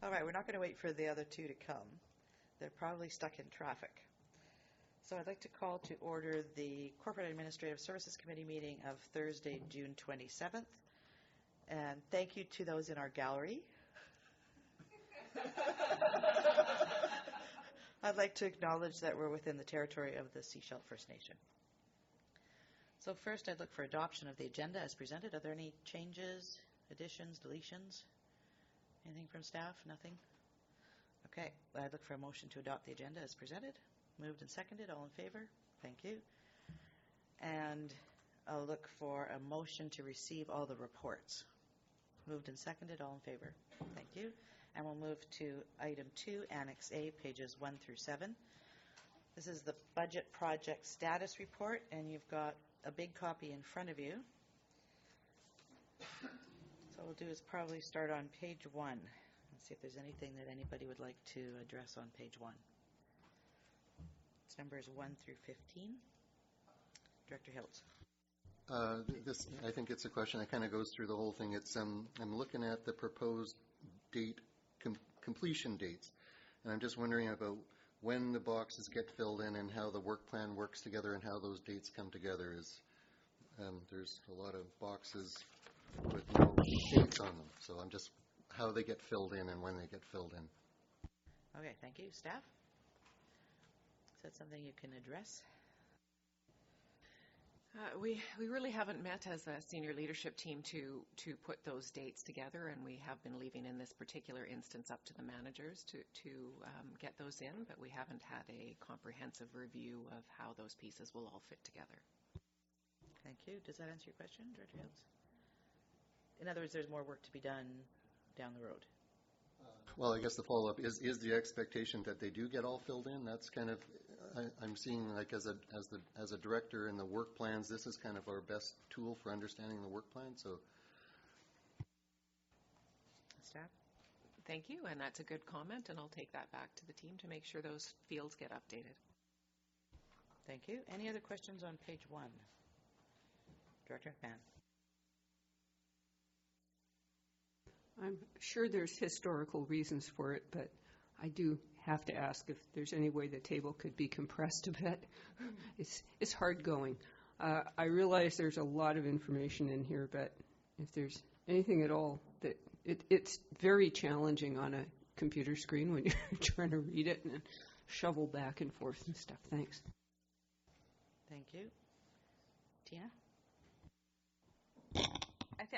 All right, we're not going to wait for the other two to come. They're probably stuck in traffic. So I'd like to call to order the Corporate Administrative Services Committee meeting of Thursday, June 27th. And thank you to those in our gallery. I'd like to acknowledge that we're within the territory of the Sechelt First Nation. So first, I'd look for adoption of the agenda as presented. Are there any changes, additions, deletions? Anything from staff? Nothing? Okay. I'd look for a motion to adopt the agenda as presented. Moved and seconded. All in favor? Thank you. And I'll look for a motion to receive all the reports. Moved and seconded. All in favor? Thank you. And we'll move to item 2, Annex A, pages 1 through 7. This is the budget project status report, and you've got a big copy in front of you. So what we'll do is probably start on page 1 and see if there's anything that anybody would like to address on page 1. It's numbers 1 through 15. Director Hiltz. This, I think it's a question that kind of goes through the whole thing. It's I'm looking at the proposed date completion dates, and I'm just wondering about when the boxes get filled in and how the work plan works together and how those dates come together. Is there's a lot of boxes with no dates on them, so I'm just how they get filled in and when they get filled in. Okay, thank you. Staff? Is that something you can address? We really haven't met as a senior leadership team to put those dates together, and we have been leaving in this particular instance up to the managers to get those in, but we haven't had a comprehensive review of how those pieces will all fit together. Thank you. Does that answer your question, Director Hiltz? In other words, there's more work to be done down the road. Well, I guess the follow-up is the expectation that they do get all filled in. That's kind of I'm seeing, like, as a director in the work plans, this is kind of our best tool for understanding the work plan. So, staff. Thank you, and that's a good comment, and I'll take that back to the team to make sure those fields get updated. Thank you. Any other questions on page 1? Director McMahon. I'm sure there's historical reasons for it, but I do have to ask if there's any way the table could be compressed a bit. It's hard going. I realize there's a lot of information in here, but if there's anything at all that it's very challenging on a computer screen when you're trying to read it and shovel back and forth and stuff. Thanks. Thank you. Tina?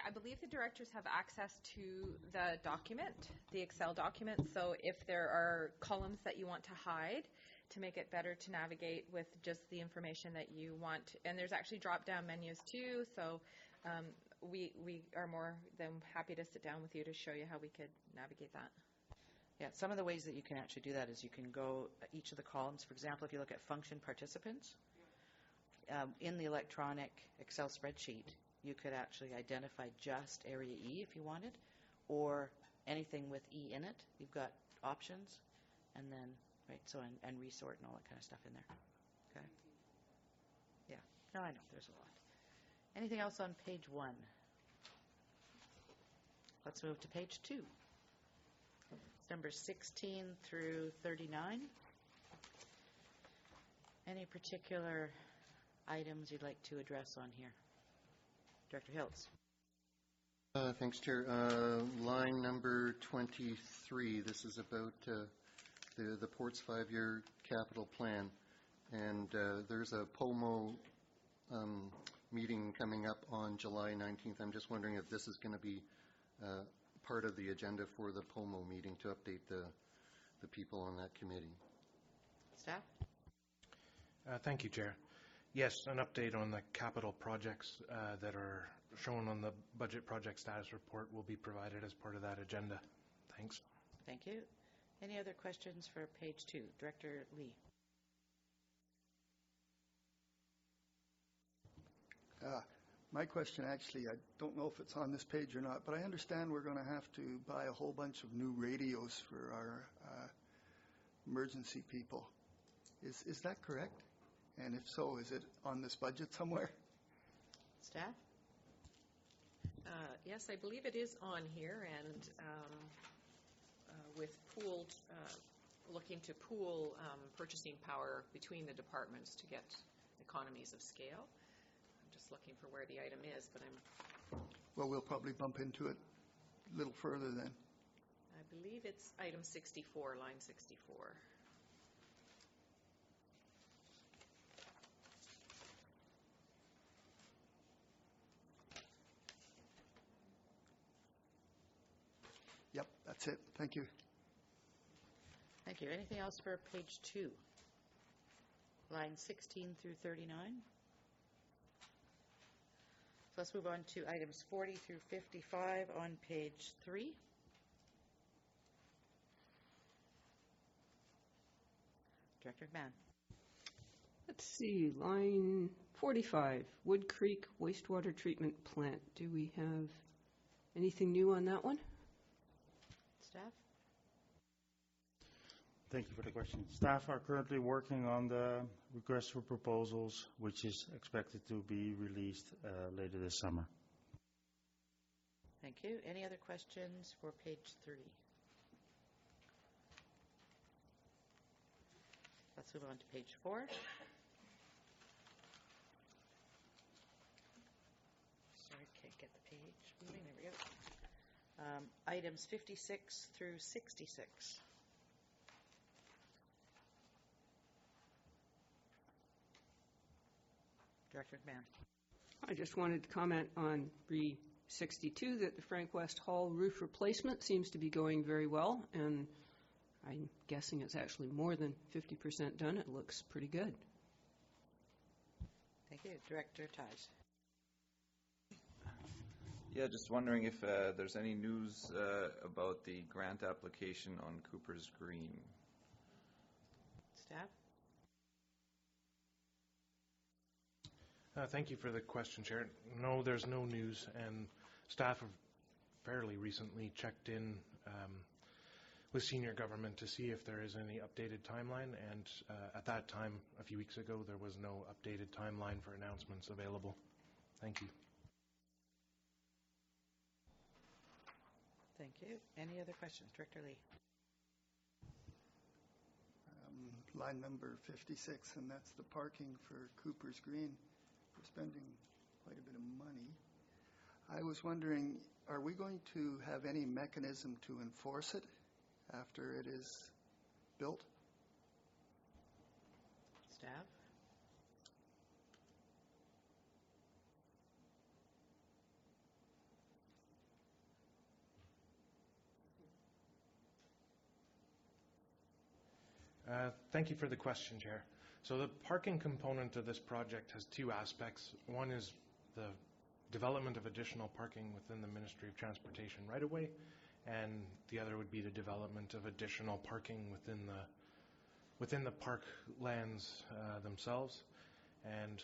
I believe the directors have access to the document, the Excel document, so if there are columns that you want to hide to make it better to navigate with just the information that you want, and there's actually drop-down menus too, so we are more than happy to sit down with you to show you how we could navigate that. Yeah, some of the ways that you can actually do that is you can go each of the columns. For example, if you look at function participants, in the electronic Excel spreadsheet, you could actually identify just area E if you wanted, or anything with E in it. You've got options, and then, right, so, and resort and all that kind of stuff in there. Okay? Yeah. No, I know, there's a lot. Anything else on page 1? Let's move to page 2. It's numbers 16 through 39. Any particular items you'd like to address on here? Director Hiltz. Thanks, Chair. Line number 23. This is about the Port's 5-year capital plan, and there's a POMO meeting coming up on July 19th. I'm just wondering if this is going to be part of the agenda for the POMO meeting to update the people on that committee. Staff? Thank you, Chair. Yes, an update on the capital projects that are shown on the budget project status report will be provided as part of that agenda. Thanks. Thank you. Any other questions for page 2? Director Lee. My question, actually, I don't know if it's on this page or not, but I understand we're going to have to buy a whole bunch of new radios for our emergency people. Is that correct? And if so, is it on this budget somewhere? Staff? Yes, I believe it is on here, and with pooled, looking to pool purchasing power between the departments to get economies of scale. I'm just looking for where the item is, but Well, we'll probably bump into it a little further then. I believe it's item 64, line 64. Yep, that's it. Thank you. Thank you. Anything else for page 2? Line 16 through 39. So let's move on to items 40 through 55 on page 3. Director McMahon. Let's see, line 45, Wood Creek Wastewater Treatment Plant. Do we have anything new on that one? Staff? Thank you for the question. Staff are currently working on the request for proposals, which is expected to be released later this summer. Thank you. Any other questions for page 3? Let's move on to page 4. Sorry, can't get the page moving. There we go. Items 56 through 66. Director McMahon. I just wanted to comment on re-62 that the Frank West Hall roof replacement seems to be going very well, and I'm guessing it's actually more than 50% done. It looks pretty good. Thank you. Director Ties. Yeah, just wondering if there's any news about the grant application on Cooper's Green. Staff? Thank you for the question, Chair. No, there's no news, and staff have fairly recently checked in with senior government to see if there is any updated timeline, and at that time, a few weeks ago, there was no updated timeline for announcements available. Thank you. Thank you. Any other questions? Director Lee. Line number 56, and that's the parking for Cooper's Green. We're spending quite a bit of money. I was wondering, are we going to have any mechanism to enforce it after it is built? Staff? Thank you for the question, Chair. So the parking component of this project has two aspects. One is the development of additional parking within the Ministry of Transportation right-of-way, and the other would be the development of additional parking within the park lands themselves. And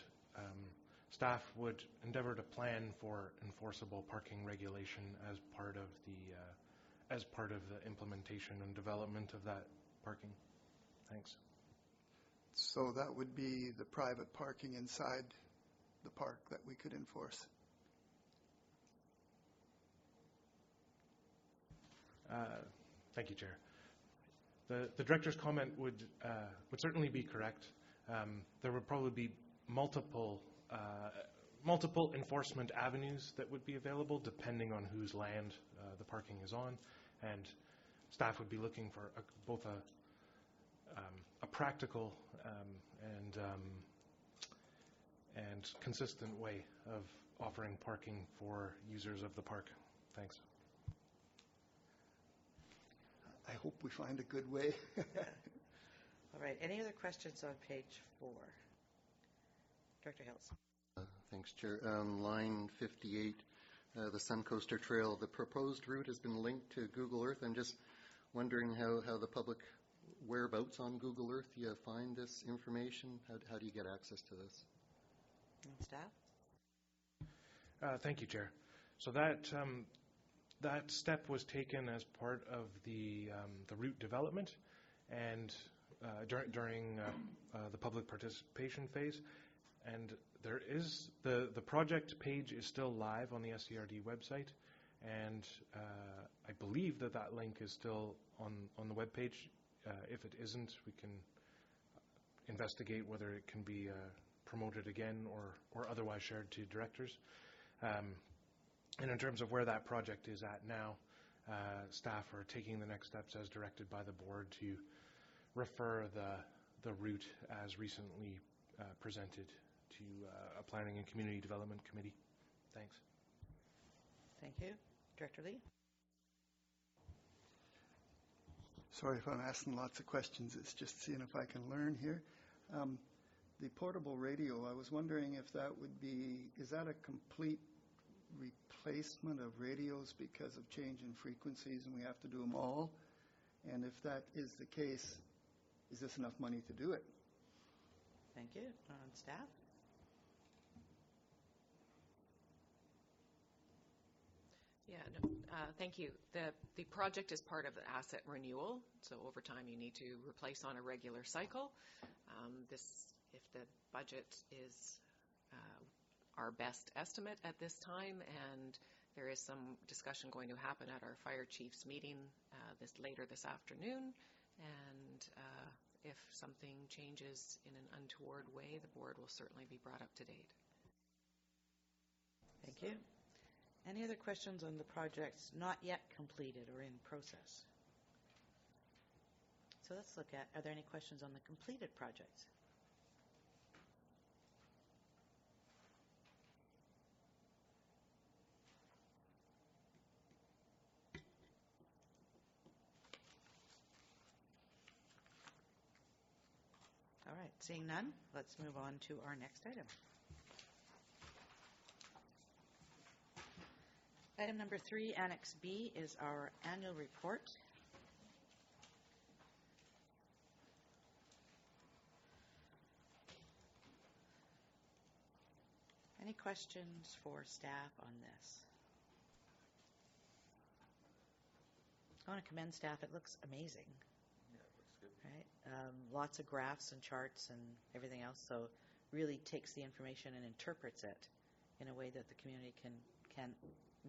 staff would endeavor to plan for enforceable parking regulation as part of the implementation and development of that parking. Thanks. So that would be the private parking inside the park that we could enforce. Thank you, Chair. The director's comment would certainly be correct. There would probably be multiple enforcement avenues that would be available depending on whose land the parking is on, and staff would be looking for both a practical and consistent way of offering parking for users of the park. Thanks. I hope we find a good way. All right. Any other questions on page 4? Director Hills. Thanks, Chair. Line 58, the Suncoaster Trail. The proposed route has been linked to Google Earth. I'm just wondering how the public whereabouts on Google Earth do you find this information? How do you get access to this? And staff? Thank you, Chair. So that step was taken as part of the route development and during the public participation phase. And there is the project page is still live on the SCRD website, And I believe that link is still on the webpage. If it isn't, we can investigate whether it can be promoted again or otherwise shared to directors. And in terms of where that project is at now, staff are taking the next steps as directed by the board to refer the route as recently presented to a Planning and Community Development Committee. Thanks. Thank you. Director Lee? Sorry if I'm asking lots of questions. It's just seeing if I can learn here. The portable radio, I was wondering if that would be, is that a complete replacement of radios because of change in frequencies and we have to do them all? And if that is the case, is this enough money to do it? Thank you. Staff? Yeah, no, thank you. The project is part of the asset renewal, so over time you need to replace on a regular cycle. If the budget is our best estimate at this time, and there is some discussion going to happen at our fire chiefs meeting later this afternoon, and if something changes in an untoward way, the board will certainly be brought up to date. Thank you. Any other questions on the projects not yet completed or in process? So let's look at, are there any questions on the completed projects? All right, seeing none, let's move on to our next item. Item number 3, Annex B, is our annual report. Any questions for staff on this? I want to commend staff. It looks amazing. Yeah, it looks good. Right? Lots of graphs and charts and everything else, so really takes the information and interprets it in a way that the community can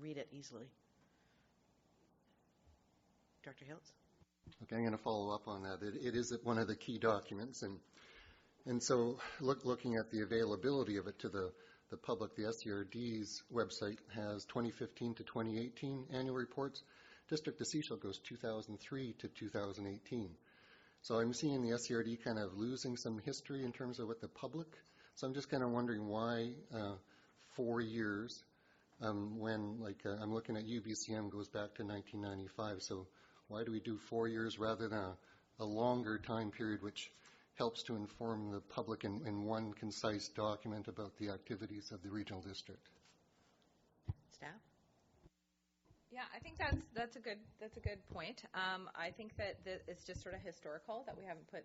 read it easily. Dr. Hiltz? Okay, I'm going to follow up on that. It is one of the key documents, and so looking at the availability of it to the public, the SCRD's website has 2015 to 2018 annual reports. District of Sechelt goes 2003 to 2018. So I'm seeing the SCRD kind of losing some history in terms of what the public. So I'm just kind of wondering why 4 years when, I'm looking at UBCM goes back to 1995. So why do we do 4 years rather than a longer time period, which helps to inform the public in one concise document about the activities of the regional district? Staff? Yeah, I think that's a good point. I think that it's just sort of historical that we haven't put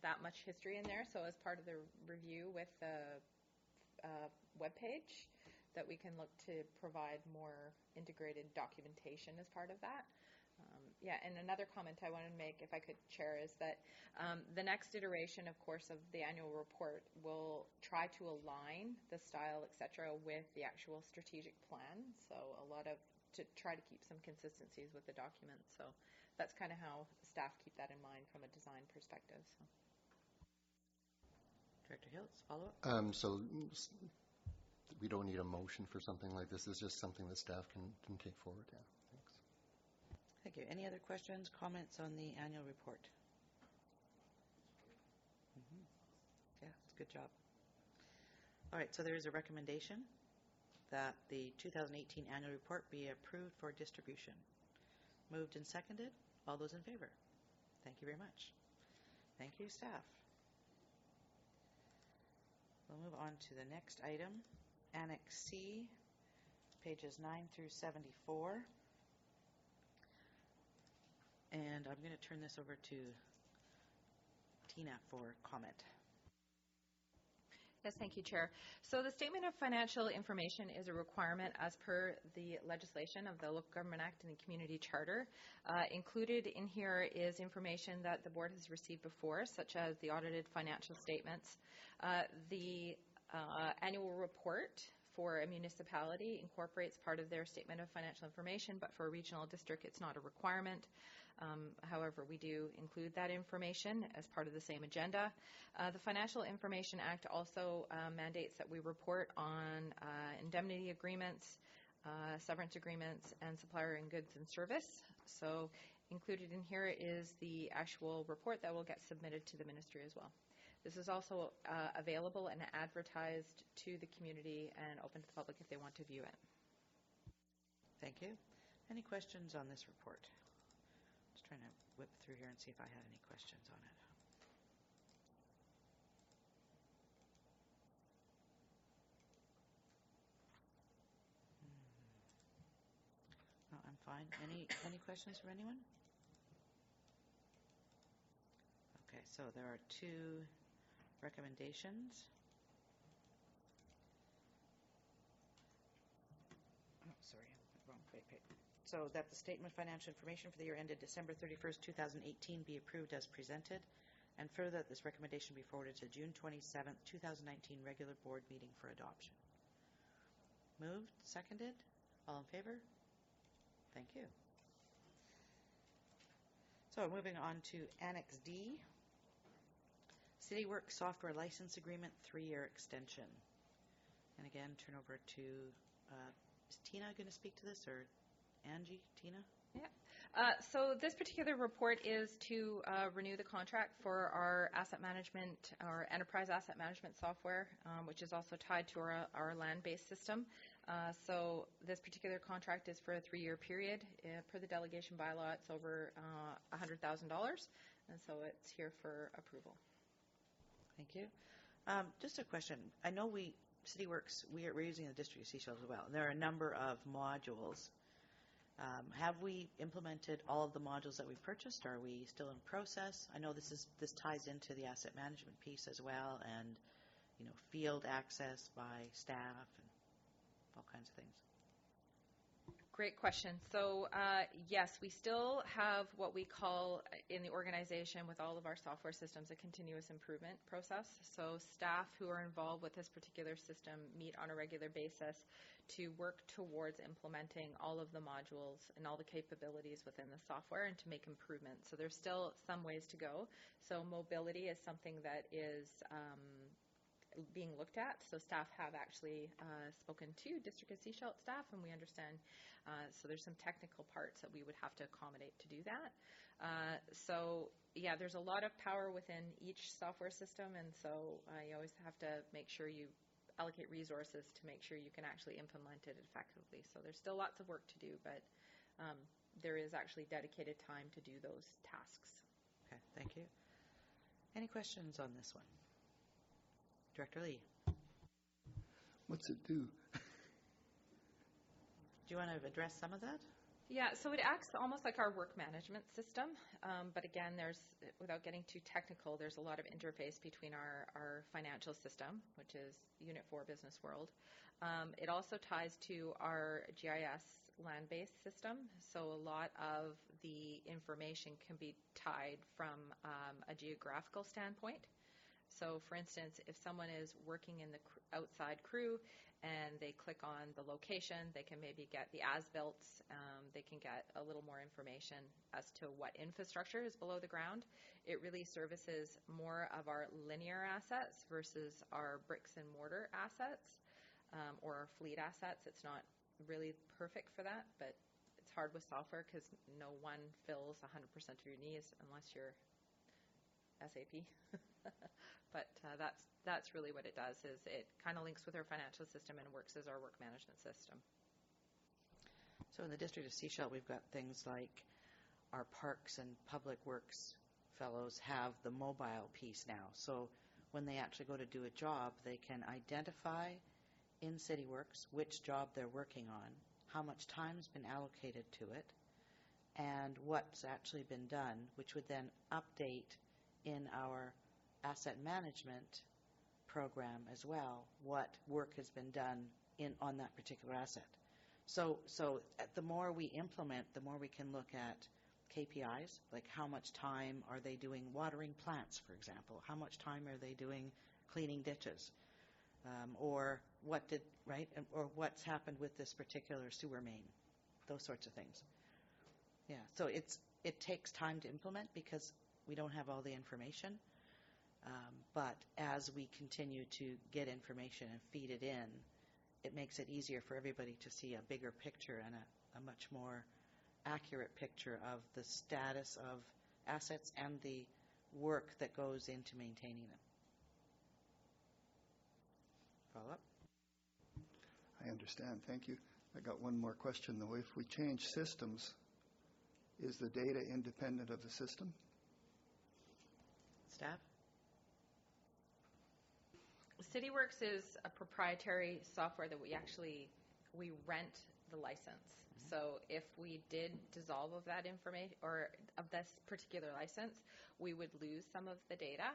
that much history in there. So as part of the review with the webpage, that we can look to provide more integrated documentation as part of that. Yeah, and another comment I wanted to make, if I could, Chair, is that the next iteration, of course, of the annual report will try to align the style, et cetera, with the actual strategic plan. So to try to keep some consistencies with the document. So that's kind of how staff keep that in mind from a design perspective. So. Director Hiltz, follow up? So we don't need a motion for something like this. It's just something that staff can take forward. Yeah, thanks. Thank you. Any other questions, comments on the annual report? Yeah, it's a good job. All right, so there is a recommendation that the 2018 annual report be approved for distribution. Moved and seconded. All those in favor? Thank you very much. Thank you, staff. We'll move on to the next item, Annex C, pages 9 through 74. And I'm going to turn this over to Tina for comment. Yes, thank you, Chair. So the Statement of Financial Information is a requirement as per the legislation of the Local Government Act and the Community Charter. Included in here is information that the board has received before, such as the audited financial statements, the annual report for a municipality incorporates part of their statement of financial information, but for a regional district, it's not a requirement. However, we do include that information as part of the same agenda. The Financial Information Act also mandates that we report on indemnity agreements, severance agreements, and supplier and goods and service. So included in here is the actual report that will get submitted to the ministry as well. This is also available and advertised to the community and open to the public if they want to view it. Thank you. Any questions on this report? Just trying to whip through here and see if I had any questions on it. No, I'm fine. Any questions from anyone? Okay, so there are two recommendations. Oh, sorry, wrong page. So that the statement of financial information for the year ended December 31st, 2018 be approved as presented, and further that this recommendation be forwarded to June 27th, 2019 regular board meeting for adoption. Moved, seconded, all in favor? Thank you. So moving on to Annex D, CityWorks Software License Agreement 3-year extension. And again, turn over to, is Tina going to speak to this, or Angie? Tina? Yeah. So this particular report is to renew the contract for our asset management, our enterprise asset management software, which is also tied to our land-based system. So this particular contract is for a 3-year period. Per the delegation bylaw, it's over $100,000, and so it's here for approval. Thank you. Just a question. I know CityWorks, we're using the District of Seychelles as well. There are a number of modules. Have we implemented all of the modules that we purchased? Are we still in process? I know this ties into the asset management piece as well, and field access by staff and all kinds of things. Great question. So yes, we still have what we call in the organization with all of our software systems a continuous improvement process. So staff who are involved with this particular system meet on a regular basis to work towards implementing all of the modules and all the capabilities within the software and to make improvements. So there's still some ways to go. So mobility is something that is being looked at. So staff have actually spoken to District of Seychelles staff, and we understand. So there's some technical parts that we would have to accommodate to do that. So yeah, there's a lot of power within each software system, and so you always have to make sure you allocate resources to make sure you can actually implement it effectively. So there's still lots of work to do, but there is actually dedicated time to do those tasks. Okay, thank you. Any questions on this one? Director Lee. What's it do? Do you want to address some of that? Yeah, so it acts almost like our work management system, but again, without getting too technical, there's a lot of interface between our financial system, which is Unit 4 Business World. It also ties to our GIS land-based system, so a lot of the information can be tied from a geographical standpoint. So, for instance, if someone is working in the outside crew and they click on the location, they can maybe get the as-builts, they can get a little more information as to what infrastructure is below the ground. It really services more of our linear assets versus our bricks and mortar assets or our fleet assets. It's not really perfect for that, but it's hard with software because no one fills 100% of your needs unless you're SAP. But that's really what it does, is it kind of links with our financial system and works as our work management system. So in the District of Seychelles, we've got things like our parks and public works fellows have the mobile piece now. So when they actually go to do a job, they can identify in CityWorks which job they're working on, how much time's been allocated to it, and what's actually been done, which would then update in our asset management program as well, what work has been done on that particular asset. So the more we implement, the more we can look at KPIs, like how much time are they doing watering plants, for example? How much time are they doing cleaning ditches? or what did, right, or what's happened with this particular sewer main, those sorts of things. Yeah, so it takes time to implement because we don't have all the information. But as we continue to get information and feed it in, it makes it easier for everybody to see a bigger picture and a much more accurate picture of the status of assets and the work that goes into maintaining them. Follow up? I understand. Thank you. I got one more question, though. If we change systems, is the data independent of the system? Staff? CityWorks is a proprietary software that we rent the license. So if we did dissolve of that information or of this particular license, we would lose some of the data.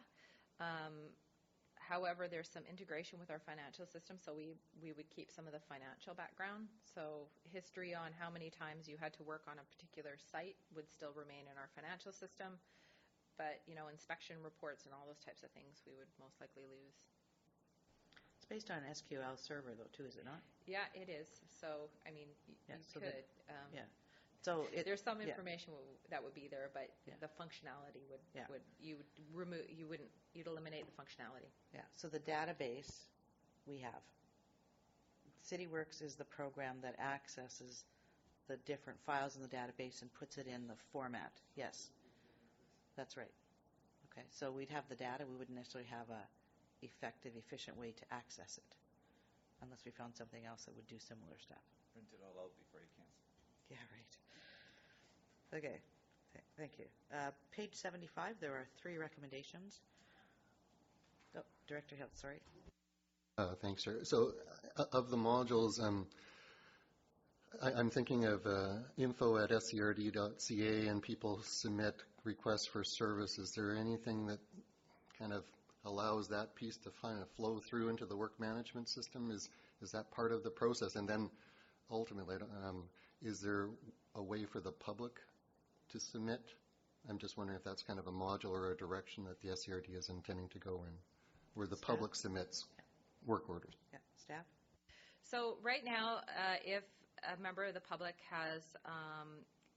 However, there's some integration with our financial system, so we would keep some of the financial background. So history on how many times you had to work on a particular site would still remain in our financial system. But, inspection reports and all those types of things we would most likely lose. It's based on an SQL server, though, too, is it not? Yeah, it is. So, I mean, you could. So there's some information that would be there, but the functionality would you'd eliminate the functionality. Yeah. So the database we have. CityWorks is the program that accesses the different files in the database and puts it in the format. Yes, that's right. Okay. So we'd have the data. We wouldn't necessarily have a effective, efficient way to access it, unless we found something else that would do similar stuff. Print it all out before you cancel. Yeah, right. Okay, thank you. Page 75, there are 3 recommendations. Oh, Director Hill, sorry. Thanks, sir. So of the modules, I'm thinking of info@scrd.ca, and people submit requests for service. Is there anything that kind of allows that piece to kind of flow through into the work management system? Is that part of the process? And then ultimately, is there a way for the public to submit? I'm just wondering if that's kind of a module or a direction that the SCRD is intending to go in, where the public submits work orders. Yeah, staff? So right now, if a member of the public has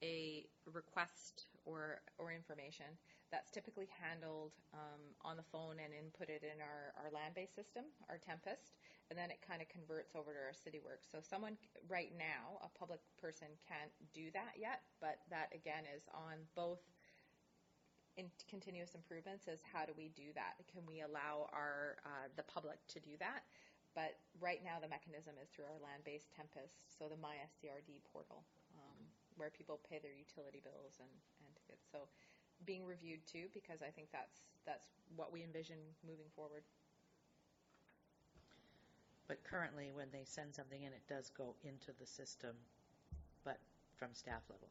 a request or information, that's typically handled on the phone and inputted in our land-based system, our Tempest, and then it kind of converts over to our CityWorks. So someone right now, a public person, can't do that yet, but that again is on both in continuous improvements as how do we do that? Can we allow the public to do that? But right now the mechanism is through our land-based Tempest, so the MySCRD portal, where people pay their utility bills and tickets. So being reviewed too, because I think that's what we envision moving forward. But currently, when they send something in, it does go into the system, but from staff level.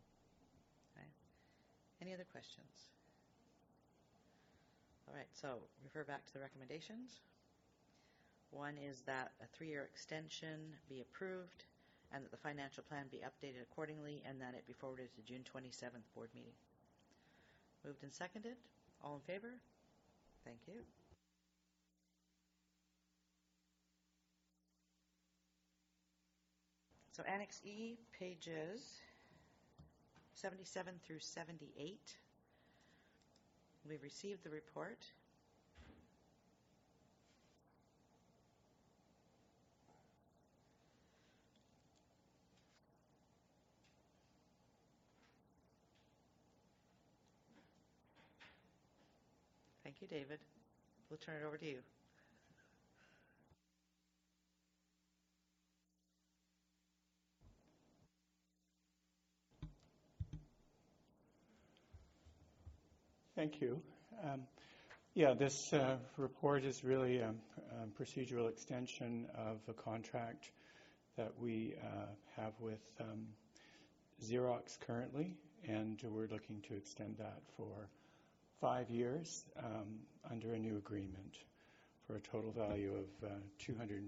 Okay. Any other questions? All right, so refer back to the recommendations. One is that a 3-year extension be approved and that the financial plan be updated accordingly and that it be forwarded to June 27th board meeting. Moved and seconded. All in favor? Thank you. So Annex E, pages 77 through 78. We've received the report. Thank you, David. We'll turn it over to you. Thank you. This report is really a procedural extension of a contract that we have with Xerox currently, and we're looking to extend that for 5 years under a new agreement for a total value of $215,700.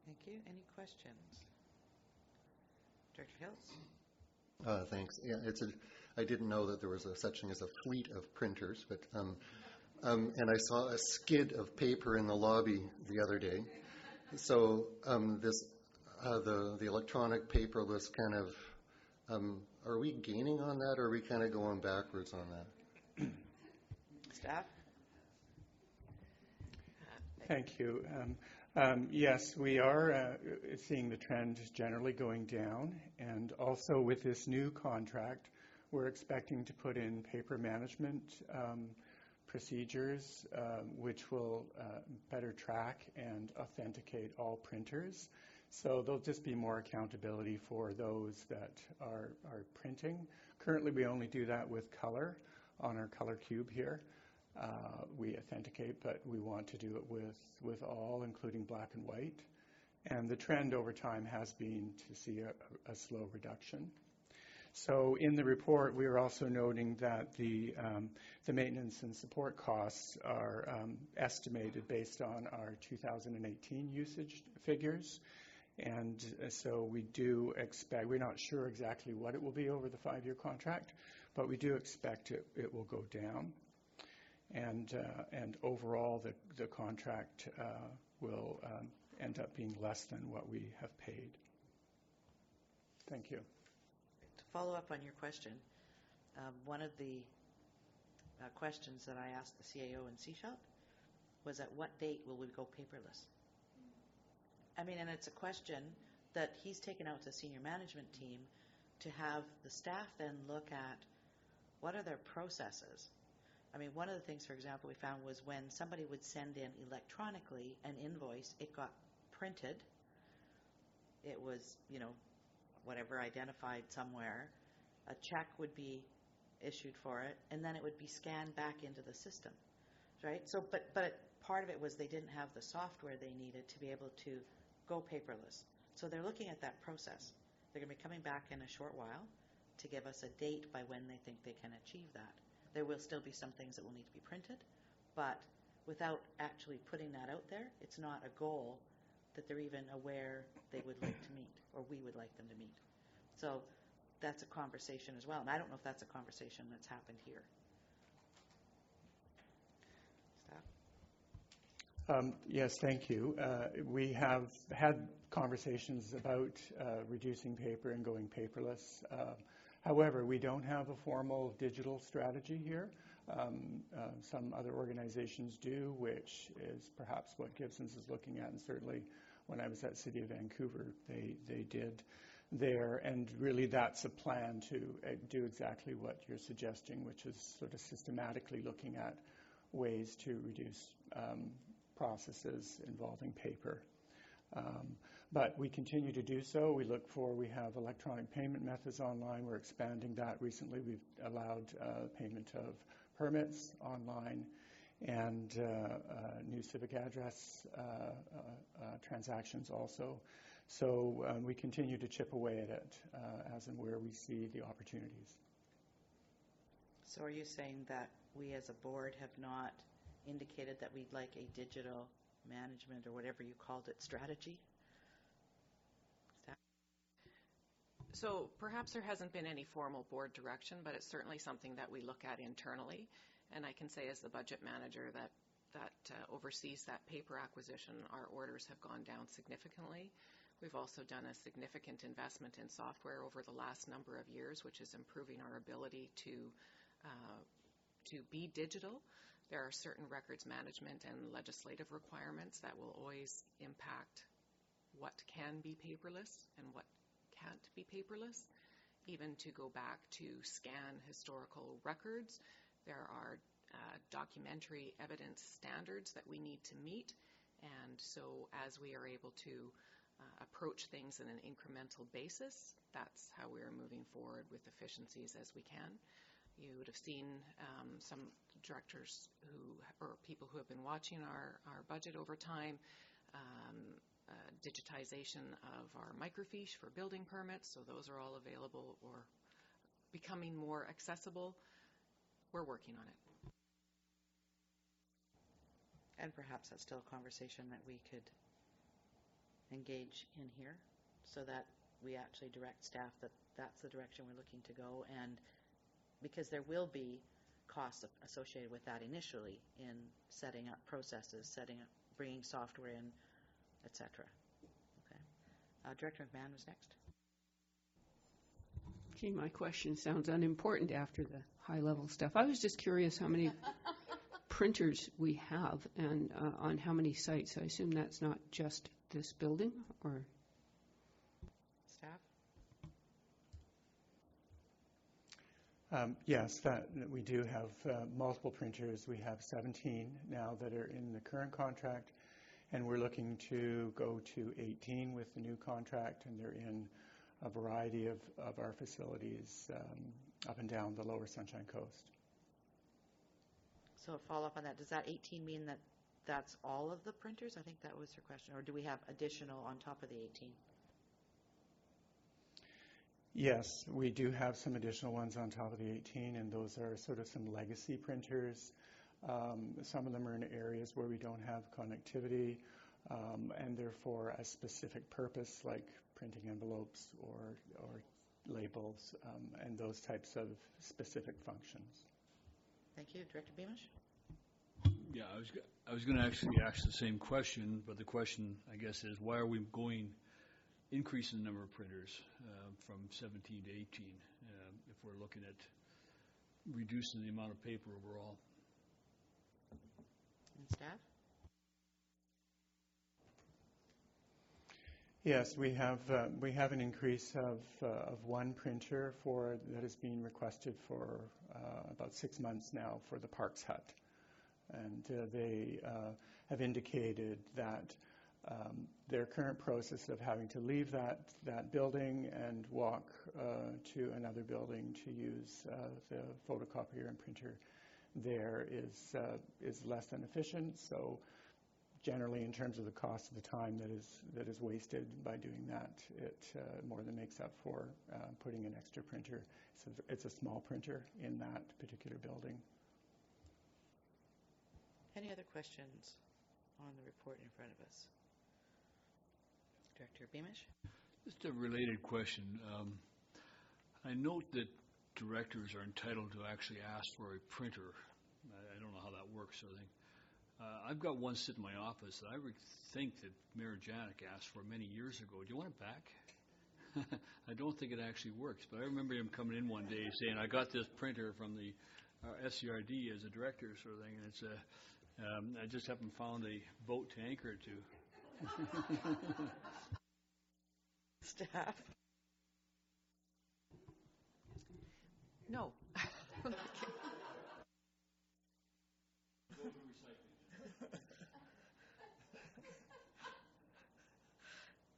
Thank you. Any questions? Director Hills? Thanks. Yeah, I didn't know that there was such thing as a fleet of printers, but and I saw a skid of paper in the lobby the other day. So the electronic paperless kind of, are we gaining on that, or are we kind of going backwards on that? Staff? Thank you. Yes, we are seeing the trend generally going down, and also with this new contract, we're expecting to put in paper management procedures which will better track and authenticate all printers. So there'll just be more accountability for those that are printing. Currently, we only do that with color on our color cube here. We authenticate, but we want to do it with all, including black and white. And the trend over time has been to see a slow reduction. So in the report, we are also noting that the maintenance and support costs are estimated based on our 2018 usage figures. And so we do expect, we're not sure exactly what it will be over the 5-year contract, but we do expect it will go down. And overall, the contract will end up being less than what we have paid. Thank you. To follow up on your question, one of the questions that I asked the CAO and CSHOP was, at what date will we go paperless? I mean, and it's a question that he's taken out to the senior management team to have the staff then look at what are their processes. I mean, one of the things, for example, we found was when somebody would send in electronically an invoice, it got printed. It was, whatever, identified somewhere. A check would be issued for it, and then it would be scanned back into the system, right? So, but part of it was they didn't have the software they needed to be able to go paperless. So they're looking at that process. They're going to be coming back in a short while to give us a date by when they think they can achieve that. There will still be some things that will need to be printed, but without actually putting that out there, it's not a goal that they're even aware they would like to meet, or we would like them to meet. So that's a conversation as well, and I don't know if that's a conversation that's happened here. Staff? Yes, thank you. We have had conversations about reducing paper and going paperless. However, we don't have a formal digital strategy here. Some other organizations do, which is perhaps what Gibson's is looking at, and certainly when I was at City of Vancouver, they did there. And really that's a plan to do exactly what you're suggesting, which is sort of systematically looking at ways to reduce processes involving paper. But we continue to do so. We have electronic payment methods online. We're expanding that. Recently, we've allowed payment of permits online and new civic address transactions also. So we continue to chip away at it as and where we see the opportunities. So are you saying that we as a board have not indicated that we'd like a digital management, or whatever you called it, strategy? So perhaps there hasn't been any formal board direction, but it's certainly something that we look at internally. And I can say as the budget manager that oversees that paper acquisition, our orders have gone down significantly. We've also done a significant investment in software over the last number of years, which is improving our ability to be digital. There are certain records management and legislative requirements that will always impact what can be paperless and what can't be paperless. Even to go back to scan historical records, there are documentary evidence standards that we need to meet. And so as we are able to approach things on an incremental basis, that's how we are moving forward with efficiencies as we can. You would have seen some directors or people who have been watching our budget over time, digitization of our microfiche for building permits, so those are all available or becoming more accessible. We're working on it. And perhaps that's still a conversation that we could engage in here, so that we actually direct staff that that's the direction we're looking to go. And because there will be costs associated with that initially in setting up processes, bringing software in, etc. Okay. Director McMahon was next. Gee, my question sounds unimportant after the high-level stuff. I was just curious how many printers we have and on how many sites. I assume that's not just this building, or Staff? Yes, that we do have multiple printers. We have 17 now that are in the current contract, and we're looking to go to 18 with the new contract, and they're in a variety of our facilities up and down the lower Sunshine Coast. So a follow-up on that, does that 18 mean that that's all of the printers? I think that was her question. Or do we have additional on top of the 18? Yes, we do have some additional ones on top of the 18, and those are sort of some legacy printers. Some of them are in areas where we don't have connectivity, and they're for a specific purpose, like printing envelopes or labels, and those types of specific functions. Thank you. Director Beamish? Yeah, I was going to actually ask the same question, but the question, I guess, is why are we increasing the number of printers from 17 to 18 if we're looking at reducing the amount of paper overall? And staff? Yes, we have an increase of one printer that is being requested for about 6 months now for the Parks Hut, and they have indicated that their current process of having to leave that building and walk to another building to use the photocopier and printer there is less than efficient. So generally, in terms of the cost of the time that is wasted by doing that, it more than makes up for putting an extra printer. So it's a small printer in that particular building. Any other questions on the report in front of us? Director Beamish? Just a related question. I note that directors are entitled to actually ask for a printer. I don't know how that works. I've got one sitting in my office that I would think that Mayor Janik asked for many years ago. Do you want it back? I don't think it actually works, but I remember him coming in one day saying, I got this printer from the SCRD as a director sort of thing, and it's I just haven't found a boat to anchor it to. Staff? No.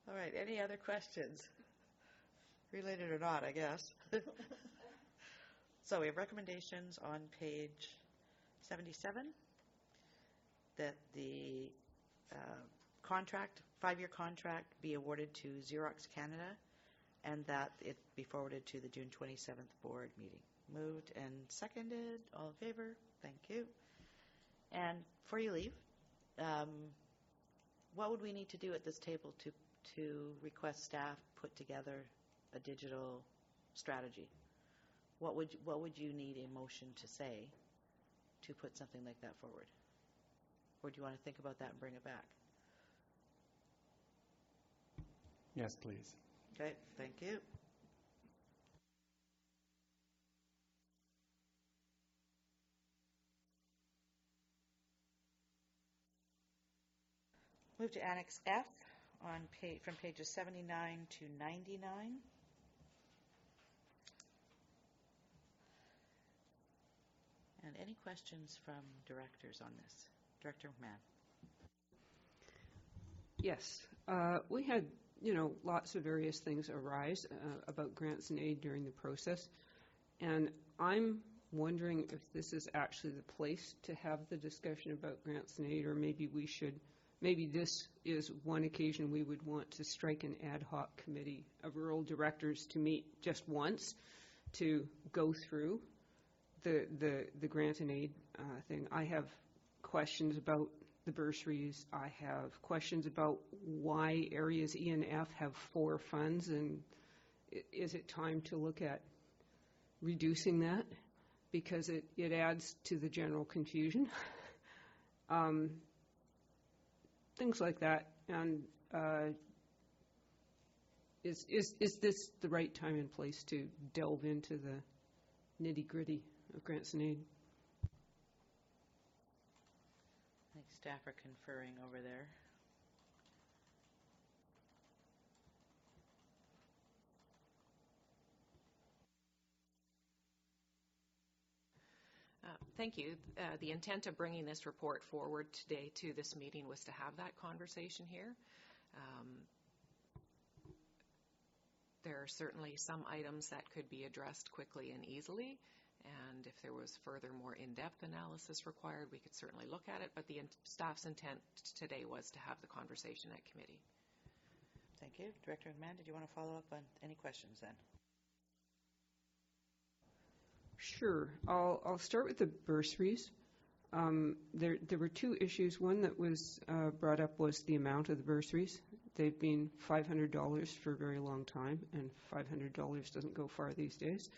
All right, any other questions? Related or not, I guess. So we have recommendations on page 77 that the contract, 5-year contract, be awarded to Xerox Canada and that it be forwarded to the June 27th board meeting. Moved and seconded. All in favor? Thank you. And before you leave, what would we need to do at this table to request staff put together a digital strategy? What would you need a motion to say to put something like that forward? Or do you want to think about that and bring it back? Yes, please. Okay, thank you. Move to Annex F on from pages 79 to 99. And any questions from directors on this? Director McMahon. Yes. We had, lots of various things arise about grants and aid during the process. And I'm wondering if this is actually the place to have the discussion about grants and aid, or maybe this is one occasion we would want to strike an ad hoc committee of rural directors to meet just once to go through the grant and aid thing. I have questions about the bursaries. I have questions about why areas E and F have 4 funds, and is it time to look at reducing that? because it adds to the general confusion. Things like that. And is this the right time and place to delve into the nitty-gritty of grants and aid? I think staff are conferring over there. Thank you. The intent of bringing this report forward today to this meeting was to have that conversation here. There are certainly some items that could be addressed quickly and easily, and if there was further, more in-depth analysis required, we could certainly look at it, but the staff's intent today was to have the conversation at committee. Thank you. Director McMahon, did you want to follow up on any questions then? Sure. I'll start with the bursaries. There were two issues. One that was brought up was the amount of the bursaries. They've been $500 for a very long time, and $500 doesn't go far these days.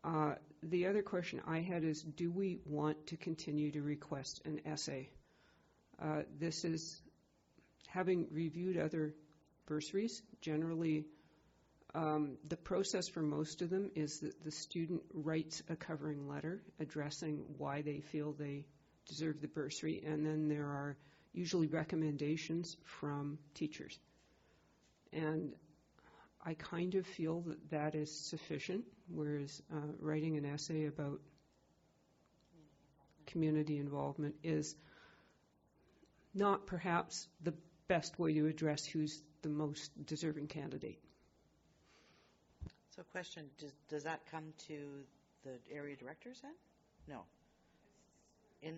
The other question I had is, do we want to continue to request an essay? This is, having reviewed other bursaries, generally the process for most of them is that the student writes a covering letter addressing why they feel they deserve the bursary, and then there are usually recommendations from teachers. And I kind of feel that that is sufficient, whereas writing an essay about community involvement is not perhaps the best way to address who's the most deserving candidate. So question, does that come to the area directors then? No. I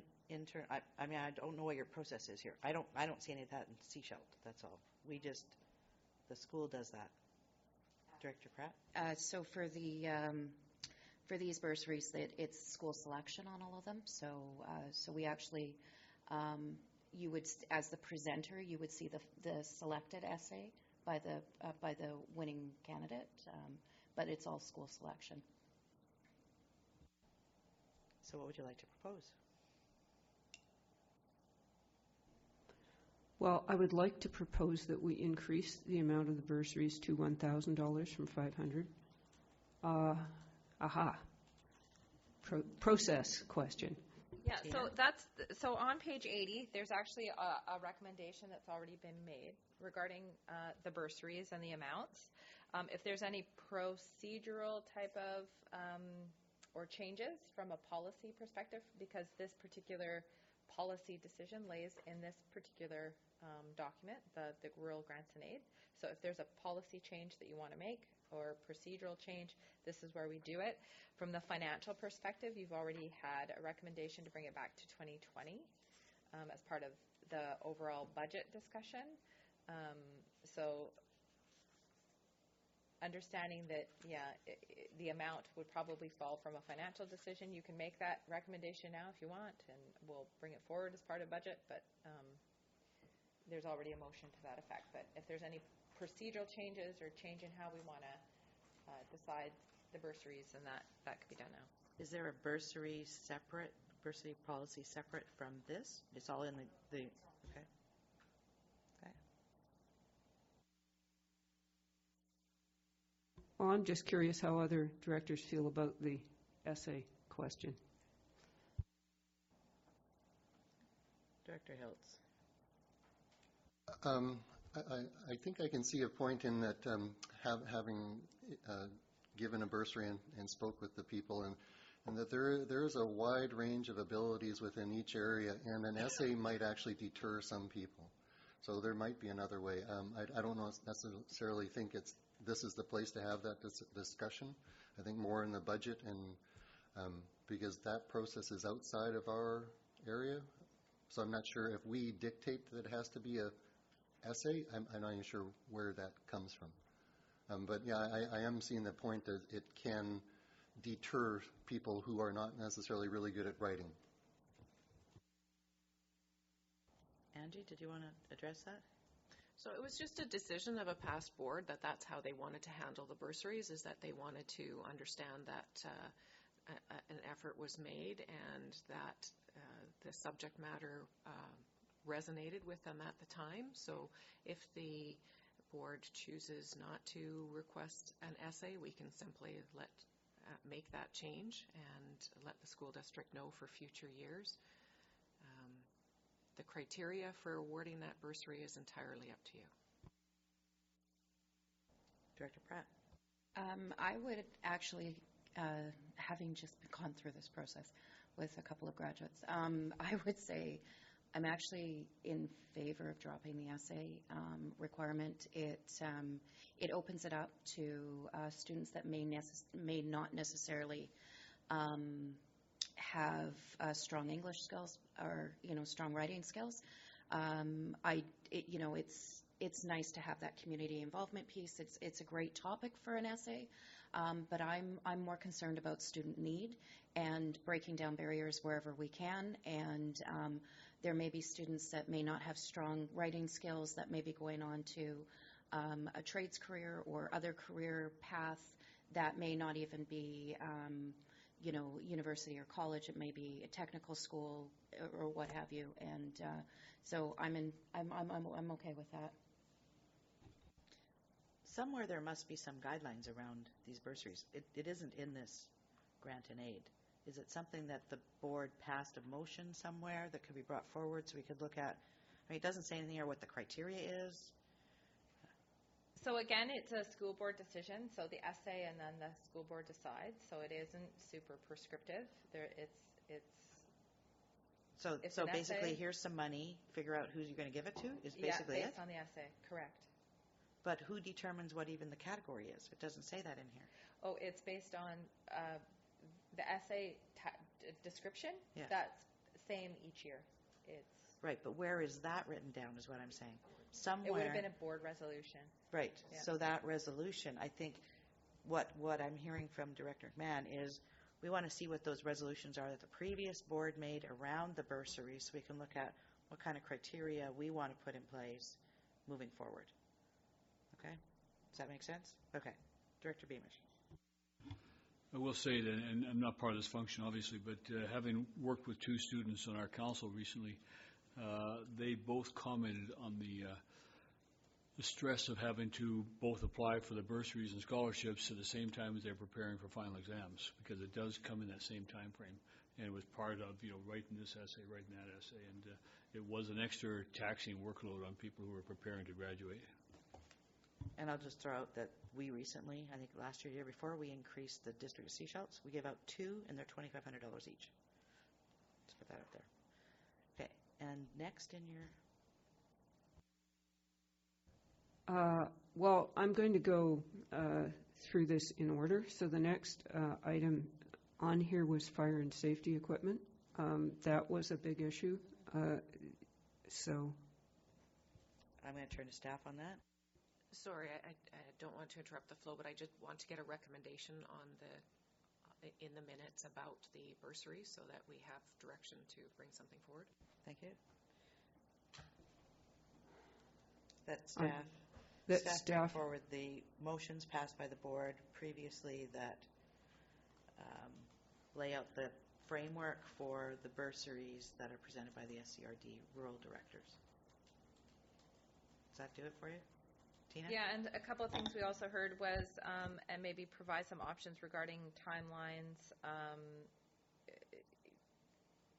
mean, I don't know what your process is here. I don't see any of that in Seashell, that's all. The school does that. Director Pratt? So for these bursaries, it's school selection on all of them. So we actually, you would, as the presenter, you would see the selected essay by the winning candidate, but it's all school selection. So what would you like to propose? Well, I would like to propose that we increase the amount of the bursaries to $1,000 from $500. Process question. Yeah, so on page 80, there's actually a recommendation that's already been made regarding the bursaries and the amounts. If there's any procedural type of or changes from a policy perspective, because this particular policy decision lays in this particular document, the Rural Grants and Aid. So if there's a policy change that you want to make or procedural change, this is where we do it. From the financial perspective, you've already had a recommendation to bring it back to 2020 as part of the overall budget discussion. So understanding that, the amount would probably fall from a financial decision. You can make that recommendation now if you want, and we'll bring it forward as part of budget, but there's already a motion to that effect. But if there's any procedural changes or change in how we want to decide the bursaries, then that could be done now. Is there a bursary policy separate from this? It's all in the okay. Well, I'm just curious how other directors feel about the essay question. Director Hiltz. I think I can see a point in that having given a bursary and spoke with the people, and that there is a wide range of abilities within each area, and an essay might actually deter some people. So there might be another way. I don't necessarily think this is the place to have that discussion. I think more in the budget, and because that process is outside of our area. So I'm not sure if we dictate that it has to be a essay. I'm not even sure where that comes from. But yeah, I am seeing the point that it can deter people who are not necessarily really good at writing. Angie, did you want to address that? So it was just a decision of a past board that's how they wanted to handle the bursaries, is that they wanted to understand that an effort was made and that the subject matter resonated with them at the time. So if the board chooses not to request an essay, we can simply make that change and let the school district know for future years. The criteria for awarding that bursary is entirely up to you. Director Pratt. I would actually, having just gone through this process with a couple of graduates, I would say I'm actually in favor of dropping the essay requirement. It opens it up to students that may not necessarily have strong English skills or strong writing skills. It's nice to have that community involvement piece. It's a great topic for an essay, but I'm more concerned about student need and breaking down barriers wherever we can. And there may be students that may not have strong writing skills that may be going on to a trades career or other career path that may not even be university or college. It may be a technical school or what have you. And so I'm okay with that. Somewhere there must be some guidelines around these bursaries. It isn't in this grant and aid. Is it something that the board passed a motion somewhere that could be brought forward so we could look at? I mean, it doesn't say anything here what the criteria is. So again, it's a school board decision. So the essay and then the school board decides. So it isn't super prescriptive. So basically, here's some money. Figure out who you're going to give it to. Is basically based on the essay, correct. But who determines what even the category is? It doesn't say that in here. Oh, it's based on the essay description. Yeah. That's same each year. It's right, but where is that written down is what I'm saying. Somewhere. It would have been a board resolution. Right. Yeah. So that resolution, I think what I'm hearing from Director McMahon is we want to see what those resolutions are that the previous board made around the bursary so we can look at what kind of criteria we want to put in place moving forward. Okay? Does that make sense? Okay. Director Beamish. I will say that, and I'm not part of this function obviously, but having worked with two students on our council recently, they both commented on the stress of having to both apply for the bursaries and scholarships at the same time as they're preparing for final exams, because it does come in that same time frame. And it was part of, writing this essay, writing that essay, and it was an extra taxing workload on people who were preparing to graduate. And I'll just throw out that we recently, I think last year, year before, we increased the district of seashells. We gave out 2, and they're $2,500 each. Just put that out there. Okay, and next in your... Well, I'm going to go through this in order. So the next item on here was fire and safety equipment. That was a big issue. So I'm going to turn to staff on that. Sorry, I don't want to interrupt the flow, but I just want to get a recommendation on in the minutes about the bursary so that we have direction to bring something forward. Thank you. That staff bring forward the motions passed by the board previously that lay out the framework for the bursaries that are presented by the SCRD rural directors. Does that do it for you? Tina? Yeah, and a couple of things we also heard was, and maybe provide some options regarding timelines,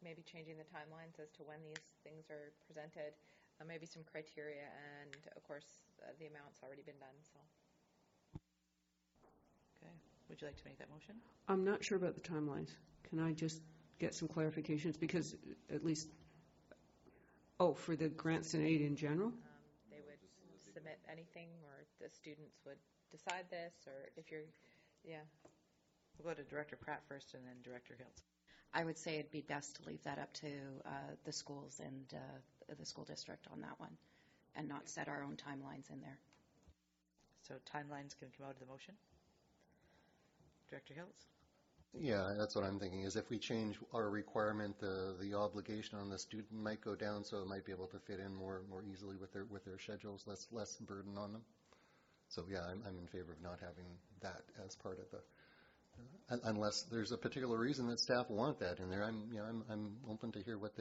maybe changing the timelines as to when these things are presented, maybe some criteria, and of course, the amount's already been done, so. Okay. Would you like to make that motion? I'm not sure about the timelines. Can I just get some clarifications? Because at least, for the grants and aid in general? They would submit anything, or the students would decide this, or if you're, yeah. We'll go to Director Pratt first and then Director Hiltz. I would say it'd be best to leave that up to the schools and the school district on that one, and not set our own timelines in there. So timelines can come out of the motion? Director Hiltz? Yeah, that's what I'm thinking, is if we change our requirement, the obligation on the student might go down, so it might be able to fit in more easily with their schedules, less burden on them. So yeah, I'm in favor of not having that as part of unless there's a particular reason that staff want that in there. I'm open to hear why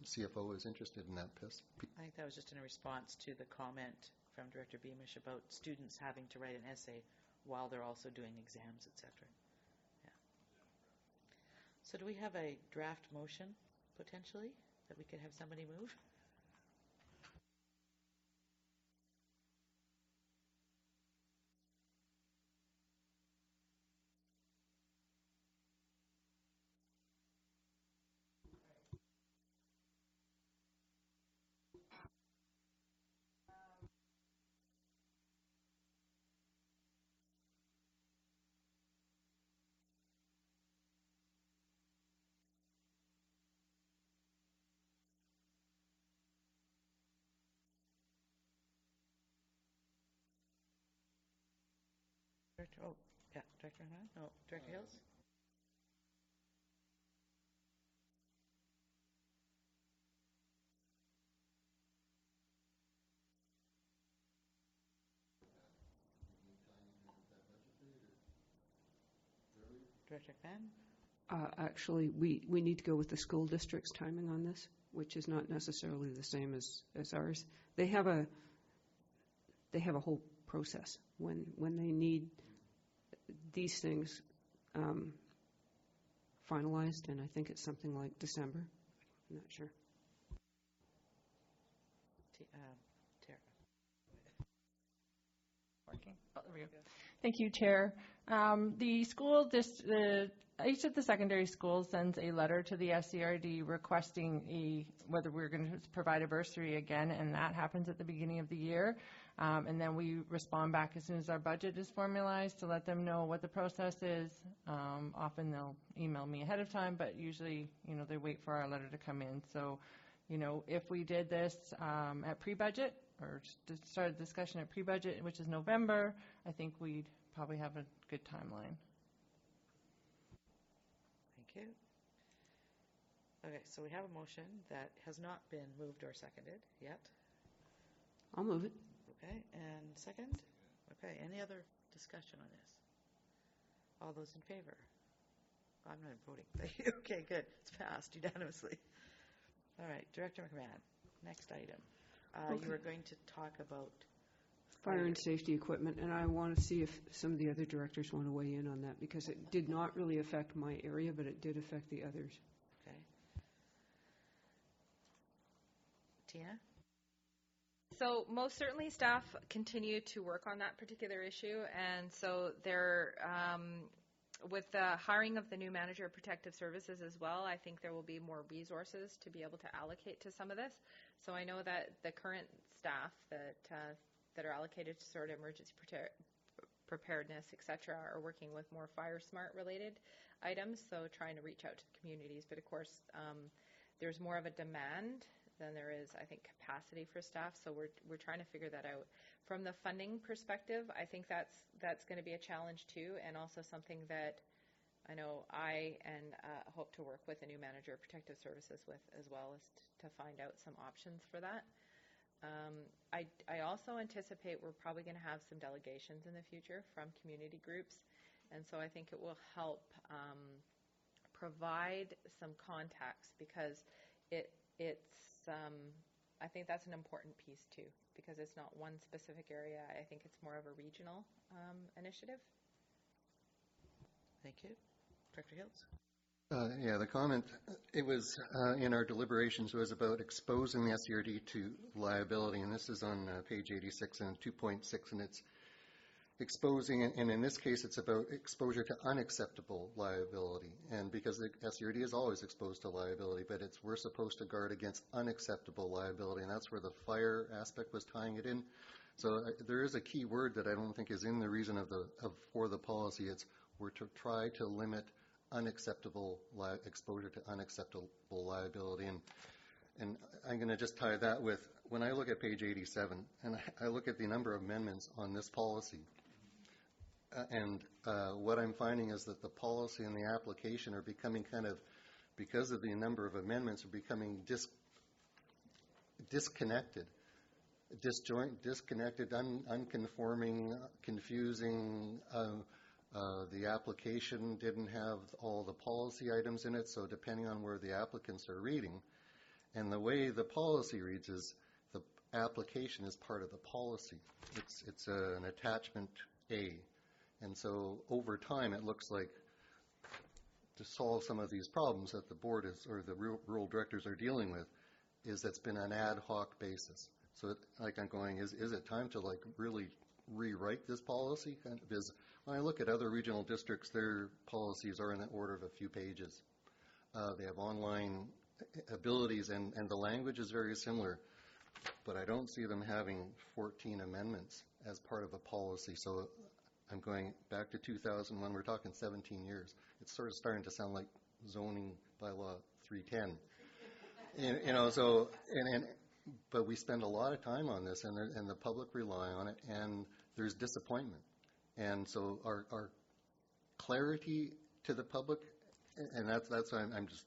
CFO is interested in that piece. I think that was just in a response to the comment from Director Beamish about students having to write an essay while they're also doing exams, etc. Yeah. So do we have a draft motion, potentially, that we could have somebody move? Director Hahn? No, Director Hills? Director Hahn? Actually, we need to go with the school district's timing on this, which is not necessarily the same as ours. They have a whole process when they need these things finalized, and I think it's something like December. I'm not sure. Tara. Working. Oh, there we go. Thank you, Chair. Each of the secondary schools sends a letter to the SCRD requesting whether we're going to provide a bursary again, and that happens at the beginning of the year. And then we respond back as soon as our budget is formalized to let them know what the process is. Often they'll email me ahead of time, but usually, they wait for our letter to come in. So, if we did this at pre-budget or started the discussion at pre-budget, which is November, I think we'd probably have a good timeline. Thank you. Okay, so we have a motion that has not been moved or seconded yet. I'll move it. Okay, and second? Okay, any other discussion on this? All those in favor? I'm not voting. Okay, good. It's passed unanimously. All right, Director McMahon, next item. Okay. You were going to talk about fire and safety equipment, and I want to see if some of the other directors want to weigh in on that, because it did not really affect my area, but it did affect the others. Okay. Tina? So most certainly staff continue to work on that particular issue, and so they're with the hiring of the new manager of protective services as well, I think there will be more resources to be able to allocate to some of this. So I know that the current staff that are allocated to sort of emergency preparedness, et cetera, are working with more fire smart related items, so trying to reach out to the communities. But of course, there's more of a demand than there is, I think, capacity for staff. So we're trying to figure that out. From the funding perspective, I think that's going to be a challenge too, and also something that I know I hope to work with a new manager of protective services with as well, as to find out some options for that. I also anticipate we're probably going to have some delegations in the future from community groups, and so I think it will help provide some context, because I think that's an important piece too, because it's not one specific area. I think it's more of a regional initiative. Thank you. Director Hills? Yeah, the comment, it was in our deliberations, was about exposing the SCRD to liability, and this is on page 86 and 2.6, and it's exposing, and in this case it's about exposure to unacceptable liability, and because the SCRD is always exposed to liability, but we're supposed to guard against unacceptable liability, and that's where the fire aspect was tying it in. So there is a key word that I don't think is in the reason for the policy. We're to try to limit unacceptable exposure to unacceptable liability, and I'm going to just tie that with, when I look at page 87 and I look at the number of amendments on this policy, and what I'm finding is that the policy and the application are becoming kind of, because of the number of amendments, are becoming disconnected, disconnected, unconforming, confusing, The application didn't have all the policy items in it, so depending on where the applicants are reading, and the way the policy reads is the application is part of the policy. It's an attachment A. And so over time, it looks like to solve some of these problems that the board is, or the rural directors are dealing with, is that's been an ad hoc basis. So like I'm going, is it time to like really rewrite this policy? Because when I look at other regional districts, their policies are in the order of a few pages. They have online abilities, and the language is very similar, but I don't see them having 14 amendments as part of a policy. So I'm going back to 2001. We're talking 17 years. It's sort of starting to sound like zoning bylaw 310. But we spend a lot of time on this, and the public rely on it, and there's disappointment. And so our clarity to the public, and that's why I'm just,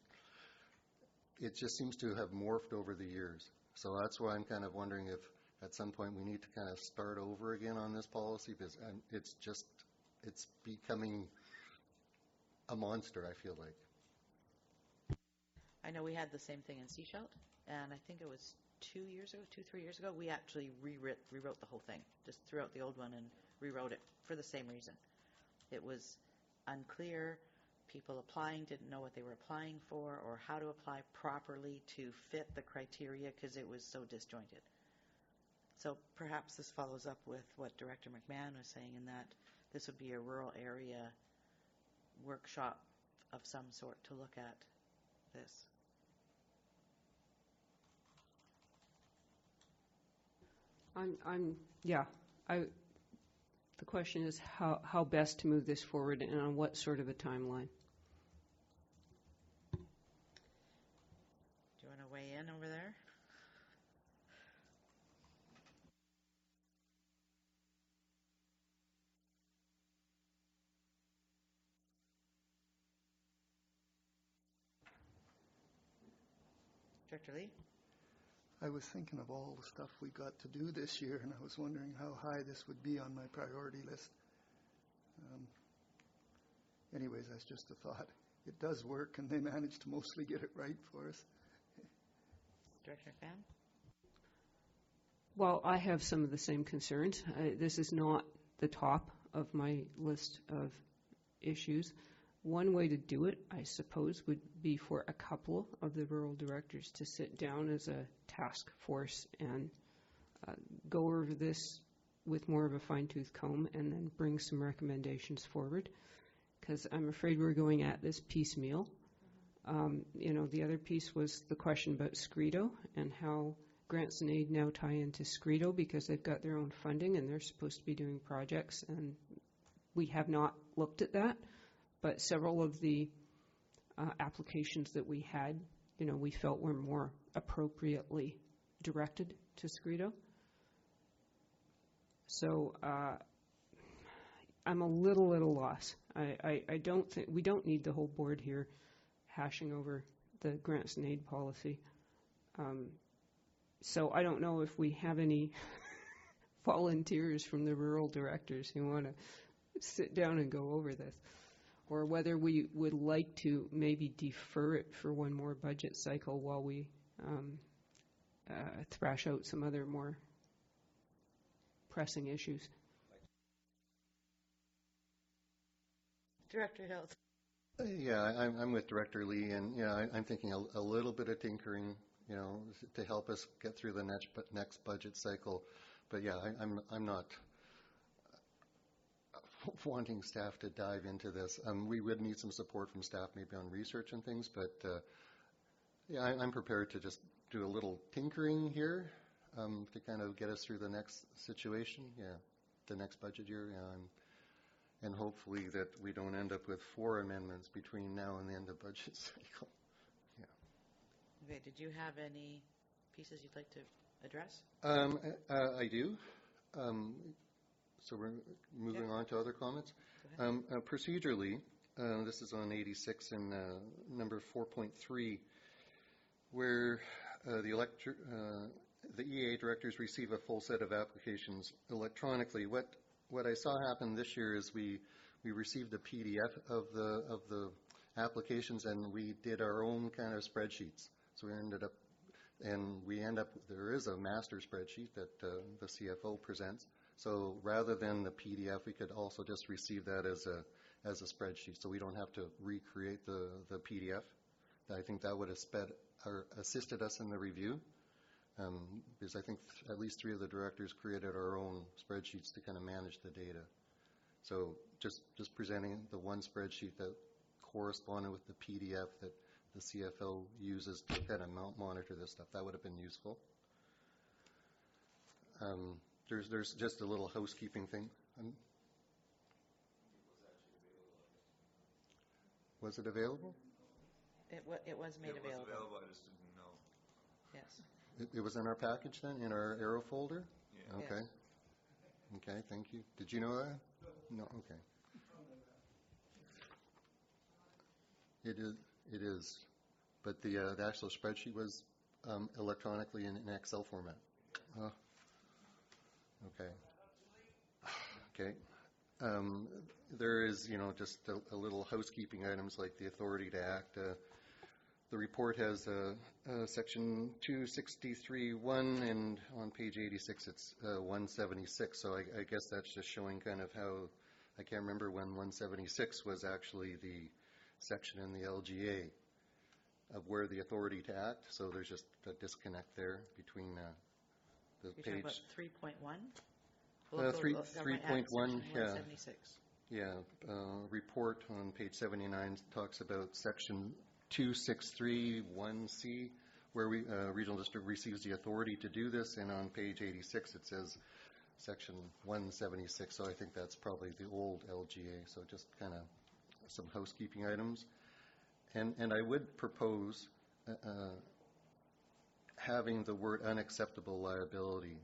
it just seems to have morphed over the years. So that's why I'm kind of wondering if at some point we need to kind of start over again on this policy, because it's becoming a monster, I feel like. I know we had the same thing in Seashelt, and I think it was 3 years ago, we actually rewrote the whole thing. Just threw out the old one and rewrote it for the same reason. It was unclear. People applying didn't know what they were applying for or how to apply properly to fit the criteria because it was so disjointed. So perhaps this follows up with what Director McMahon was saying, in that this would be a rural area workshop of some sort to look at this. The question is how best to move this forward and on what sort of a timeline. Do you want to weigh in over there? Director Lee? I was thinking of all the stuff we got to do this year, and I was wondering how high this would be on my priority list. Anyways, that's just a thought. It does work, and they managed to mostly get it right for us. Director McMahon? Well, I have some of the same concerns. This is not the top of my list of issues. One way to do it, I suppose, would be for a couple of the rural directors to sit down as a task force and go over this with more of a fine-tooth comb and then bring some recommendations forward, because I'm afraid we're going at this piecemeal. The other piece was the question about Scredo and how grants and aid now tie into Scredo because they've got their own funding and they're supposed to be doing projects, and we have not looked at that. But several of the applications that we had, we felt were more appropriately directed to Scredo. So I'm a little at a loss. I don't think we don't need the whole board here hashing over the grants and aid policy. So I don't know if we have any volunteers from the rural directors who want to sit down and go over this, or whether we would like to maybe defer it for one more budget cycle while we thrash out some other more pressing issues. Director Hills. Yeah, I'm with Director Lee, and I'm thinking a little bit of tinkering, to help us get through the next budget cycle. But yeah, I'm not wanting staff to dive into this. We would need some support from staff, maybe on research and things. But I'm prepared to just do a little tinkering here to kind of get us through the next situation. Yeah, the next budget year. And hopefully that we don't end up with 4 amendments between now and the end of budget cycle. Yeah. Okay, did you have any pieces you'd like to address? I do. So we're moving on to other comments. Procedurally, this is on 86 and number 4.3, where the EA directors receive a full set of applications electronically. What I saw happen this year is we we received a PDF of the applications, and we did our own kind of spreadsheets. So we end up, there is a master spreadsheet that the CFO presents. So rather than the PDF, we could also just receive that as a spreadsheet, so we don't have to recreate the PDF. I think that would have assisted us in the review, because I think at least 3 of the directors created our own spreadsheets to kind of manage the data. So just presenting the one spreadsheet that corresponded with the PDF that the CFO uses to kind of monitor this stuff, that would have been useful. There's just a little housekeeping thing. Was it available? It was made available. It was available, I just didn't know. Yes. It was in our package then, in our arrow folder? Yeah. Okay. Yes. Okay, thank you. Did you know that? No, okay. It is. But the actual spreadsheet was electronically in Excel format. Okay. Okay. There is, just a little housekeeping items like the authority to act. The report has section 263.1, and on page 86 it's 176. So I guess that's just showing kind of how, I can't remember when 176 was actually the section in the LGA of where the authority to act. So there's just a disconnect there between the You're page. talking about 3.1, yeah. 176. Yeah, report on page 79 talks about section 263.1C, where regional district receives the authority to do this, and on page 86 it says section 176. So I think that's probably the old LGA. So just kind of some housekeeping items, and I would propose having the word unacceptable liability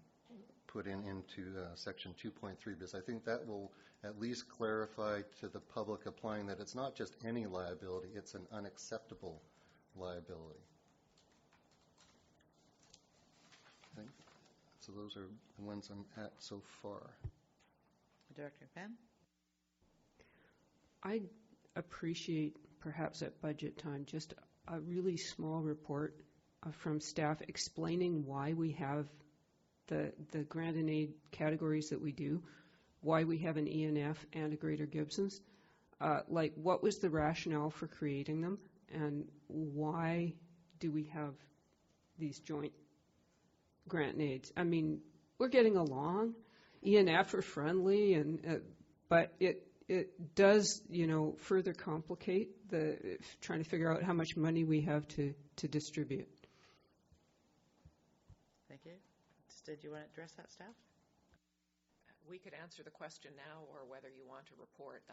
put into section 2.3, because I think that will at least clarify to the public applying that it's not just any liability, it's an unacceptable liability. Okay. So those are the ones I'm at so far. Director Penn? I'd appreciate, perhaps at budget time, just a really small report from staff explaining why we have the grant and aid categories that we do, why we have an ENF and a Greater Gibsons, like what was the rationale for creating them, and why do we have these joint grant and aids? I mean, we're getting along. ENF are friendly, and but it does, further complicate trying to figure out how much money we have to distribute. Thank you. Did you want to address that, staff? We could answer the question now, or whether you want to report,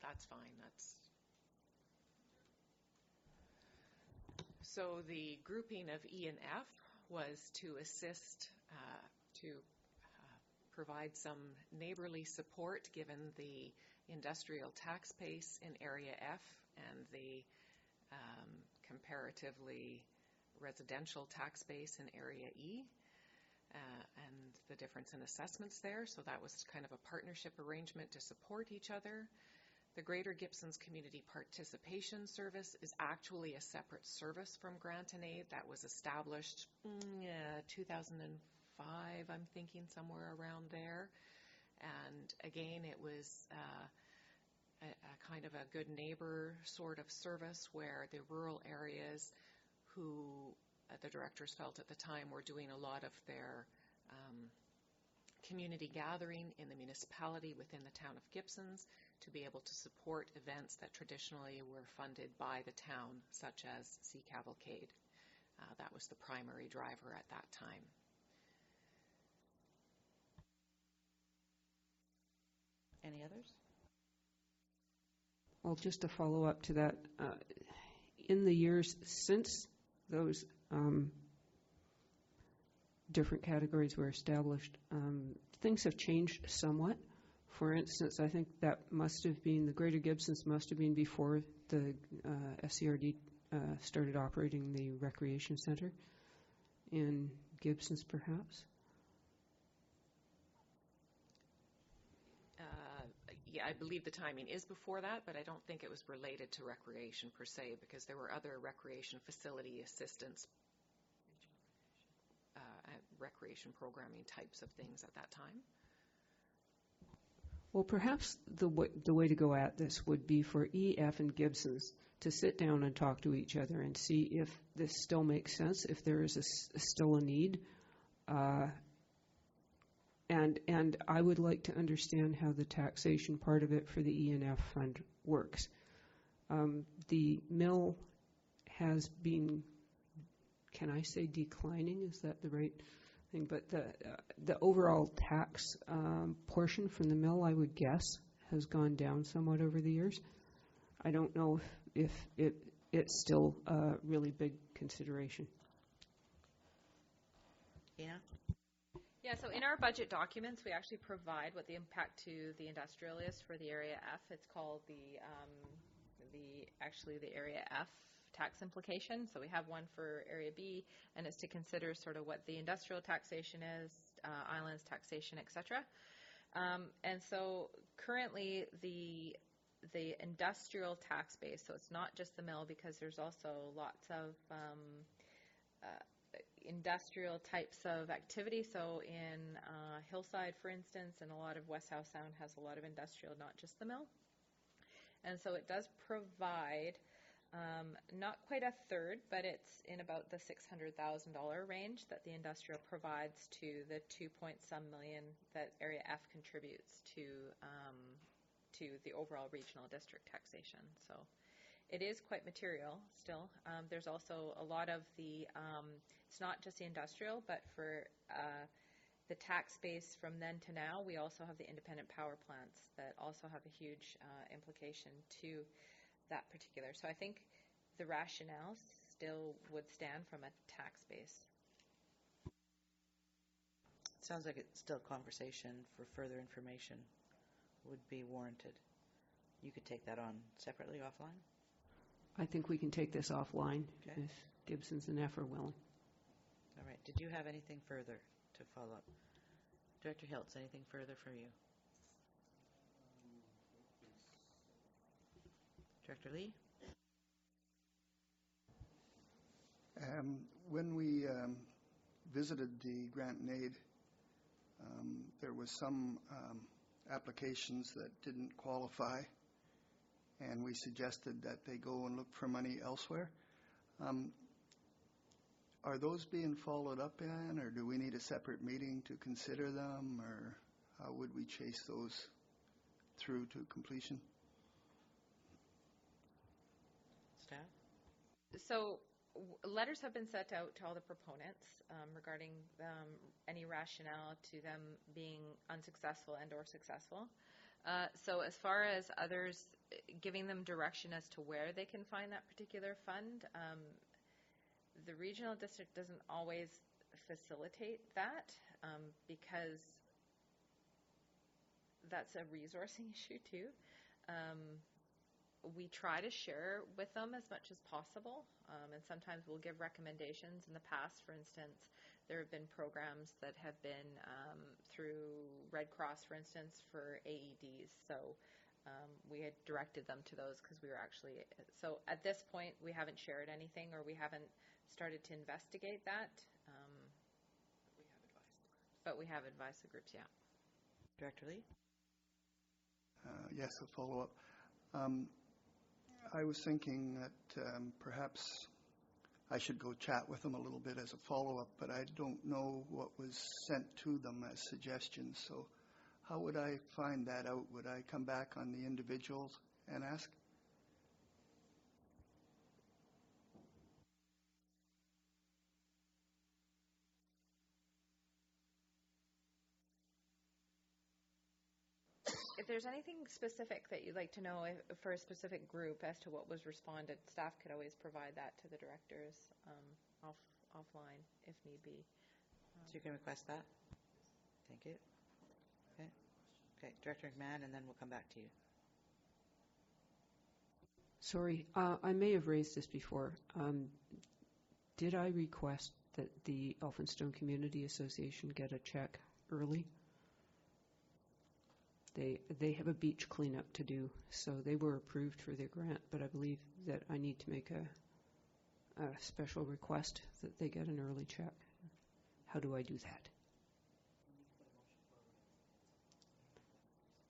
that's fine. So the grouping of E and F was to assist, to provide some neighborly support given the industrial tax base in Area F and the comparatively residential tax base in Area E. And the difference in assessments there. So that was kind of a partnership arrangement to support each other. The Greater Gibsons Community Participation Service is actually a separate service from Grant and Aid that was established 2005, I'm thinking, somewhere around there. And again, it was a kind of a good neighbor sort of service where the rural areas who the directors felt at the time were doing a lot of their community gathering in the municipality within the town of Gibsons to be able to support events that traditionally were funded by the town, such as Sea Cavalcade. That was the primary driver at that time. Any others? Well, just to follow up to that, in the years since those different categories were established, things have changed somewhat. For instance, I think that must have been, the Greater Gibsons must have been before the SCRD started operating the recreation center in Gibsons, perhaps? yeah, I believe the timing is before that, but I don't think it was related to recreation per se, because there were other recreation facility assistance, recreation programming types of things at that time. Well, perhaps the way to go at this would be for EF and Gibson's to sit down and talk to each other and see if this still makes sense, if there is still a need. And I would like to understand how the taxation part of it for the E&F fund works. The mill has been, can I say declining? Is that the right thing? But the overall tax portion from the mill, I would guess, has gone down somewhat over the years. I don't know if it's still a really big consideration. Yeah. Yeah, so in our budget documents, we actually provide what the impact to the industrial is for the Area F. It's called the Area F tax implication. So we have one for Area B, and it's to consider sort of what the industrial taxation is, islands taxation, etc. And so currently the industrial tax base, so it's not just the mill, because there's also lots of industrial types of activity. So in Hillside, for instance, and a lot of West Howe Sound has a lot of industrial, not just the mill. And so it does provide not quite a third, but it's in about the $600,000 range that the industrial provides to the 2-point-some million that Area F contributes to the overall regional district taxation. So it is quite material still. There's also a lot of the, it's not just the industrial, but for the tax base from then to now, we also have the independent power plants that also have a huge implication to that particular. So I think the rationale still would stand from a tax base. It sounds like it's still conversation for further information would be warranted. You could take that on separately offline? I think we can take this offline Okay. if Gibson's and F are willing. All right. Did you have anything further to follow up? Director Hiltz, anything further for you? Director Lee? When we visited the grant and aid, there was some applications that didn't qualify, and we suggested that they go and look for money elsewhere. Are those being followed up in, or do we need a separate meeting to consider them, or how would we chase those through to completion? Staff? So letters have been sent out to all the proponents regarding any rationale to them being unsuccessful and or successful. So as far as others, giving them direction as to where they can find that particular fund, the regional district doesn't always facilitate that because that's a resourcing issue too. We try to share with them as much as possible, and sometimes we'll give recommendations. In the past, for instance, there have been programs that have been through Red Cross, for instance, for AEDs. So we had directed them to those because we were actually, so at this point we haven't shared anything, or we haven't started to investigate that. But we have advised the groups, yeah. Director Lee? Yes, a follow-up. I was thinking that perhaps I should go chat with them a little bit as a follow-up, but I don't know what was sent to them as suggestions. So how would I find that out? Would I come back on the individuals and ask? If there's anything specific that you'd like to know for a specific group as to what was responded, staff could always provide that to the directors offline if need be. So you can request that? Thank you. Okay. Okay, Director McMahon, and then we'll come back to you. Sorry, I may have raised this before. Did I request that the Elphinstone Community Association get a check early? They have a beach cleanup to do, so they were approved for their grant, but I believe that I need to make a special request that they get an early check. How do I do that?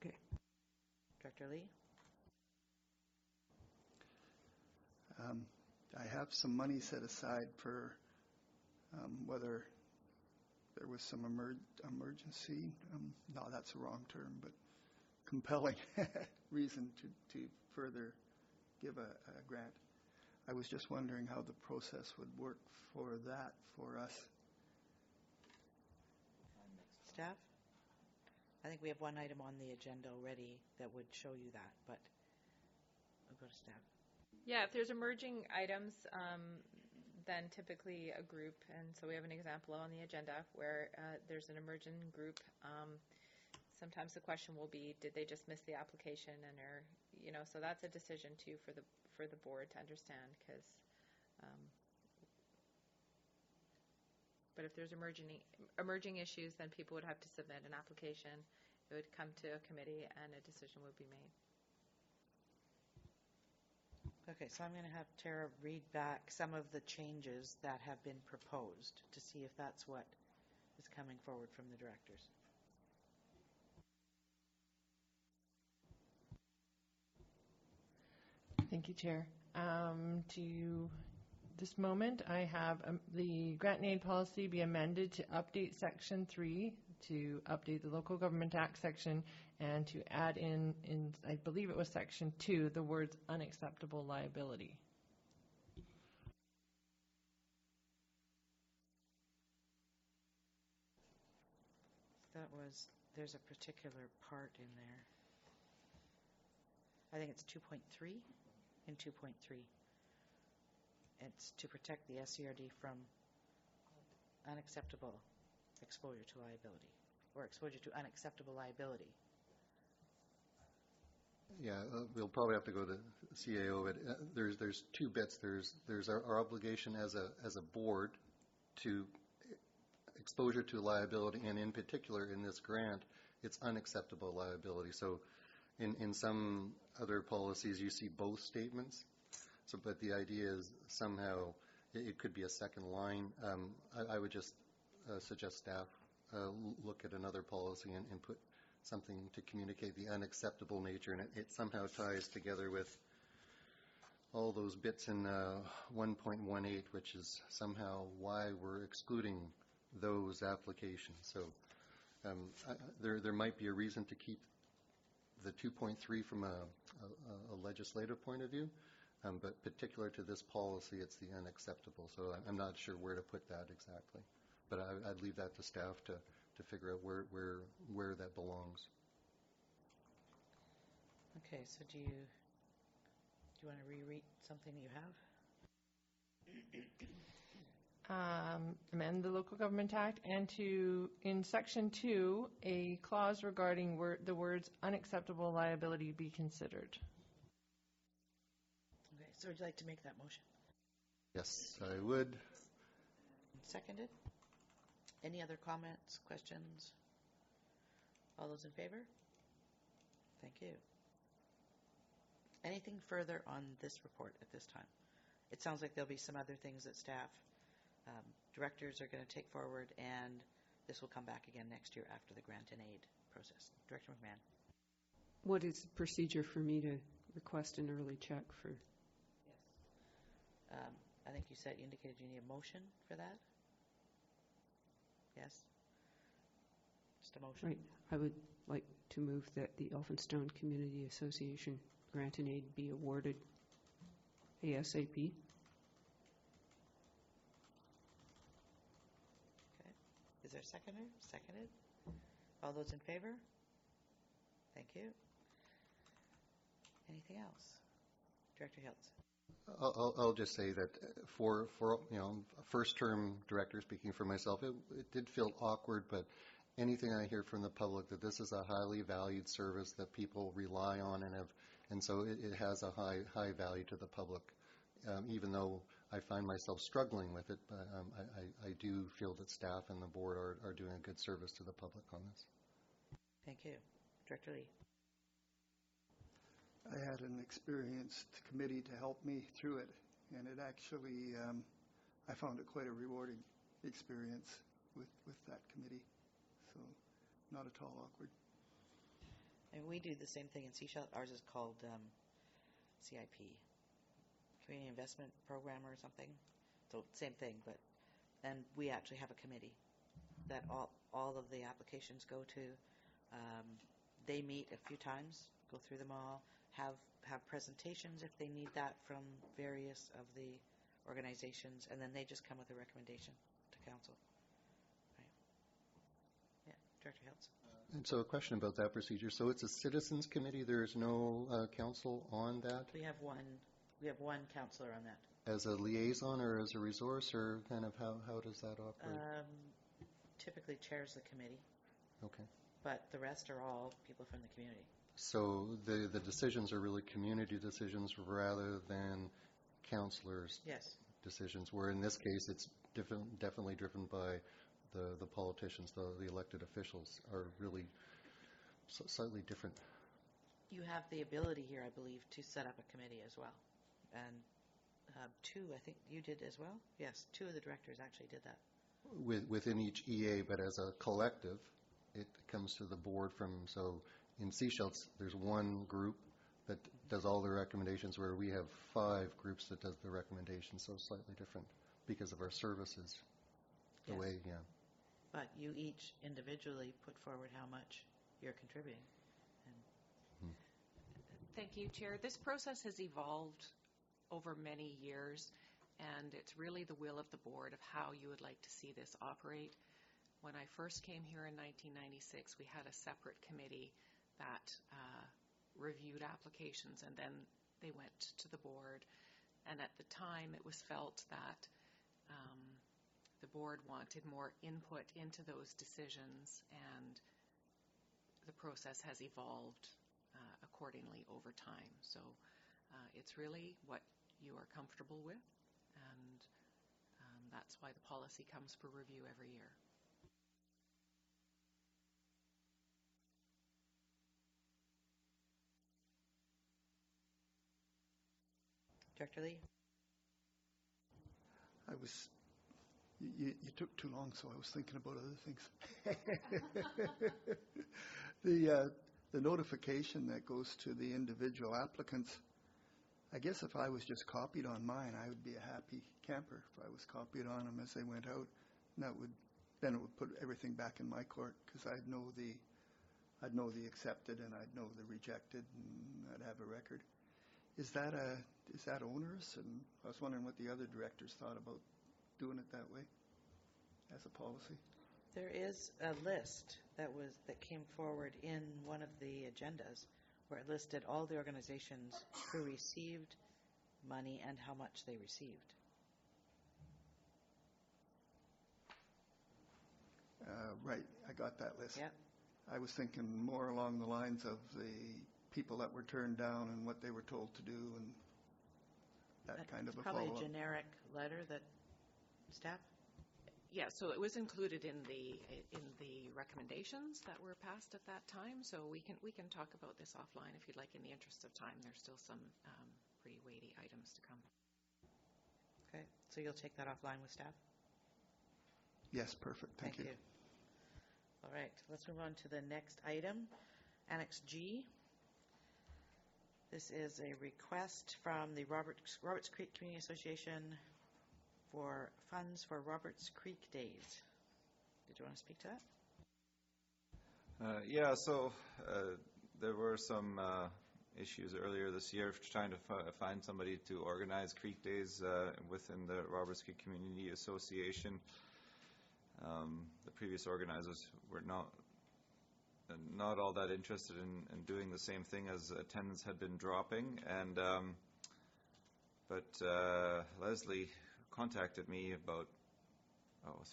Okay. Director Lee? I have some money set aside for whether there was some emergency, no, that's the wrong term, but compelling reason to further give a grant. I was just wondering how the process would work for that for us. Staff? I think we have one item on the agenda already that would show you that, but we'll go to staff. Yeah, if there's emerging items, then typically a group, and so we have an example on the agenda where there's an emerging group. Sometimes the question will be, did they just miss the application, and so that's a decision too for the board to understand, because. But if there's emerging issues, then people would have to submit an application. It would come to a committee, and a decision would be made. Okay, so I'm going to have Tara read back some of the changes that have been proposed to see if that's what is coming forward from the directors. Thank you, Chair. To this moment, I have the grant and aid policy be amended to update Section 3, to update the Local Government Act section, and to add in I believe it was Section 2, the words unacceptable liability. There's a particular part in there. I think it's 2.3 and 2.3. It's to protect the SCRD from unacceptable exposure to liability, or exposure to unacceptable liability. Yeah, we'll probably have to go to CAO, but there's two bits. There's our obligation as a board to exposure to liability, and in particular in this grant, it's unacceptable liability. So in some other policies, you see both statements. So, but the idea is somehow it could be a second line. I would just suggest staff look at another policy and put something to communicate the unacceptable nature, and it somehow ties together with all those bits in 1.18, which is somehow why we're excluding those applications. So there might be a reason to keep the 2.3 from a legislative point of view, but particular to this policy, it's the unacceptable. So I'm not sure where to put that exactly, but I'd leave that to staff to figure out where that belongs. Okay, so do you want to reread something you have? Amend the Local Government Act, and to, in Section 2, a clause regarding the words unacceptable liability be considered. Okay, so would you like to make that motion? Yes, I would. Seconded. Any other comments, questions? All those in favor? Thank you. Anything further on this report at this time? It sounds like there'll be some other things that staff directors are going to take forward, and this will come back again next year after the grant and aid process. Director McMahon. What is the procedure for me to request an early check for? Yes. I think you indicated you need a motion for that? Yes? Just a motion? Right. I would like to move that the Elphinstone Community Association grant and aid be awarded ASAP. Is there a seconder? Seconded. All those in favor? Thank you. Anything else? Director Hiltz. I'll just say that for first-term director, speaking for myself, it did feel awkward, but anything I hear from the public that this is a highly valued service that people rely on and so it has a high value to the public. Even though I find myself struggling with it, but I do feel that staff and the board are doing a good service to the public on this. Thank you. Director Lee. I had an experienced committee to help me through it, and it actually, I found it quite a rewarding experience with that committee. So, not at all awkward. And we do the same thing in Sechelt. Ours is called CIP, Community Investment Program or something. So same thing, but then we actually have a committee that all of the applications go to. They meet a few times, go through them all, have presentations if they need that from various of the organizations, and then they just come with a recommendation to council. Right. Yeah, Director Hiltz. And so a question about that procedure. So it's a citizens committee. There's no council on that? We have one councillor on that. As a liaison or as a resource, or kind of how does that operate? Typically chairs the committee. Okay. But the rest are all people from the community. So the decisions are really community decisions rather than councillors' Yes. decisions, where in this case it's definitely driven by the politicians, the elected officials are really slightly different. You have the ability here, I believe, to set up a committee as well. And two, I think you did as well? Yes, two of the directors actually did that. Within each EA, but as a collective, it comes to the board so in Sechelt, there's one group that does all the recommendations, where we have 5 groups that does the recommendations, so slightly different because of our services. The Yes. way, yeah. But you each individually put forward how much you're contributing. Thank you, Chair. This process has evolved over many years, and it's really the will of the board of how you would like to see this operate. When I first came here in 1996, we had a separate committee that reviewed applications, and then they went to the board. And at the time, it was felt that the board wanted more input into those decisions, and the process has evolved accordingly over time. So it's really what you are comfortable with, and that's why the policy comes for review every year. Director Lee? You took too long, so I was thinking about other things. The notification that goes to the individual applicants, I guess if I was just copied on mine, I would be a happy camper if I was copied on them as they went out. And then it would put everything back in my court, because I'd know the accepted and I'd know the rejected, and I'd have a record. Is that onerous? And I was wondering what the other directors thought about doing it that way as a policy. There is a list that came forward in one of the agendas where it listed all the organizations who received money and how much they received. Right, I got that list. Yep. I was thinking more along the lines of the people that were turned down and what they were told to do, and that kind of a follow-up. Probably a generic letter that staff? Yeah, so it was included in the recommendations that were passed at that time. So we can talk about this offline if you'd like. In the interest of time, there's still some pretty weighty items to come. Okay, so you'll take that offline with staff? Yes, perfect. Thank you. All right, let's move on to the next item, Annex G. This is a request from the Roberts Creek Community Association for funds for Roberts Creek Days. Did you want to speak to that? Yeah, so there were some issues earlier this year trying to find somebody to organize Creek Days within the Roberts Creek Community Association. The previous organizers were not all that interested in doing the same thing, as attendance had been dropping, and but Leslie contacted me about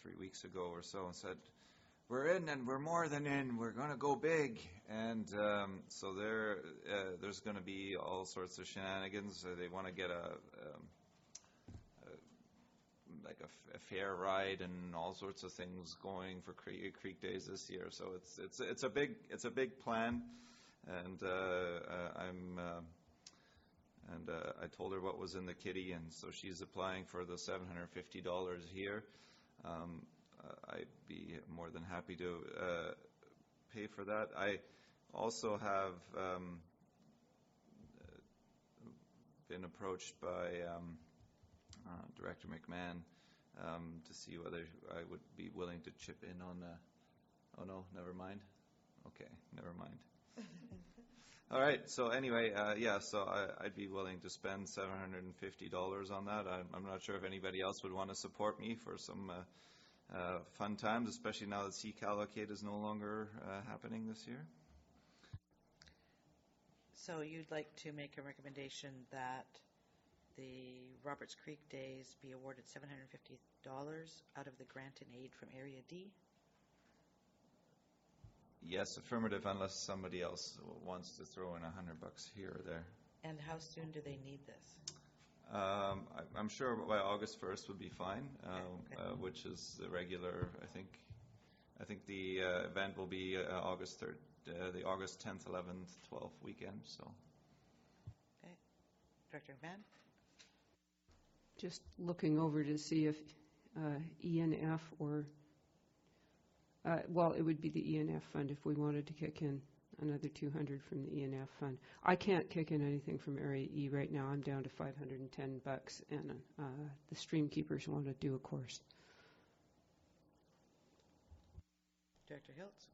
3 weeks ago or so and said, "We're in, and we're more than in. We're going to go big." And so there's going to be all sorts of shenanigans. They want to get like a fair ride and all sorts of things going for Creek Days this year. So it's a big plan, and I told her what was in the kitty, and so she's applying for the $750 here. I'd be more than happy to pay for that. I also have been approached by Director McMahon to see whether I would be willing to chip in on oh no, never mind. Okay, never mind. All right, so anyway, so I'd be willing to spend $750 on that. I'm not sure if anybody else would want to support me for some fun times, especially now that Sea Cavalcade is no longer happening this year. So you'd like to make a recommendation that the Roberts Creek Days be awarded $750 out of the grant and aid from Area D? Yes, affirmative, unless somebody else wants to throw in $100 here or there. And how soon do they need this? I'm sure by August 1st would be fine, which is the regular, I think the event will be August 3rd, the August 10th, 11th, 12th weekend. So. Okay. Director Van? Just looking over to see if ENF or, well, it would be the ENF fund if we wanted to kick in another 200 from the ENF fund. I can't kick in anything from Area E right now. I'm down to $510, and the stream keepers want to do a course. Director Hiltz?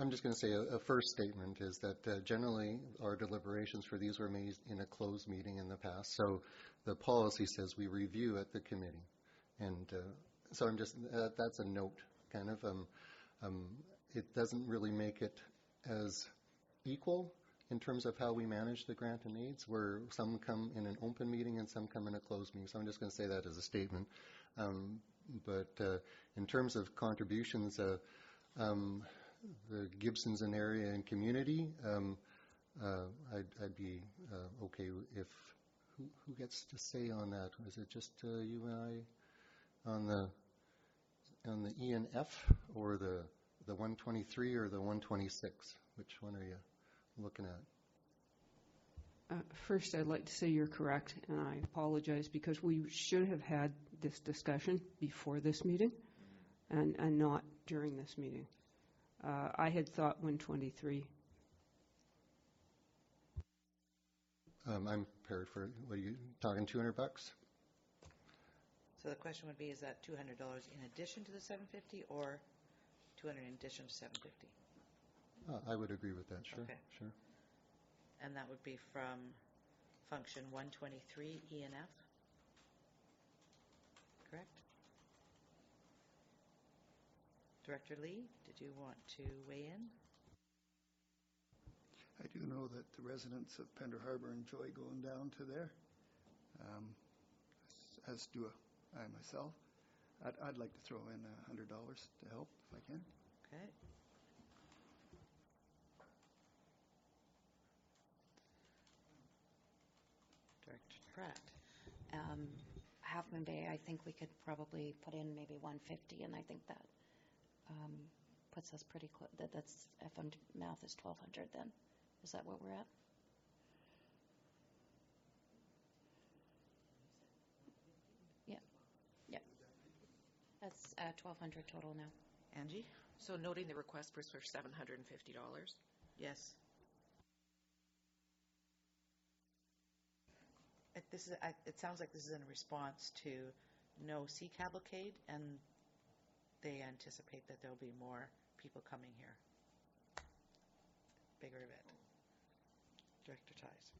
I'm just going to say a first statement is that generally our deliberations for these were made in a closed meeting in the past. So the policy says we review at the committee. And so I'm just, that's a note kind of. It doesn't really make it as equal in terms of how we manage the grant and aids, where some come in an open meeting and some come in a closed meeting. So I'm just going to say that as a statement. But in terms of contributions, the Gibsons and area and community, I'd be okay if, who gets to say on that? Is it just you and I on the E and F, or the 123 or the 126? Which one are you looking at? First, I'd like to say you're correct, and I apologize because we should have had this discussion before this meeting and not during this meeting. I had thought 123. I'm prepared for, what are you talking, $200? So the question would be, is that $200 in addition to the $750 or $200 in addition to $750? I would agree with that, sure. Okay. Sure. And that would be from function 123 ENF, correct? Director Lee, did you want to weigh in? I do know that the residents of Pender Harbor enjoy going down to there, as do I myself. I'd like to throw in $100 to help if I can. Okay. Director Pratt. Half Moon Bay, I think we could probably put in maybe 150, and I think that puts us pretty close. That's, if I'm math is 1,200 then. Is that what we're at? Yeah. Yeah. That's 1,200 total now. Angie? So noting the request was for $750. Yes. It sounds like this is in response to no Sea Cavalcade, and they anticipate that there'll be more people coming here. Bigger event. Director Ties.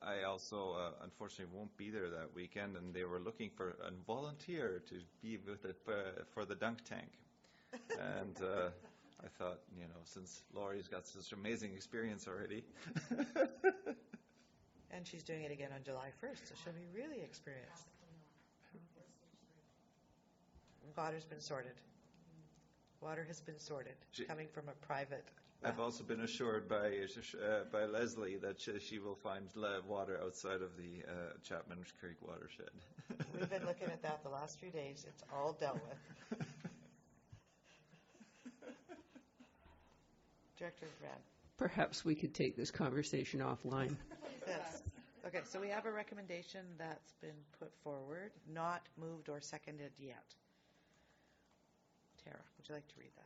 I also, unfortunately, won't be there that weekend, and they were looking for a volunteer to be with it for the dunk tank. And I thought, since Laurie's got such amazing experience already. And she's doing it again on July 1st, so she'll be really experienced. Water's been sorted. Water has been sorted, coming from a private. I've also been assured by Leslie that she will find water outside of the Chapman Creek watershed. We've been looking at that the last few days. It's all dealt with. Director Brad. Perhaps we could take this conversation offline. Yes. Okay, so we have a recommendation that's been put forward, not moved or seconded yet. Tara, would you like to read that?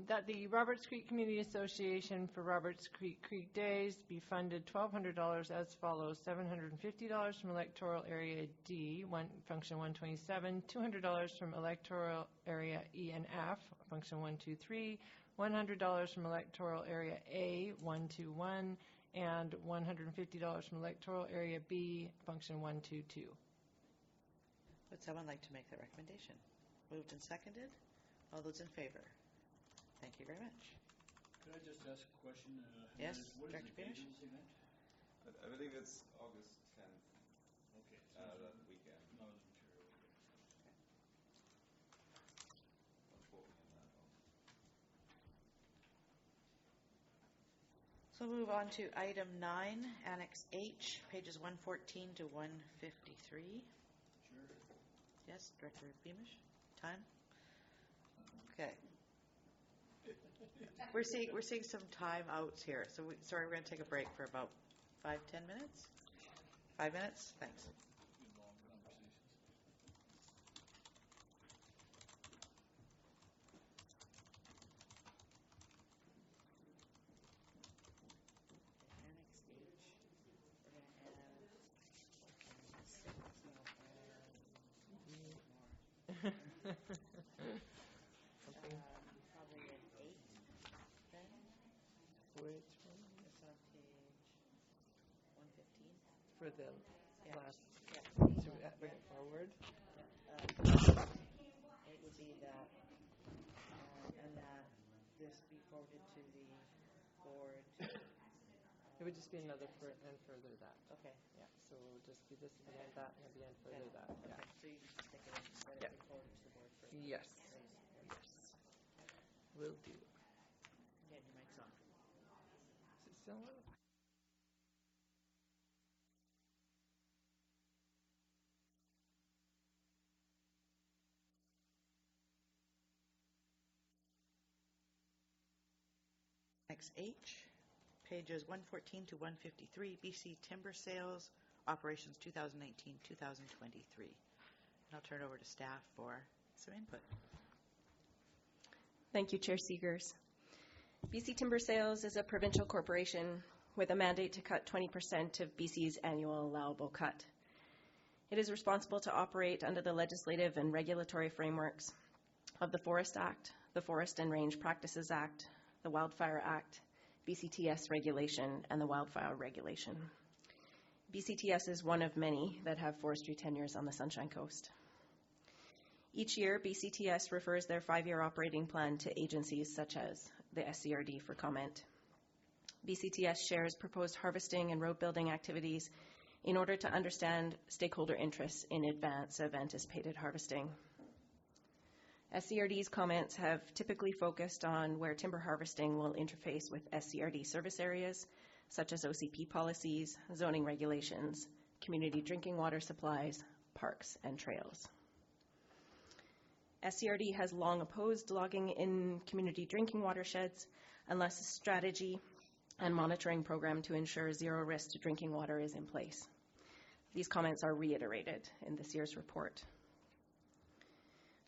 That the Roberts Creek Community Association for Roberts Creek Days be funded $1,200 as follows: $750 from Electoral Area D, Function 127, $200 from Electoral Area E and F, Function 123, $100 from Electoral Area A, 121, and $150 from Electoral Area B, Function 122. Would someone like to make that recommendation? Moved and seconded. All those in favor? Thank you very much. Could I just ask a question? Yes, what is Director the date Beamish? of this event? I believe it's August 10th. Okay. That weekend. Northern Ontario. Okay. Don't quote me on that one. So we'll move on to item 9, Annex H, pages 114 to 153. Sure. Yes, Director Beamish? Time? Okay. We're seeing some time outs here. So we're going to take a break for about 5-10 minutes. 5 minutes? Thanks. Good long conversations. Annex H. We're going to add 6 probably an 8 then. Which one? It's on page 115. For the Yeah. last, Yeah. should we bring it forward? 8 would be that, and that this be forwarded to the board. It would just be another and further that. Okay. Yeah, so it would just be this at the end, that, and at the end further that. Yeah. Okay, so you just take it and let it be forwarded to the board for. Yes. Will do. Yeah, your mic's on. Is it still on? Annex H, pages 114 to 153, BC Timber Sales, Operations 2019-2023. And I'll turn it over to staff for some input. Thank you, Chair Seegers. BC Timber Sales is a provincial corporation with a mandate to cut 20% of BC's annual allowable cut. It is responsible to operate under the legislative and regulatory frameworks of the Forest Act, the Forest and Range Practices Act, the Wildfire Act, BCTS regulation, and the Wildfire Regulation. BCTS is one of many that have forestry tenures on the Sunshine Coast. Each year, BCTS refers their 5-year operating plan to agencies such as the SCRD for comment. BCTS shares proposed harvesting and road building activities in order to understand stakeholder interests in advance of anticipated harvesting. SCRD's comments have typically focused on where timber harvesting will interface with SCRD service areas, such as OCP policies, zoning regulations, community drinking water supplies, parks, and trails. SCRD has long opposed logging in community drinking watersheds unless a strategy and monitoring program to ensure zero risk to drinking water is in place. These comments are reiterated in this year's report.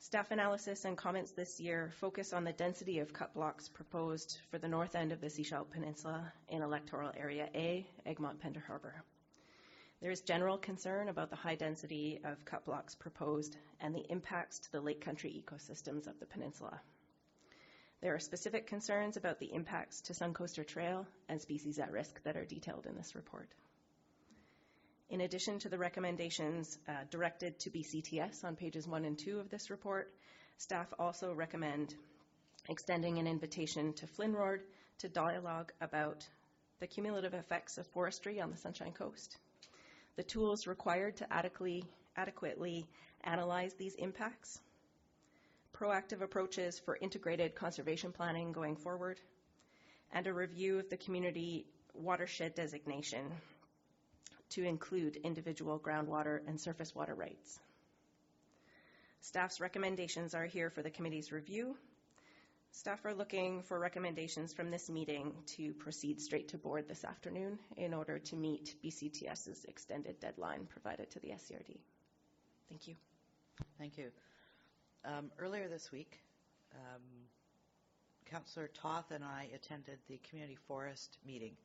Staff analysis and comments this year focus on the density of cut blocks proposed for the north end of the Sechelt Peninsula in Electoral Area A, Egmont-Pender Harbour. There is general concern about the high density of cut blocks proposed and the impacts to the lake country ecosystems of the peninsula. There are specific concerns about the impacts to Suncoaster Trail and species at risk that are detailed in this report. In addition to the recommendations directed to BCTS on pages 1 and 2 of this report, staff also recommend extending an invitation to Flinrord to dialogue about the cumulative effects of forestry on the Sunshine Coast, the tools required to adequately analyze these impacts, proactive approaches for integrated conservation planning going forward, and a review of the community watershed designation to include individual groundwater and surface water rights. Staff's recommendations are here for the committee's review. Staff are looking for recommendations from this meeting to proceed straight to board this afternoon in order to meet BCTS's extended deadline provided to the SCRD. Thank you. Thank you. Earlier this week, Councillor Toth and I attended the Community Forest meeting.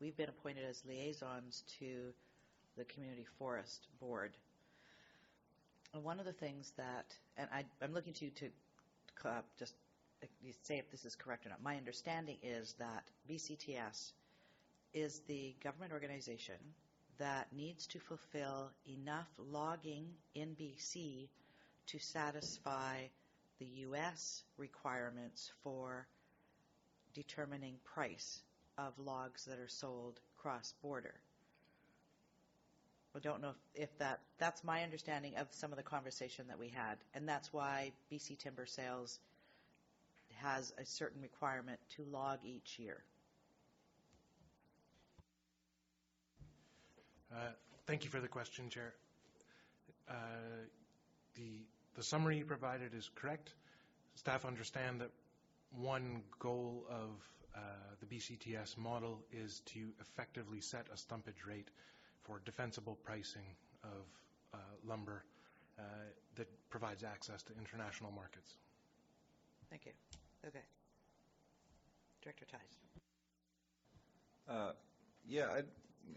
We've been appointed as liaisons to the Community Forest Board. And one of the things that, and I'm looking to you to just say if this is correct or not. My understanding is that BCTS is the government organization that needs to fulfill enough logging in BC to satisfy the U.S. requirements for determining price of logs that are sold cross-border. I don't know if that's my understanding of some of the conversation that we had, and that's why BC Timber Sales has a certain requirement to log each year. Thank you for the question, Chair. The summary you provided is correct. Staff understand that one goal of the BCTS model is to effectively set a stumpage rate for defensible pricing of lumber that provides access to international markets. Thank you. Okay. Director Ties.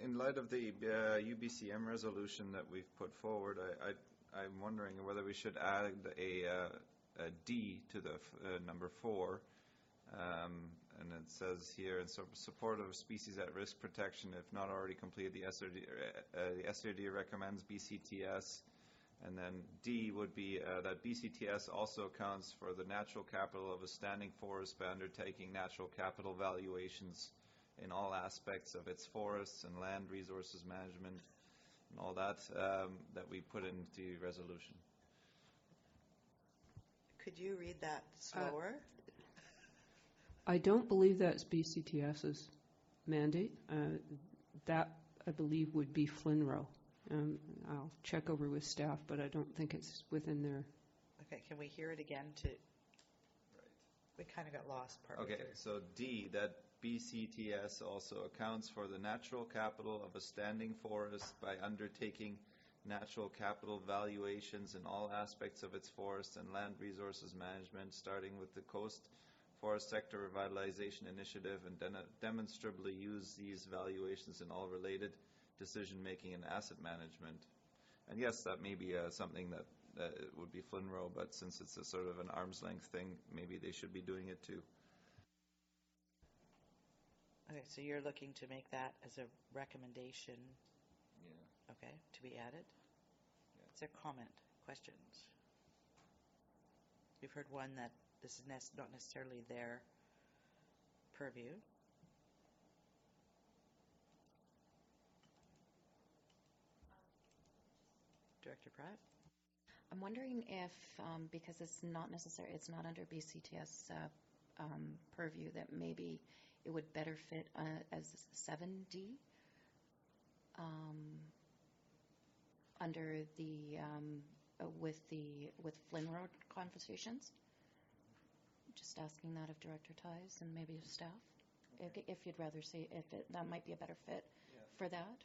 In light of the UBCM resolution that we've put forward, I'm wondering whether we should add a D to the number 4. And it says here, in support of species at risk protection, if not already completed, the SRD recommends BCTS. And then D would be that BCTS also accounts for the natural capital of a standing forest by undertaking natural capital valuations in all aspects of its forests and land resources management and all that that we put into resolution. Could you read that slower? I don't believe that's BCTS's mandate. That, I believe, would be FLNRO. I'll check over with staff, but I don't think it's within there. Okay, can we hear it again? Right. We kind of got lost partway through. So D, that BCTS also accounts for the natural capital of a standing forest by undertaking natural capital valuations in all aspects of its forest and land resources management, starting with the Coast Forest Sector Revitalization Initiative, and demonstrably use these valuations in all related decision-making and asset management. And yes, that may be something that it would be FLNRO, but since it's a sort of an arm's length thing, maybe they should be doing it too. Okay, so you're looking to make that as a recommendation, okay, to be added? Yeah. Is there comment, questions? We've heard one that this is not necessarily their purview. Director Pratt? I'm wondering if, because it's not necessary, it's not under BCTS purview, that maybe it would better fit as 7D under the with FLNRO conversations. Just asking that of Director Ties and maybe of staff, if you'd rather see if that might be a better fit for that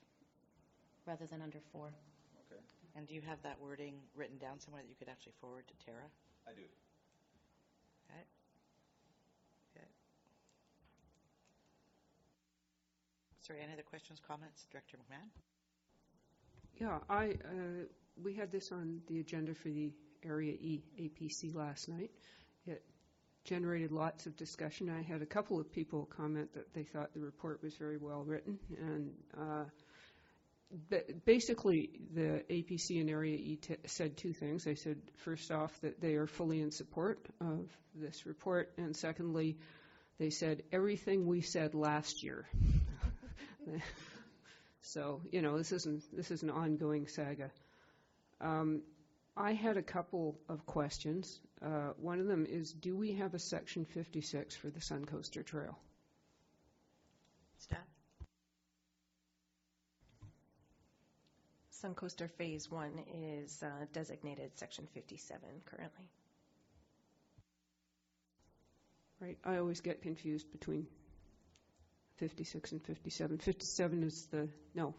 rather than under 4. Okay. And do you have that wording written down somewhere that you could actually forward to Tara? I do. Okay. Okay. Sorry, any other questions, comments? Director McMahon? Yeah, we had this on the agenda for the Area E APC last night. It generated lots of discussion. I had a couple of people comment that they thought the report was very well written, and basically the APC and Area E said two things. They said, first off, that they are fully in support of this report, and secondly, they said everything we said last year. So, this is an ongoing saga. I had a couple of questions. One of them is, do we have a Section 56 for the Suncoaster Trail? Staff? Suncoaster Phase 1 is designated Section 57 currently. Right, I always get confused between 56 and 57. 57 is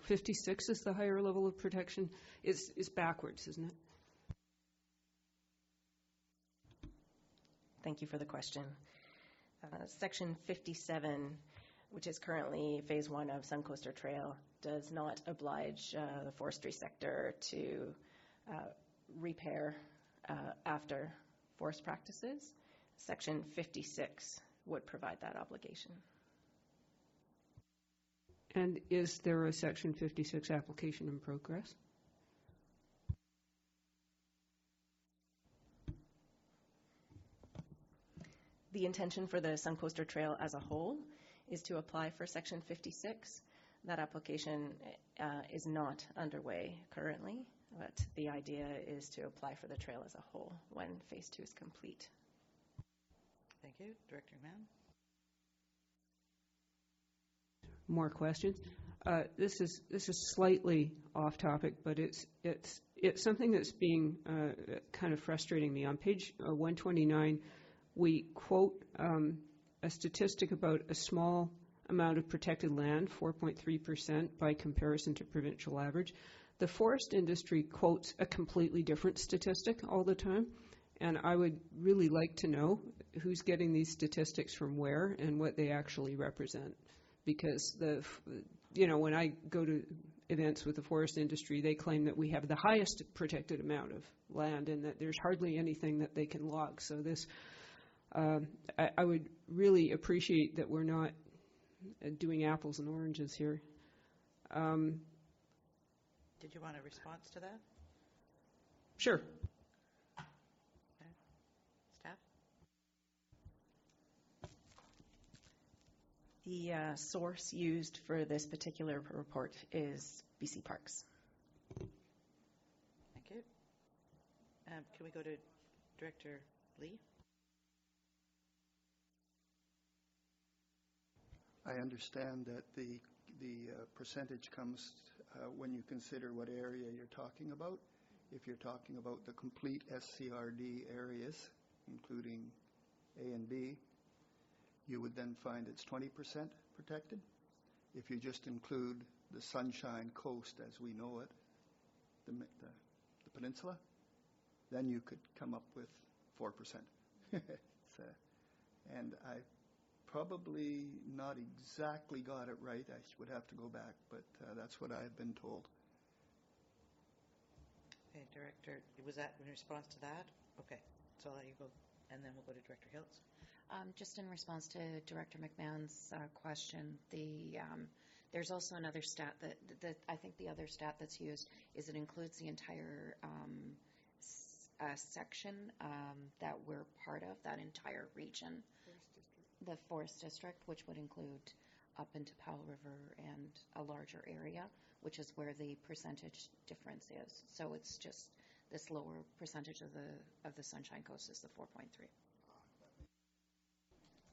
56 is the higher level of protection. Is backwards, isn't it? Thank you for the question. Section 57, which is currently Phase 1 of Suncoaster Trail, does not oblige the forestry sector to repair after forest practices. Section 56 would provide that obligation. And is there a Section 56 application in progress? The intention for the Suncoaster Trail as a whole is to apply for Section 56. That application is not underway currently, but the idea is to apply for the trail as a whole when Phase 2 is complete. Thank you. Director Mann? More questions? This is slightly off topic, but it's something that's being kind of frustrating me. On page 129, we quote a statistic about a small amount of protected land, 4.3% by comparison to provincial average. The forest industry quotes a completely different statistic all the time, and I would really like to know who's getting these statistics from where and what they actually represent. Because when I go to events with the forest industry, they claim that we have the highest protected amount of land and that there's hardly anything that they can log. So this, I would really appreciate that we're not doing apples and oranges here. Did you want a response to that? Sure. Okay. Staff? The source used for this particular report is BC Parks. Thank you. Can we go to Director Lee? I understand that the percentage comes when you consider what area you're talking about. If you're talking about the complete SCRD areas, including A and B, you would then find it's 20% protected. If you just include the Sunshine Coast as we know it, the peninsula, then you could come up with 4%. And I probably not exactly got it right. I would have to go back, but that's what I've been told. Okay, Director, was that in response to that? Okay, so I'll let you go, and then we'll go to Director Hiltz. Just in response to Director McMahon's question, there's also another stat that I think the other stat that's used is it includes the entire section that we're part of, that entire region. The Forest District, which would include up into Powell River and a larger area, which is where the percentage difference is. So it's just this lower percentage of the Sunshine Coast is the 4.3.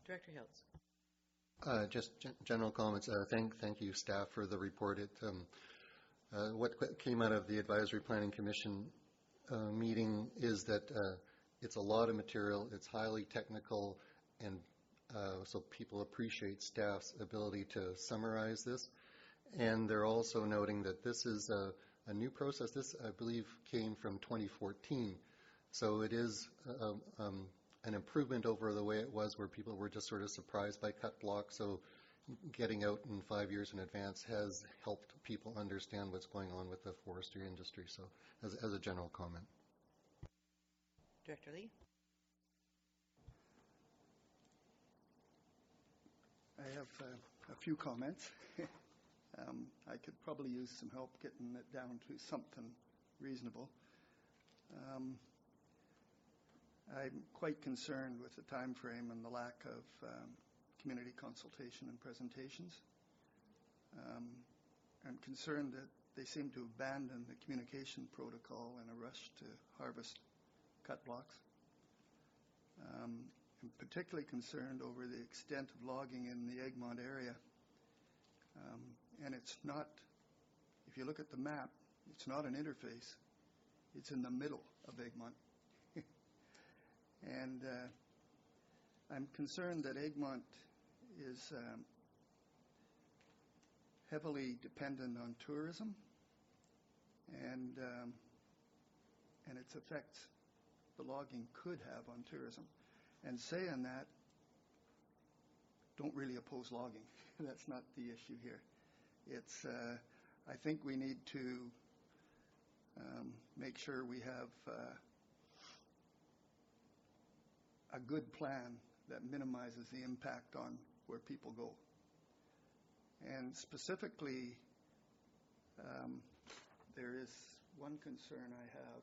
Director Hiltz. Just general comments. Thank you, staff, for the report. What came out of the Advisory Planning Commission meeting is that it's a lot of material, it's highly technical, and so people appreciate staff's ability to summarize this. And they're also noting that this is a new process. This, I believe, came from 2014. So it is an improvement over the way it was, where people were just sort of surprised by cut blocks. So getting out in 5 years in advance has helped people understand what's going on with the forestry industry. So as a general comment. Director Lee? I have a few comments. I could probably use some help getting it down to something reasonable. I'm quite concerned with the time frame and the lack of community consultation and presentations. I'm concerned that they seem to abandon the communication protocol in a rush to harvest cut blocks. I'm particularly concerned over the extent of logging in the Egmont area. And it's not, if you look at the map, it's not an interface. It's in the middle of Egmont. And I'm concerned that Egmont is heavily dependent on tourism and its effects the logging could have on tourism. And saying that, don't really oppose logging. That's not the issue here. It's, I think we need to make sure we have a good plan that minimizes the impact on where people go. And specifically, there is one concern I have,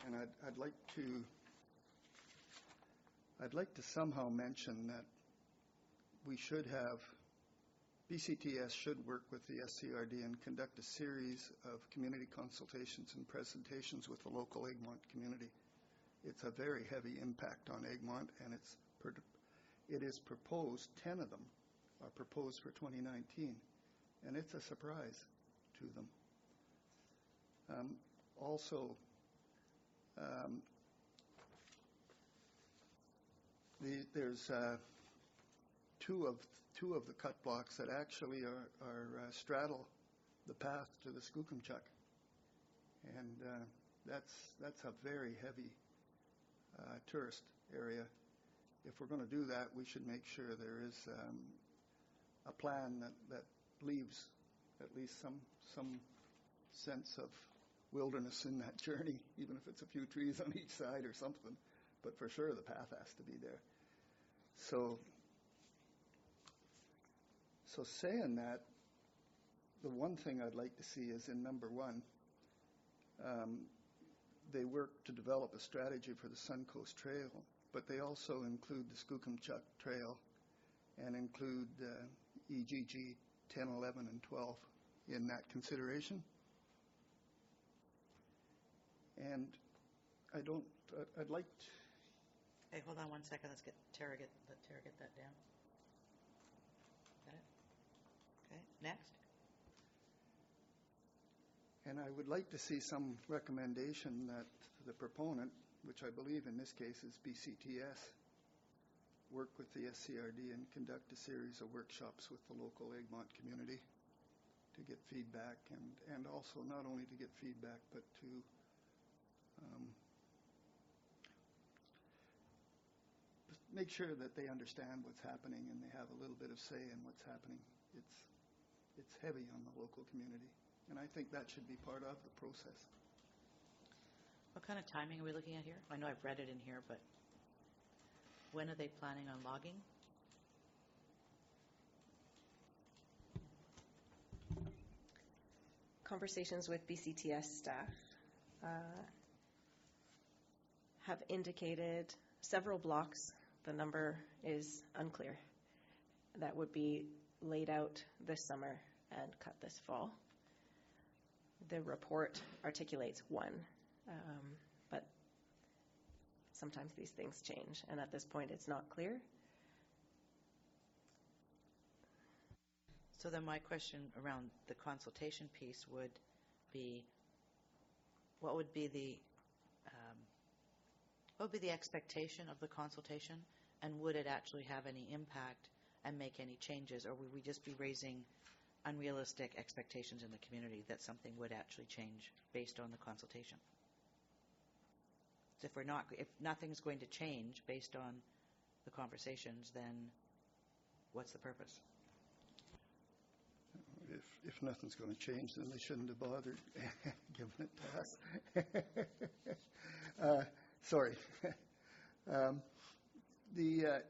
and I'd like to somehow mention that we should have, BCTS should work with the SCRD and conduct a series of community consultations and presentations with the local Egmont community. It's a very heavy impact on Egmont, and it is proposed, 10 of them are proposed for 2019, and it's a surprise to them. Also, there's two of the cut blocks that actually straddle the path to the Skookumchuck, and that's a very heavy tourist area. If we're going to do that, we should make sure there is a plan that leaves at least some sense of wilderness in that journey, even if it's a few trees on each side or something. But for sure, the path has to be there. So saying that, the one thing I'd like to see is in number 1, they work to develop a strategy for the Suncoast Trail, but they also include the Skookumchuck Trail and include EGG 10, 11, and 12 in that consideration. And I'd like to... Hey, hold on one second. Let Tara get that down. Got it? Okay, next. And I would like to see some recommendation that the proponent, which I believe in this case is BCTS, work with the SCRD and conduct a series of workshops with the local Egmont community to get feedback, and also not only to get feedback, but to make sure that they understand what's happening and they have a little bit of say in what's happening. It's heavy on the local community, and I think that should be part of the process. What kind of timing are we looking at here? I know I've read it in here, but when are they planning on logging? Conversations with BCTS staff have indicated several blocks, the number is unclear, that would be laid out this summer and cut this fall. The report articulates 1, but sometimes these things change, and at this point it's not clear. So then my question around the consultation piece would be, what would be the expectation of the consultation, and would it actually have any impact and make any changes, or would we just be raising unrealistic expectations in the community that something would actually change based on the consultation? So if nothing's going to change based on the conversations, then what's the purpose? If nothing's going to change, then they shouldn't have bothered giving it to us. Sorry.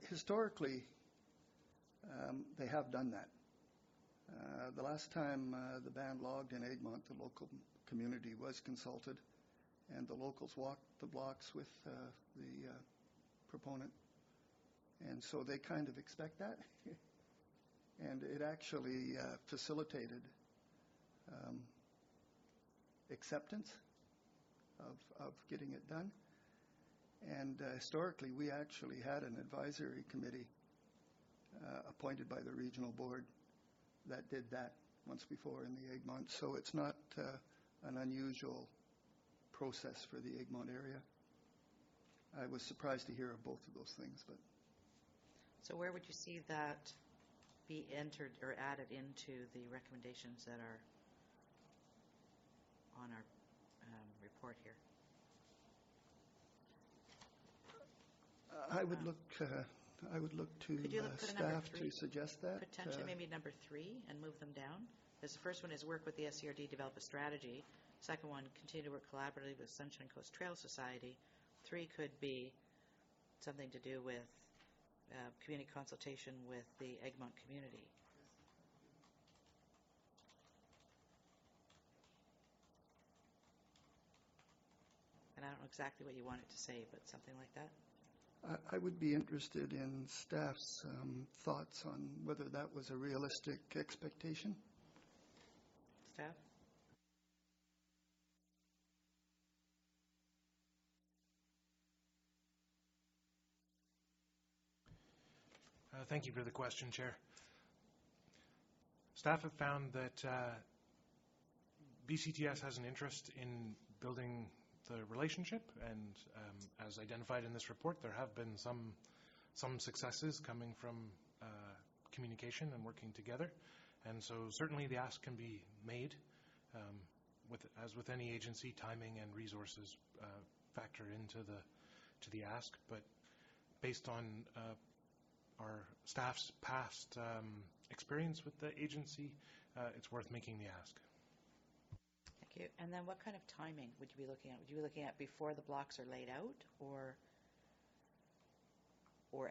Historically, they have done that. The last time the band logged in Egmont, the local community was consulted, and the locals walked the blocks with the proponent. And so they kind of expect that. and it actually facilitated acceptance of getting it done. And historically, we actually had an advisory committee appointed by the regional board that did that once before in the Egmont. So it's not an unusual process for the Egmont area. I was surprised to hear of both of those things. But So where would you see that be entered or added into the recommendations that are on our report here? I would look to Could you put a number staff 3? to suggest that. Potentially maybe number 3 and move them down. Because the first one is work with the SCRD, develop a strategy. Second one, continue to work collaboratively with Sunshine Coast Trail Society. 3 could be something to do with community consultation with the Egmont community. And I don't know exactly what you want it to say, but something like that. I would be interested in staff's thoughts on whether that was a realistic expectation. Staff? Thank you for the question, Chair. Staff have found that BCTS has an interest in building the relationship, and as identified in this report, there have been some successes coming from communication and working together, and so certainly the ask can be made. As with any agency, timing and resources factor into the ask, but based on our staff's past experience with the agency, it's worth making the ask. Thank you. And then what kind of timing would you be looking at? Would you be looking at before the blocks are laid out, or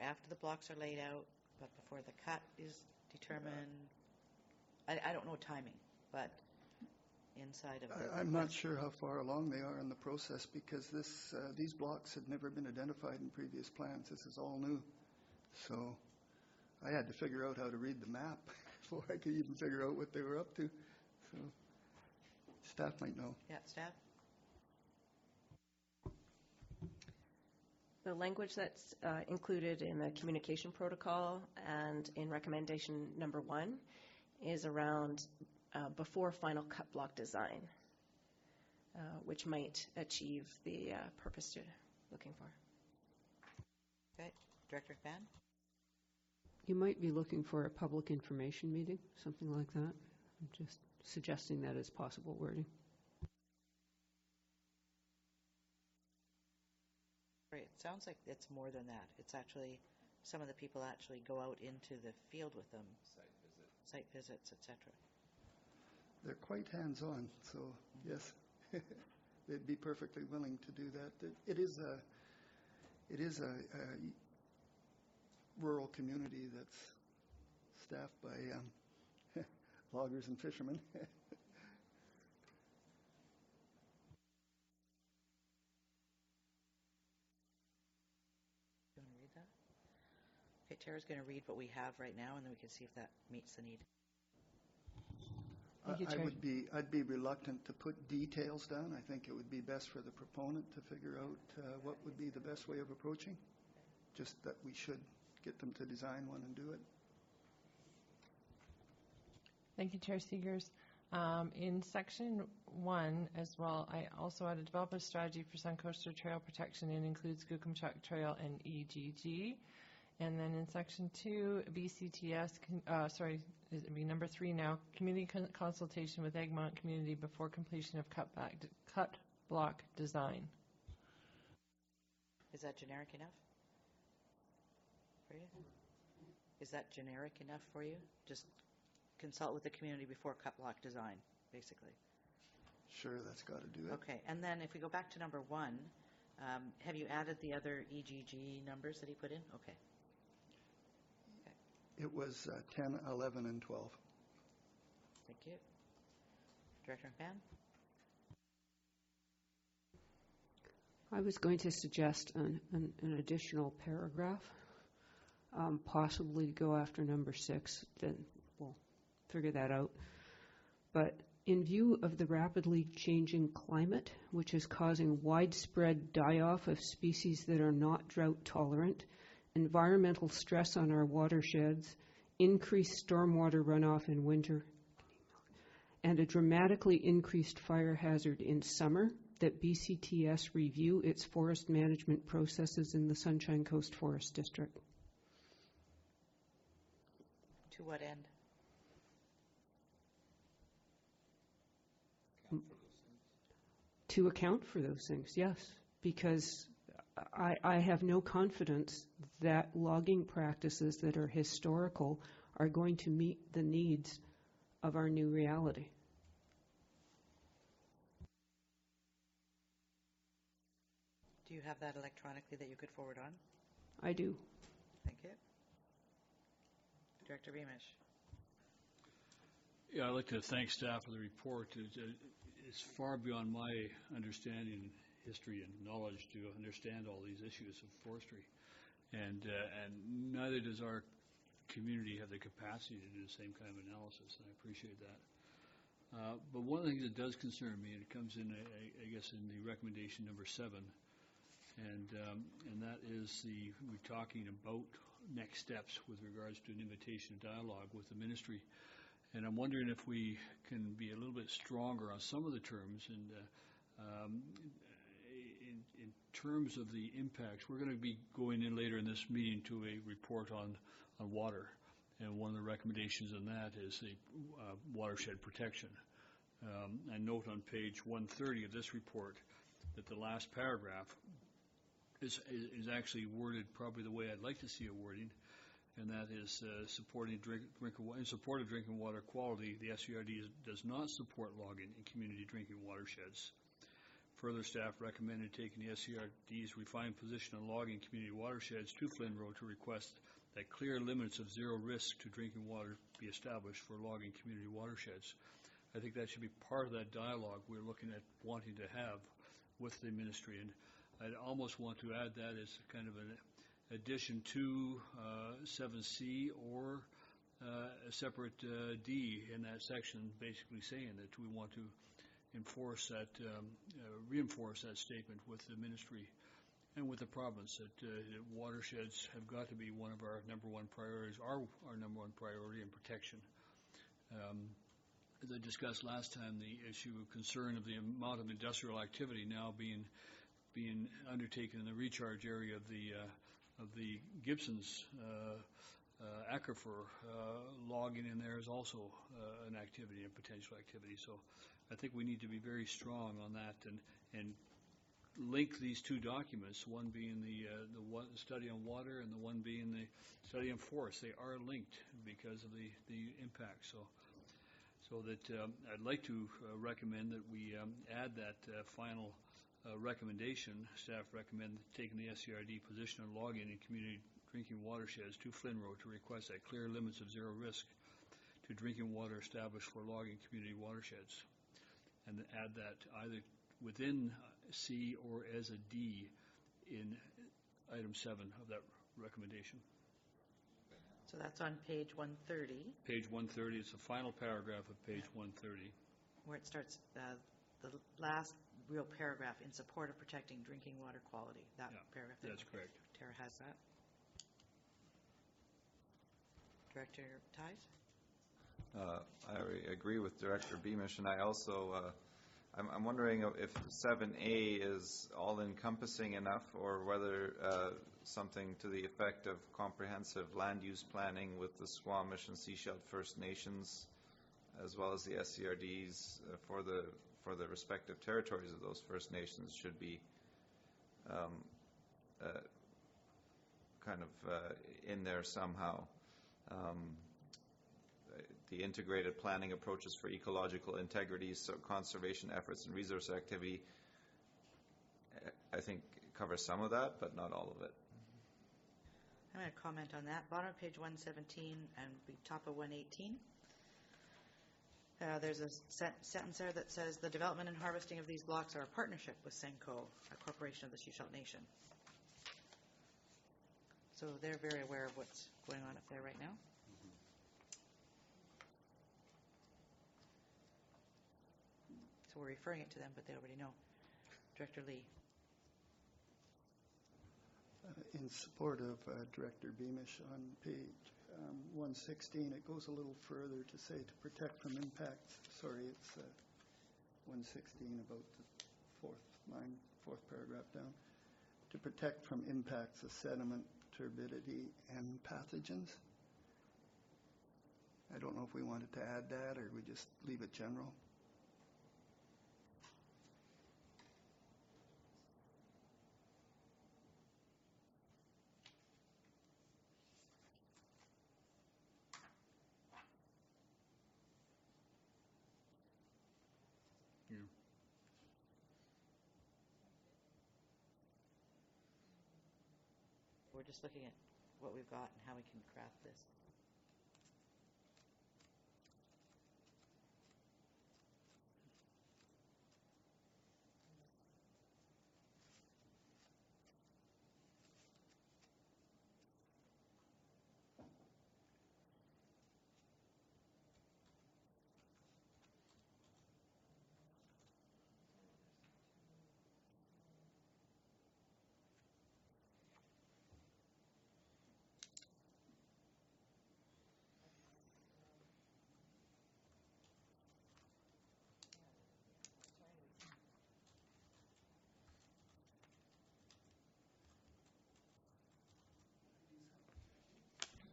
after the blocks are laid out, but before the cut is determined? I don't know timing, but inside of the I'm not sure how far along they are in the process, because these blocks had never been identified in previous plans. This is all new. So I had to figure out how to read the map before I could even figure out what they were up to. So staff might know. Yeah, staff? The language that's included in the communication protocol and in recommendation number 1 is around before final cut block design, which might achieve the purpose you're looking for. Okay. Director McMahon? You might be looking for a public information meeting, something like that. I'm just suggesting that as possible wording. Right. It sounds like it's more than that. It's actually, some of the people actually go out into the field with them. Site visits, etc. They're quite hands-on, so yes, they'd be perfectly willing to do that. It is a rural community that's staffed by loggers and fishermen. You want to read that? Okay, Tara's going to read what we have right now, and then we can see if that meets the need. I'd be reluctant to put details down. I think it would be best for the proponent to figure out what would be the best way of approaching. Just that we should get them to design one and do it. Thank you, Chair Seegers. In section 1 as well, I also had to develop a strategy for Suncoastal Trail protection, and includes Skookumchuck Trail and EGG. And then in section 2, BCTS, it'd be number 3 now, community consultation with Egmont community before completion of cut block design. Is that generic enough for you? Is that generic enough for you? Just consult with the community before cut block design, basically. Sure, that's got to do it. Okay, and then if we go back to number 1, have you added the other EGG numbers that he put in? Okay. It was 10, 11, and 12. Thank you. Director McMahon? I was going to suggest an additional paragraph, possibly to go after number 6, we'll figure that out. But in view of the rapidly changing climate, which is causing widespread die-off of species that are not drought tolerant, environmental stress on our watersheds, increased stormwater runoff in winter, and a dramatically increased fire hazard in summer, that BCTS review its forest management processes in the Sunshine Coast Forest District. To what end? To account for those things, yes, because I have no confidence that logging practices that are historical are going to meet the needs of our new reality. Do you have that electronically that you could forward on? I do. Thank you. Director Beamish. Yeah, I'd like to thank staff for the report. It's far beyond my understanding, history, and knowledge to understand all these issues of forestry. And neither does our community have the capacity to do the same kind of analysis, and I appreciate that. But one of the things that does concern me, and it comes in, I guess, in the recommendation number 7, and that is we're talking about next steps with regards to an invitation to dialogue with the ministry. And I'm wondering if we can be a little bit stronger on some of the terms. And in terms of the impacts, we're going to be going in later in this meeting to a report on water. And one of the recommendations in that is the watershed protection. I note on page 130 of this report that the last paragraph is actually worded probably the way I'd like to see it wording, and that is in support of drinking water quality, the SCRD does not support logging in community drinking watersheds. Further, staff recommended taking the SCRD's refined position on logging community watersheds to Flynn Road to request that clear limits of zero risk to drinking water be established for logging community watersheds. I think that should be part of that dialogue we're looking at wanting to have with the ministry, and I'd almost want to add that as kind of an addition to 7C or a separate D in that section, basically saying that we want to reinforce that statement with the ministry and with the province that watersheds have got to be one of our number one priorities, our number one priority in protection. As I discussed last time, the issue of concern of the amount of industrial activity now being undertaken in the recharge area of the Gibson's aquifer, logging in there is also an activity, a potential activity. So I think we need to be very strong on that and link these two documents, one being the study on water and the one being the study on forest. They are linked because of the impact. So that I'd like to recommend that we add that final recommendation. Staff recommend taking the SCRD position on logging in community drinking watersheds to Flynn Road to request that clear limits of zero risk to drinking water established for logging community watersheds, and add that either within C or as a D in item 7 of that recommendation. So that's on page 130. Page 130, it's the final paragraph of page 130. Where it starts, the last real paragraph, in support of protecting drinking water quality. That paragraph. That's correct. Tara has that. Director Ties? I agree with Director Beamish, and I also, I'm wondering if 7A is all-encompassing enough, or whether something to the effect of comprehensive land use planning with the Squamish and Sechelt First Nations, as well as the SCRDs for the respective territories of those First Nations, should be kind of in there somehow. The integrated planning approaches for ecological integrity, so conservation efforts and resource activity, I think covers some of that, but not all of it. I'm going to comment on that. Bottom of page 117 and the top of 118. There's a sentence there that says the development and harvesting of these blocks are a partnership with Senco, a corporation of the Sechelt Nation. So they're very aware of what's going on up there right now. so we're referring it to them, but they already know. Director Lee. In support of Director Beamish, on page 116, it goes a little further to say to protect from impacts. Sorry, it's 116 about the fourth paragraph down. To protect from impacts of sediment, turbidity, and pathogens. I don't know if we wanted to add that or we just leave it general. We're just looking at what we've got and how we can craft this.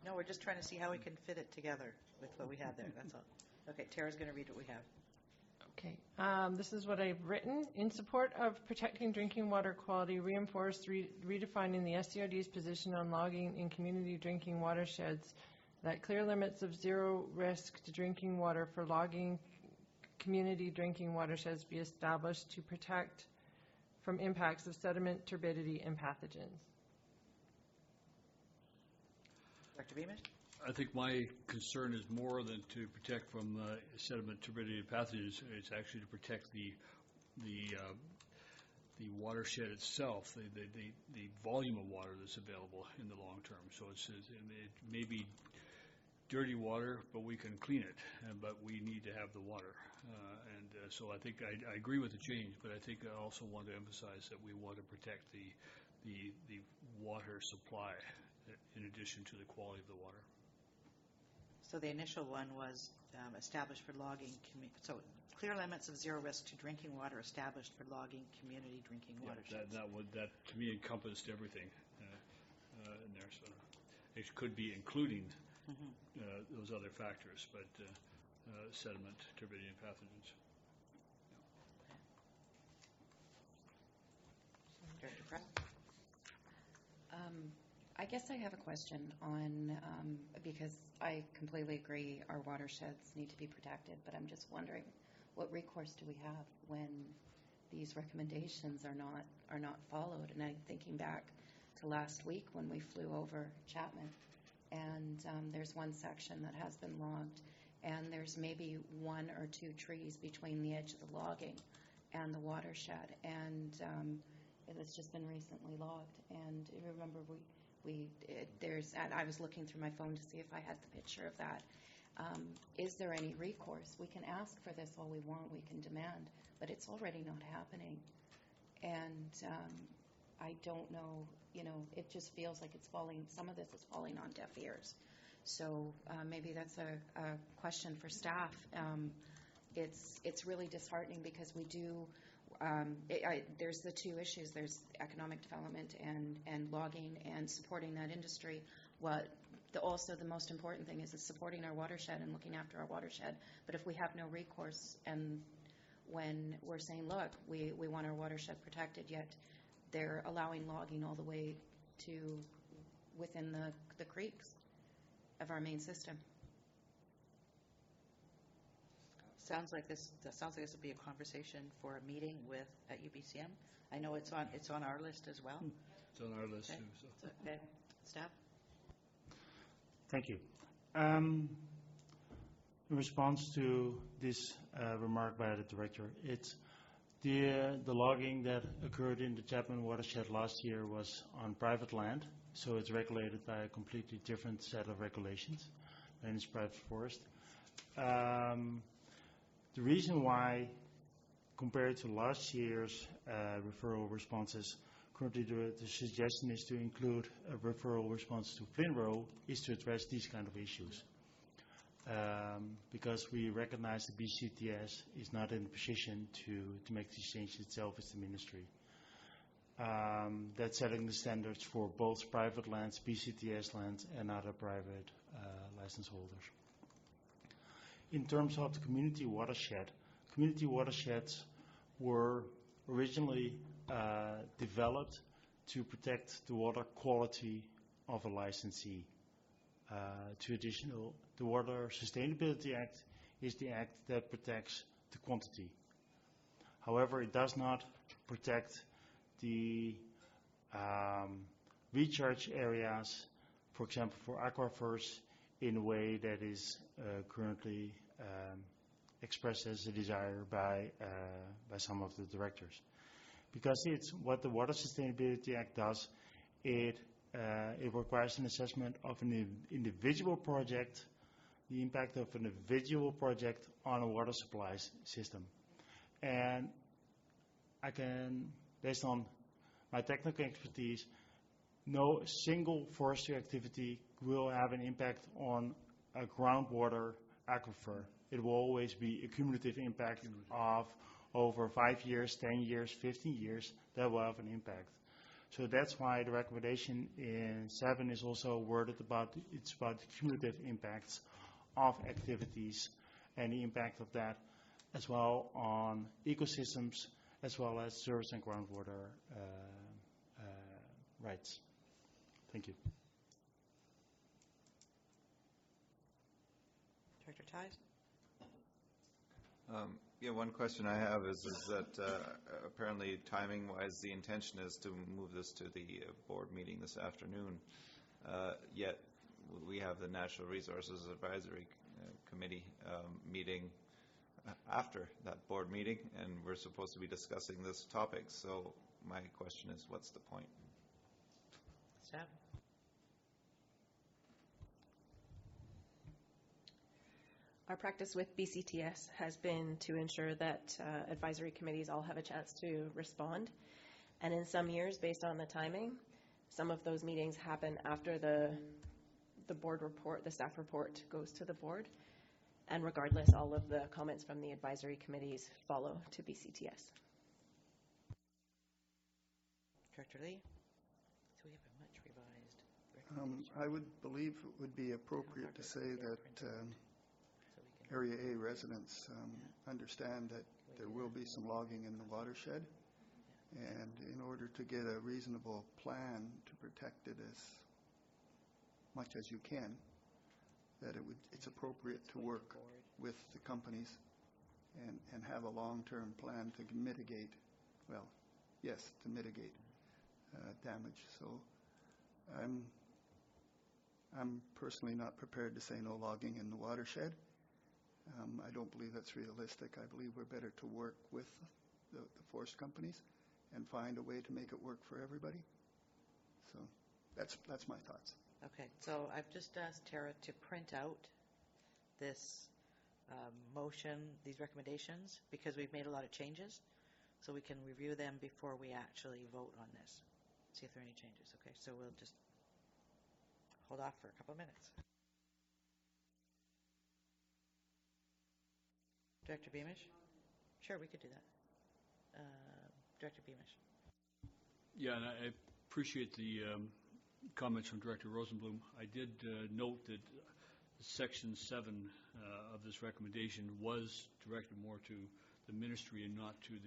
No, we're just trying to see how we can fit it together with what we have there, that's all. Okay, Tara's going to read what we have. Okay, this is what I've written. In support of protecting drinking water quality, reinforce redefining the SCRD's position on logging in community drinking watersheds, that clear limits of zero risk to drinking water for logging community drinking watersheds be established to protect from impacts of sediment, turbidity, and pathogens. Dr. Beamish? I think my concern is more than to protect from sediment, turbidity, and pathogens. It's actually to protect the watershed itself, the volume of water that's available in the long term. So it may be dirty water, but we can clean it, but we need to have the water. So I think I agree with the change, but I think I also want to emphasize that we want to protect the water supply in addition to the quality of the water. So the initial one was established for logging, so clear limits of zero risk to drinking water established for logging community drinking watersheds. That to me encompassed everything in there. So it could be including those other factors, but sediment, turbidity, and pathogens. Director Pratt? I guess I have a question on, because I completely agree our watersheds need to be protected, but I'm just wondering what recourse do we have when these recommendations are not followed? And I'm thinking back to last week when we flew over Chapman, and there's one section that has been logged, and there's maybe one or two trees between the edge of the logging and the watershed, and it has just been recently logged. And you remember I was looking through my phone to see if I had the picture of that. Is there any recourse? We can ask for this all we want, we can demand, but it's already not happening. And I don't know, it just feels like some of this is falling on deaf ears. So maybe that's a question for staff. It's really disheartening because we do, there's the two issues. There's economic development and logging and supporting that industry. Also the most important thing is supporting our watershed and looking after our watershed. But if we have no recourse, and when we're saying, look, we want our watershed protected, yet they're allowing logging all the way to within the creeks of our main system. Sounds like this would be a conversation for a meeting at UBCM. I know it's on our list as well. It's on our list okay. too. So. Okay. Staff? Thank you. In response to this remark by the director, it's the logging that occurred in the Chapman watershed last year was on private land, so it's regulated by a completely different set of regulations, and it's private forest. The reason why compared to last year's referral responses, currently the suggestion is to include a referral response to Flint Row is to address these kind of issues. Because we recognize the BCTS is not in a position to make these changes itself as the ministry. That's setting the standards for both private lands, BCTS lands, and other private license holders. In terms of the community watersheds were originally developed to protect the water quality of a licensee. The Water Sustainability Act is the act that protects the quantity. However, it does not protect the recharge areas, for example, for aquifers, in a way that is currently expressed as a desire by some of the directors. Because it's what the Water Sustainability Act does, it requires an assessment of an individual project, the impact of an individual project on a water supply system. And I can, based on my technical expertise, no single forestry activity will have an impact on a groundwater aquifer. It will always be a cumulative impact of over 5 years, 10 years, 15 years that will have an impact. So that's why the recommendation in 7 is also worded about the cumulative impacts of activities and the impact of that as well on ecosystems as well as surface and groundwater rights. Thank you. Director Ties? Yeah, one question I have is that apparently timing-wise, the intention is to move this to the board meeting this afternoon. Yet we have the Natural Resources Advisory Committee meeting after that board meeting, and we're supposed to be discussing this topic. So my question is, what's the point? Staff? Our practice with BCTS has been to ensure that advisory committees all have a chance to respond. And in some years, based on the timing, some of those meetings happen after the board report, the staff report goes to the board. And regardless, all of the comments from the advisory committees follow to BCTS. Director Lee? So we have a much revised. I would believe it would be appropriate to say that Area A residents understand that there will be some logging in the watershed, and in order to get a reasonable plan to protect it as much as you can, that it's appropriate to work with the companies and have a long-term plan to mitigate, to mitigate damage. So I'm personally not prepared to say no logging in the watershed. I don't believe that's realistic. I believe we're better to work with the forest companies and find a way to make it work for everybody. So that's my thoughts. Okay, so I've just asked Tara to print out this motion, these recommendations, because we've made a lot of changes, so we can review them before we actually vote on this. See if there are any changes. Okay, so we'll just hold off for a couple of minutes. Director Beamish? Sure, we could do that. Director Beamish. Yeah, and I appreciate the comments from Director Rosenblum. I did note that Section 7 of this recommendation was directed more to the ministry and not to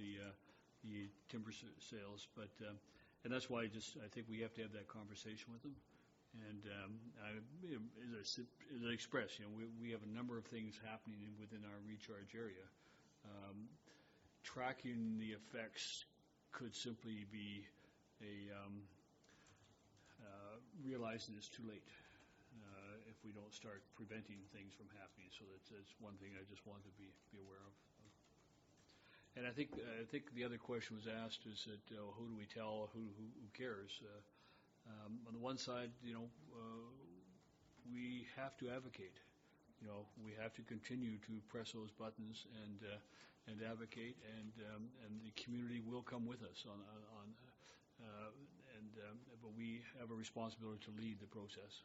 the timber sales, but and that's why I think we have to have that conversation with them. And as I expressed, we have a number of things happening within our recharge area. Tracking the effects could simply be realizing it's too late if we don't start preventing things from happening. So that's one thing I just wanted to be aware of. And I think the other question was asked is that who do we tell? Who cares? On the one side, we have to advocate. We have to continue to press those buttons and advocate, and the community will come with us but we have a responsibility to lead the process.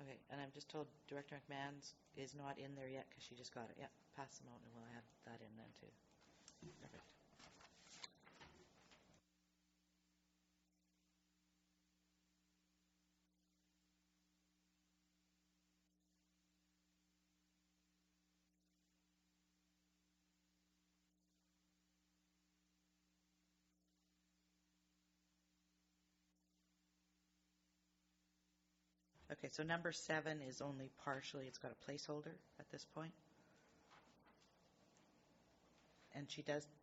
Okay, and I'm just told Director McMahon's is not in there yet because she just got it. Yeah, pass them out and we'll add that in then too. Perfect. Okay, so number 7 is only partially, it's got a placeholder at this point. And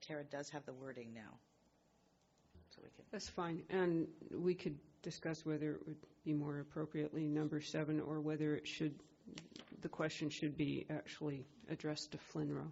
Tara does have the wording now. So we can. That's fine. And we could discuss whether it would be more appropriately number 7 or whether the question should be actually addressed to FLNRO.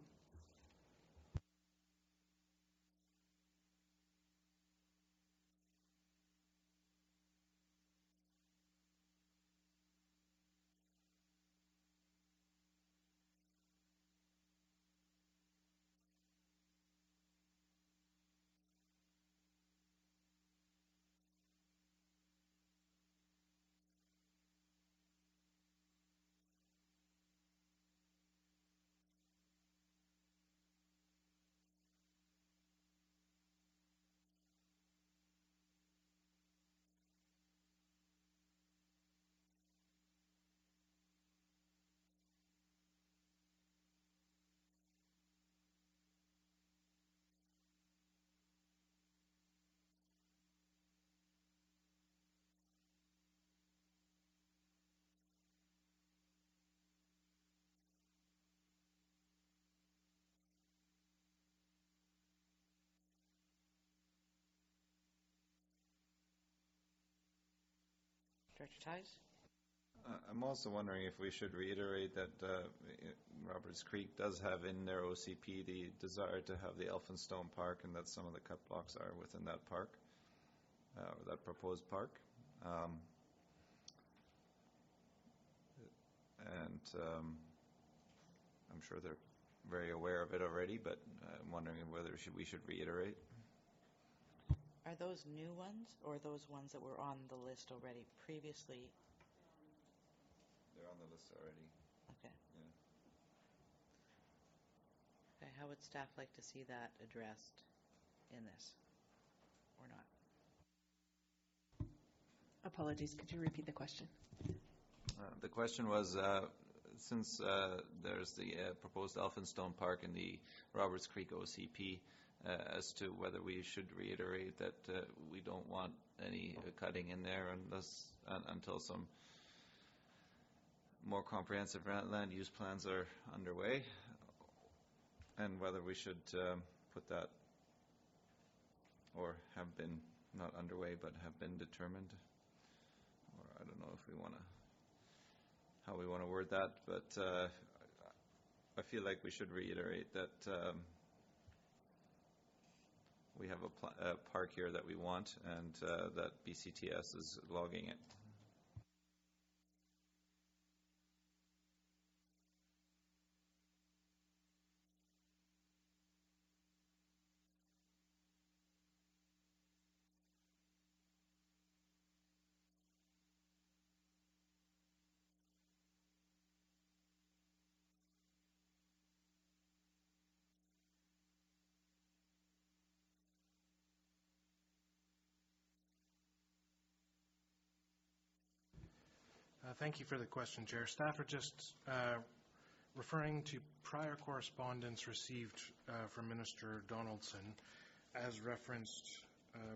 Director Ties? I'm also wondering if we should reiterate that Roberts Creek does have in their OCP the desire to have the Elphinstone Park, and that some of the cut blocks are within that park, or that proposed park. I'm sure they're very aware of it already, but I'm wondering whether we should reiterate. Are those new ones or those ones that were on the list already previously? They're on the list already. Okay. Yeah. Okay, how would staff like to see that addressed in this or not? Apologies, could you repeat the question? The question was, since there's the proposed Elphinstone Park in the Roberts Creek OCP, as to whether we should reiterate that we don't want any cutting in there until some more comprehensive land use plans are underway, and whether we should put that, or have been not underway but have been determined, or I don't know if we want to, how we want to word that, but I feel like we should reiterate that we have a park here that we want, and that BCTS is logging it. Thank you for the question, Chair. Staff are just referring to prior correspondence received from Minister Donaldson as referenced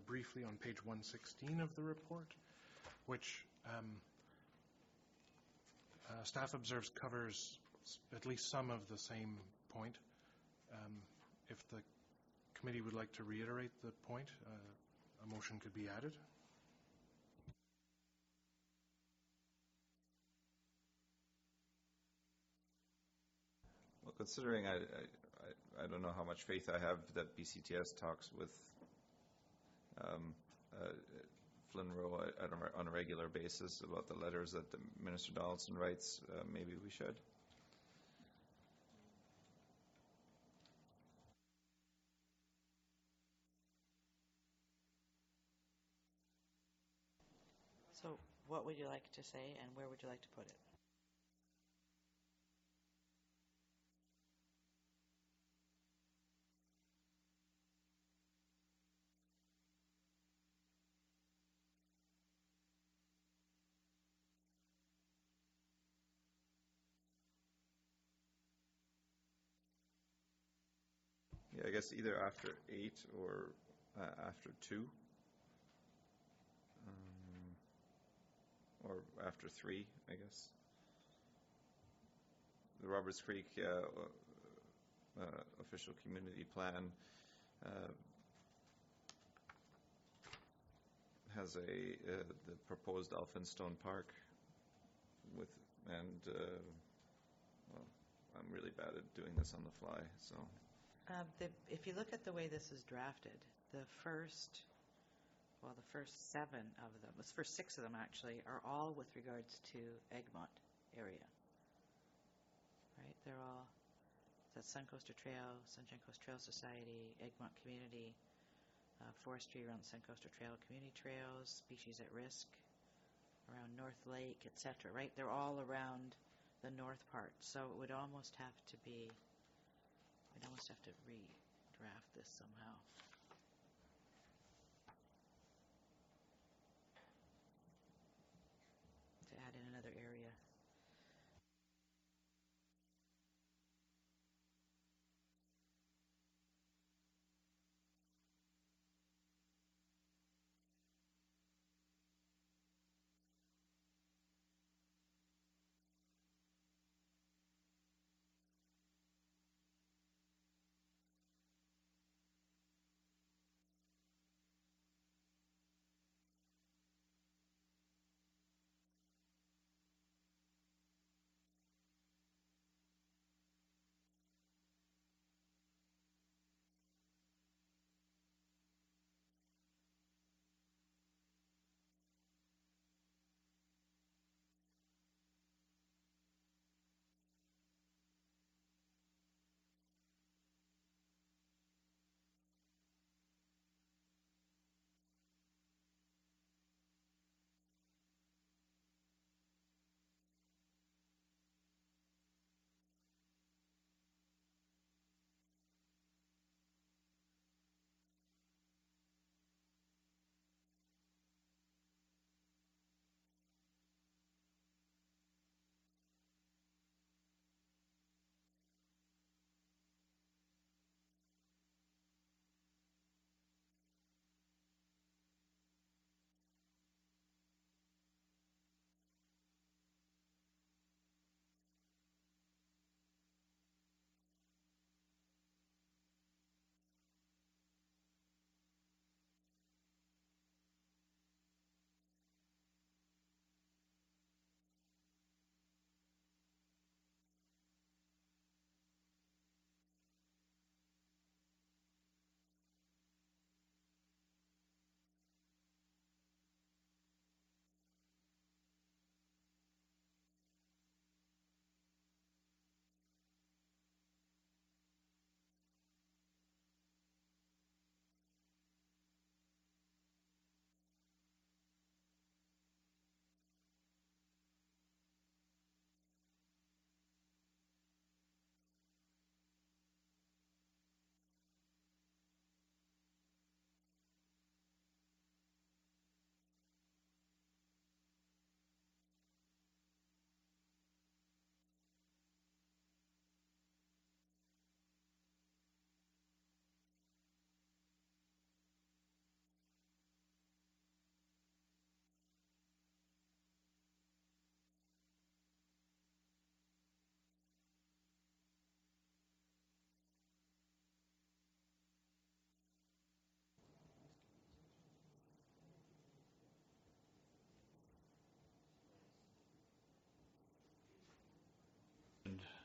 briefly on page 116 of the report, which staff observes covers at least some of the same point. If the committee would like to reiterate the point, a motion could be added. Well, considering I I don't know how much faith I have that BCTS talks with Flynn Rowe on a regular basis about the letters that Minister Donaldson writes. Maybe we should. So what would you like to say, and where would you like to put it? Yeah, I guess either after 8 or after 2. Or after 3, I guess. The Roberts Creek official community plan has the proposed Elphinstone Park with, and well, I'm really bad at doing this on the fly, so. If you look at the way this is drafted, the first 7 of them, the first 6 of them actually, are all with regards to Egmont area. Right? They're all, that's Suncoaster Trail, Sunshine Coast Trail Society, Egmont Community, forestry around the Suncoaster Trail, community trails, species at risk around North Lake, etc. Right? They're all around the north part. So it would almost have to be, we'd almost have to redraft this somehow. To add in another area.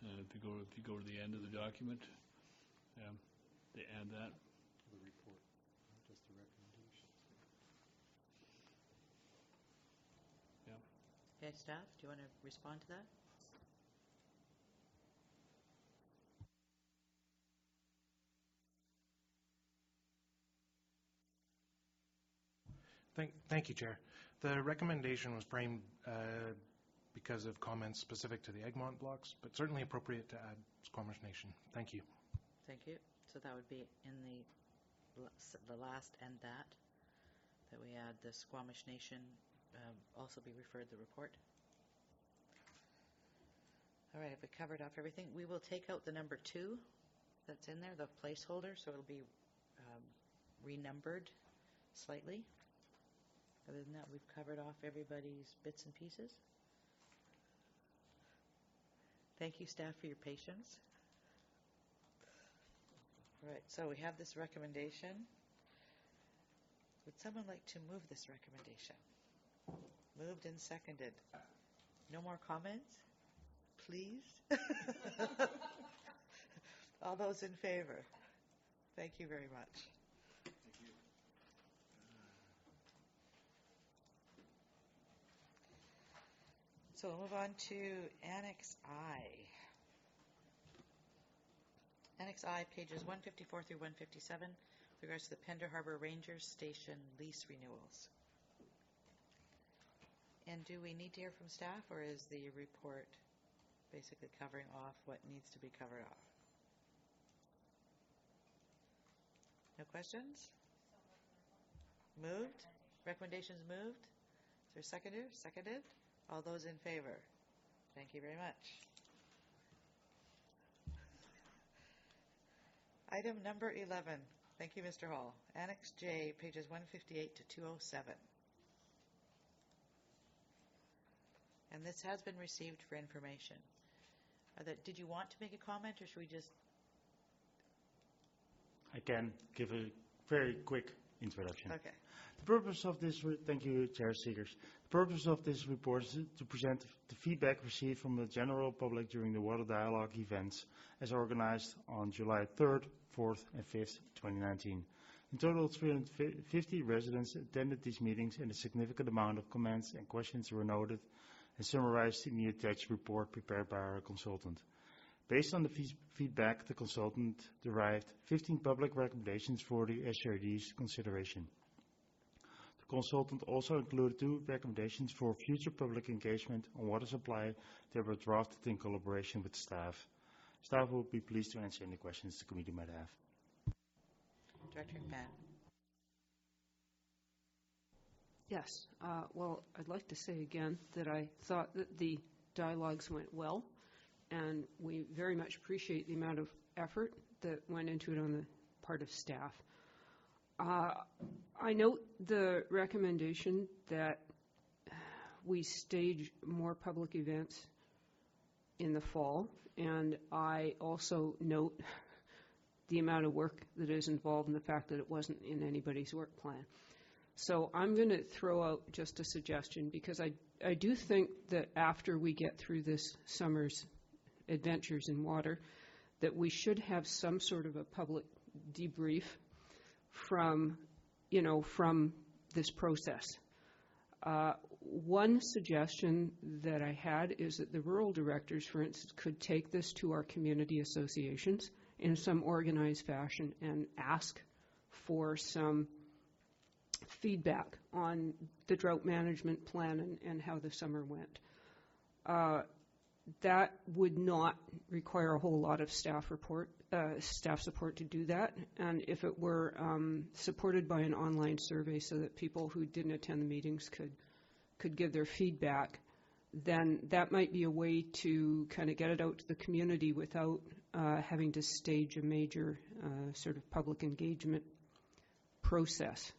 And if you go to the end of the document, Yeah, they add that. The report, not just the recommendations. Okay, staff, do you want to respond to that? Thank you, Chair. The recommendation was framed because of comments specific to the Egmont blocks, but certainly appropriate to add Squamish Nation. Thank you. Thank you. So that would be in the last and that we add the Squamish Nation also be referred the report. All right, have we covered off everything? We will take out the number 2 that's in there, the placeholder, so it'll be renumbered slightly. Other than that, we've covered off everybody's bits and pieces. Thank you, staff, for your patience. All right, so we have this recommendation. Would someone like to move this recommendation? Moved and seconded. No more comments? Please? All those in favor? Thank you very much. So we'll move on to Annex I. Annex I, pages 154 through 157, with regards to the Pender Harbor Rangers Station lease renewals. And do we need to hear from staff, or is the report basically covering off what needs to be covered off? No questions? Moved? Recommendations moved? Is there a seconder? Seconded? All those in favor? Thank you very much. Item number 11. Thank you, Mr. Hall. Annex J, pages 158 to 207. And this has been received for information. Did you want to make a comment, or should we just... I can give a very quick introduction. Okay. The purpose of this, thank you, Chair Seegers. The purpose of this report is to present the feedback received from the general public during the Water Dialogue events as organized on July 3rd, 4th, and 5th, 2019. In total, 350 residents attended these meetings, and a significant amount of comments and questions were noted and summarized in the attached report prepared by our consultant. Based on the feedback, the consultant derived 15 public recommendations for the SRD's consideration. The consultant also included 2 recommendations for future public engagement on water supply that were drafted in collaboration with staff. Staff will be pleased to answer any questions the committee might have. Director McMahon. Yes. Well, I'd like to say again that I thought that the dialogues went well, and we very much appreciate the amount of effort that went into it on the part of staff. I note the recommendation that we stage more public events in the fall, and I also note the amount of work that is involved in the fact that it wasn't in anybody's work plan. So I'm going to throw out just a suggestion, because I do think that after we get through this summer's adventures in water, that we should have some sort of a public debrief from this process. One suggestion that I had is that the rural directors, for instance, could take this to our community associations in some organized fashion and ask for some feedback on the drought management plan and how the summer went. That would not require a whole lot of staff support to do that, and if it were supported by an online survey so that people who didn't attend the meetings could give their feedback, then that might be a way to kind of get it out to the community without having to stage a major sort of public engagement process.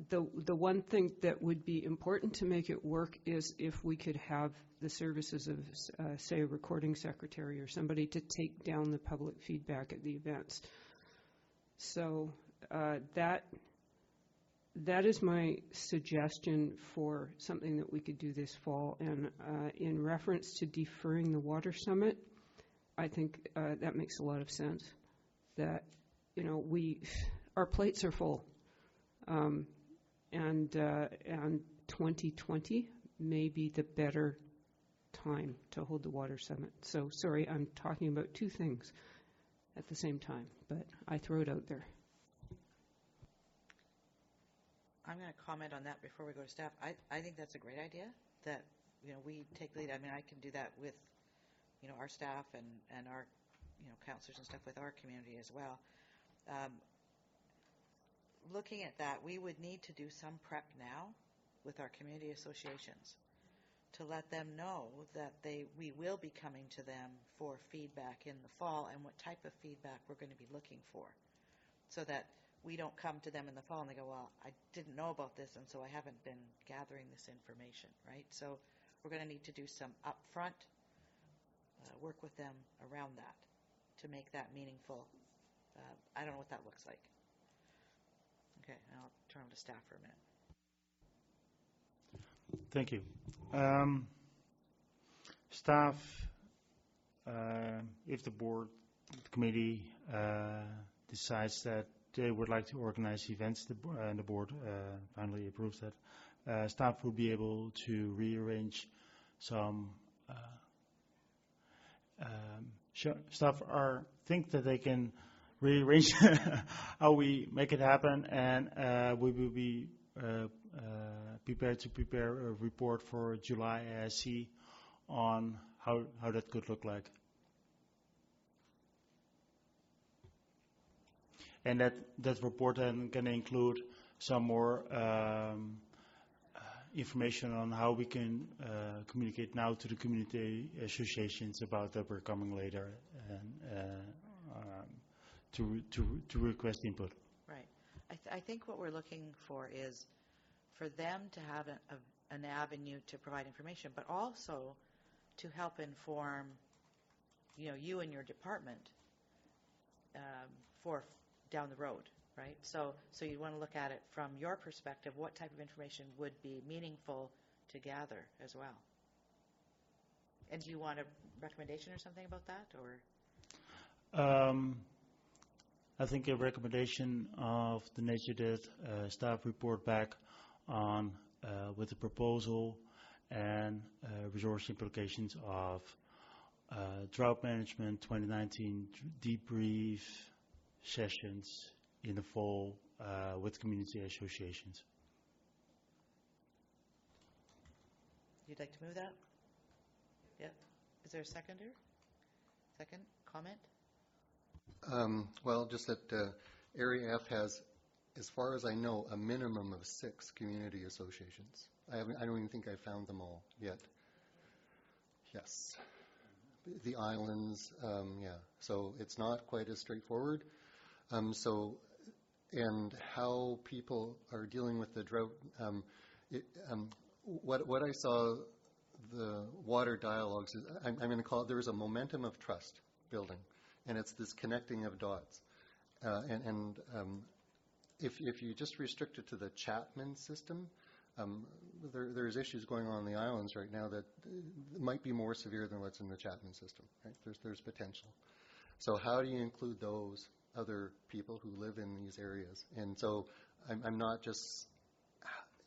The one thing that would be important to make it work is if we could have the services of, say, a recording secretary or somebody to take down the public feedback at the events. So that is my suggestion for something that we could do this fall. And in reference to deferring the water summit, I think that makes a lot of sense. That, our plates are full, and 2020 may be the better time to hold the water summit. So sorry, I'm talking about two things at the same time, but I throw it out there. I'm going to comment on that before we go to staff. I think that's a great idea that, we take the lead. I mean, I can do that with, our staff and our, counselors and stuff with our community as well. Looking at that, we would need to do some prep now with our community associations to let them know that we will be coming to them for feedback in the fall and what type of feedback we're going to be looking for, so that we don't come to them in the fall and they go, well, I didn't know about this, and so I haven't been gathering this information, right? So we're going to need to do some upfront work with them around that to make that meaningful. I don't know what that looks like. Okay, I'll turn to staff for a minute. Thank you. Staff, if the board, the committee decides that they would like to organize events, and the board finally approves that, staff will be able to rearrange some. Staff think that they can rearrange how we make it happen, and we will be prepared to prepare a report for July ASC on how that could look like. And that report then can include some more information on how we can communicate now to the community associations about that we're coming later, and to request input. Right. I think what we're looking for is for them to have an avenue to provide information, but also to help inform, you and your department for down the road, right? So you want to look at it from your perspective. What type of information would be meaningful to gather as well? And do you want a recommendation or something about that, or? I think a recommendation of the nature that staff report back on with the proposal and resource implications of drought management 2019 debrief sessions in the fall with community associations. You'd like to move that? Yep. Is there a seconder? Second comment? Well, just that Area F has, as far as I know, a minimum of 6 community associations. I don't even think I found them all yet. Yes. The islands, yeah. So it's not quite as straightforward. And how people are dealing with the drought, what I saw, the water dialogues, I'm going to call it, there is a momentum of trust building, and it's this connecting of dots. If you just restrict it to the Chapman system, there's issues going on in the islands right now that might be more severe than what's in the Chapman system. Right? There's potential. So how do you include those other people who live in these areas? And so I'm not just,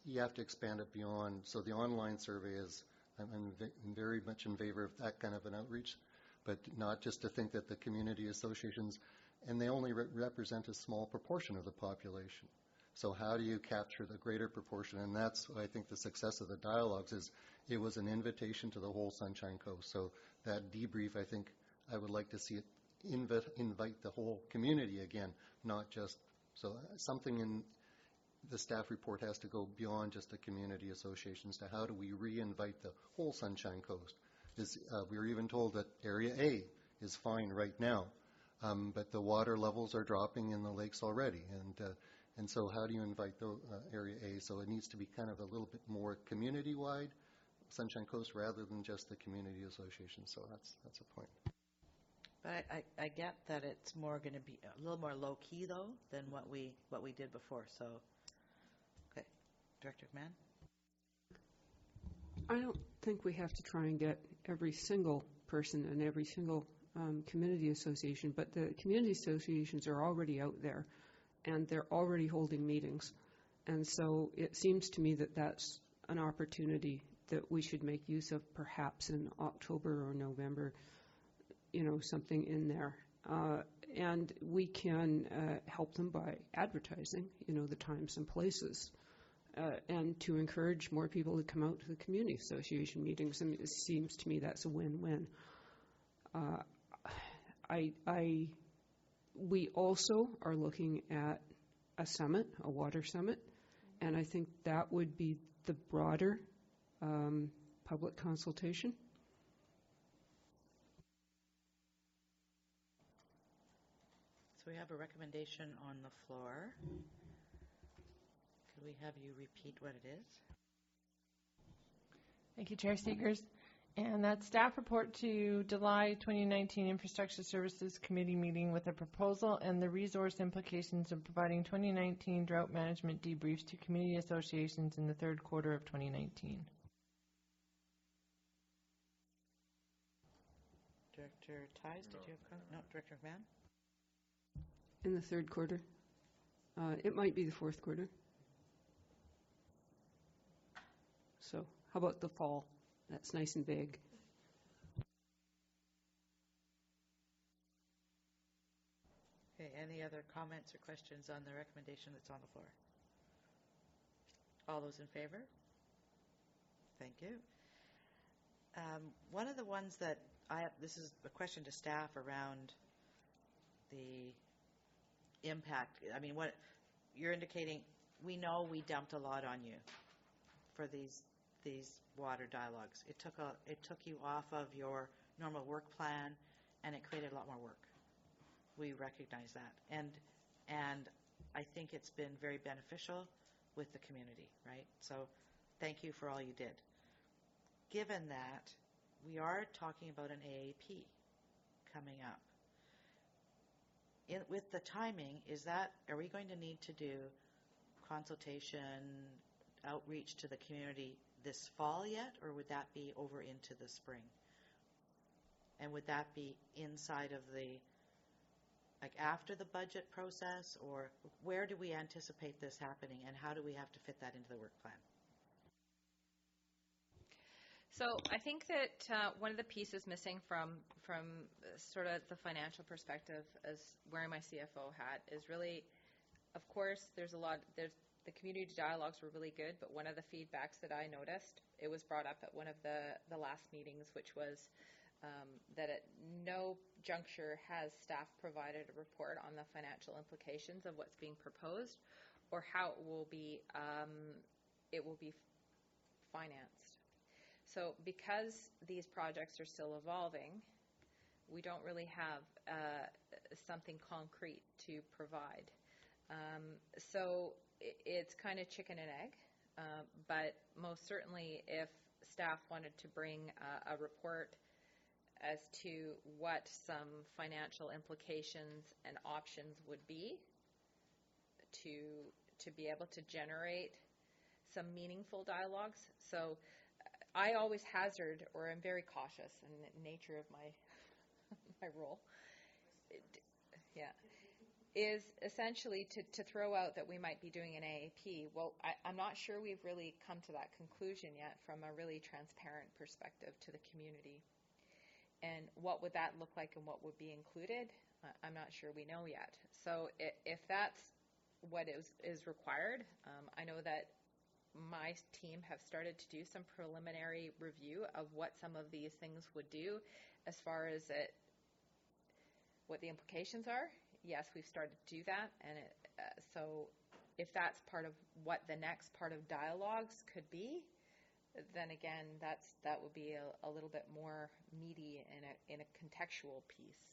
you have to expand it beyond. So the online survey is, I'm very much in favor of that kind of an outreach, but not just to think that the community associations, and they only represent a small proportion of the population. So how do you capture the greater proportion? And that's, I think, the success of the dialogues is it was an invitation to the whole Sunshine Coast. So that debrief, I think, I would like to see it invite the whole community again, not just, so something in the staff report has to go beyond just the community associations to how do we re-invite the whole Sunshine Coast. We were even told that Area A is fine right now, but the water levels are dropping in the lakes already, and so how do you invite the Area A? So it needs to be kind of a little bit more community-wide, Sunshine Coast, rather than just the community association. So that's a point. But I get that it's more going to be a little more low-key, though, than what we did before. So, okay. Director McMahon? I don't think we have to try and get every single person and every single community association, but the community associations are already out there, and they're already holding meetings. And so it seems to me that that's an opportunity that we should make use of, perhaps in October or November, something in there. And we can help them by advertising, the times and places, and to encourage more people to come out to the community association meetings. And it seems to me that's a win-win. We also are looking at a summit, a water summit, and I think that would be the broader public consultation. So we have a recommendation on the floor. Could we have you repeat what it is? Thank you, Chair Seegers. And that staff report to July 2019 Infrastructure Services Committee meeting with a proposal and the resource implications of providing 2019 drought management debriefs to community associations in the third quarter of 2019. Director Ties, did you have a comment? No, Director McMahon? In the third quarter. It might be the fourth quarter. So how about the fall? That's nice and vague. Okay, any other comments or questions on the recommendation that's on the floor? All those in favor? Thank you. One of the ones that this is a question to staff around the impact. I mean, what you're indicating, we know we dumped a lot on you for these water dialogues. It took you off of your normal work plan, and it created a lot more work. We recognize that, and I think it's been very beneficial with the community, right? So thank you for all you did. Given that, we are talking about an AAP coming up. With the timing, are we going to need to do consultation, outreach to the community this fall yet, or would that be over into the spring? And would that be inside of after the budget process, or where do we anticipate this happening, and how do we have to fit that into the work plan? So I think that one of the pieces missing from sort of the financial perspective, as wearing my CFO hat, is really, of course, the community dialogues were really good, but one of the feedbacks that I noticed, it was brought up at one of the last meetings, which was that at no juncture has staff provided a report on the financial implications of what's being proposed or how it will be financed. So because these projects are still evolving, we don't really have something concrete to provide. So it's kind of chicken and egg, but most certainly if staff wanted to bring a report as to what some financial implications and options would be to be able to generate some meaningful dialogues. So I always hazard, or I'm very cautious in the nature of my role, is essentially to throw out that we might be doing an AAP. Well, I'm not sure we've really come to that conclusion yet from a really transparent perspective to the community. And what would that look like and what would be included? I'm not sure we know yet. So if that's what is required, I know that my team have started to do some preliminary review of what some of these things would do as far as what the implications are. Yes, we've started to do that, and so if that's part of what the next part of dialogues could be, then again, that would be a little bit more meaty in a contextual piece.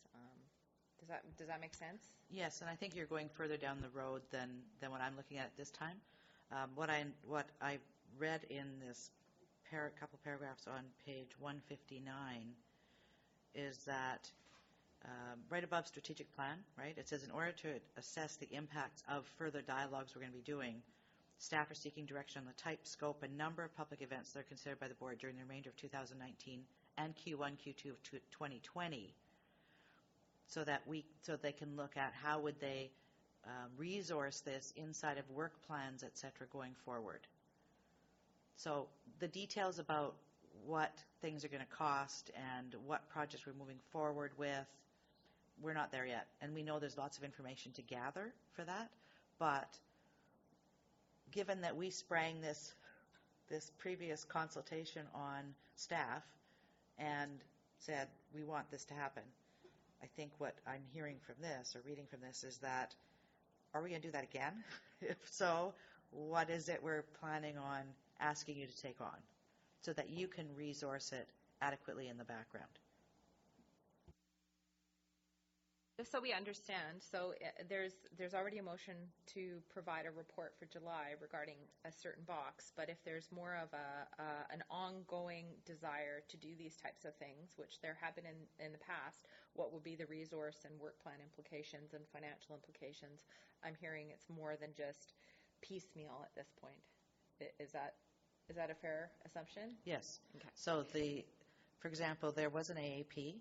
Does that make sense? Yes, and I think you're going further down the road than what I'm looking at this time. What I read in this couple paragraphs on page 159 is that right above strategic plan, right, it says in order to assess the impacts of further dialogues we're going to be doing, staff are seeking direction on the type, scope, and number of public events that are considered by the board during the remainder of 2019 and Q1, Q2 of 2020 so they can look at how would they resource this inside of work plans, et cetera, going forward. So the details about what things are going to cost and what projects we're moving forward with, we're not there yet. And we know there's lots of information to gather for that. But given that we sprang this previous consultation on staff and said we want this to happen, I think what I'm hearing from this or reading from this is that, are we going to do that again? If so, what is it we're planning on asking you to take on so that you can resource it adequately in the background? Just so we understand, so there's already a motion to provide a report for July regarding a certain box, but if there's more of an ongoing desire to do these types of things, which there have been in the past, what will be the resource and work plan implications and financial implications? I'm hearing it's more than just piecemeal at this point. Is that a fair assumption? Yes. Okay. So for example, there was an AAP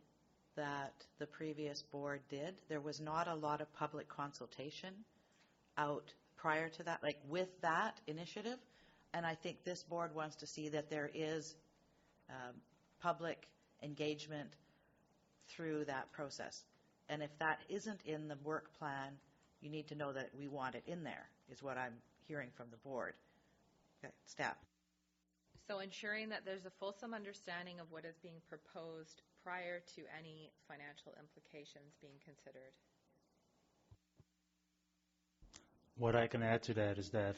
that the previous board did. There was not a lot of public consultation out prior to that, like with that initiative. And I think this board wants to see that there is public engagement through that process. And if that isn't in the work plan, you need to know that we want it in there, is what I'm hearing from the board. Okay, staff. So ensuring that there's a fulsome understanding of what is being proposed prior to any financial implications being considered. What I can add to that is that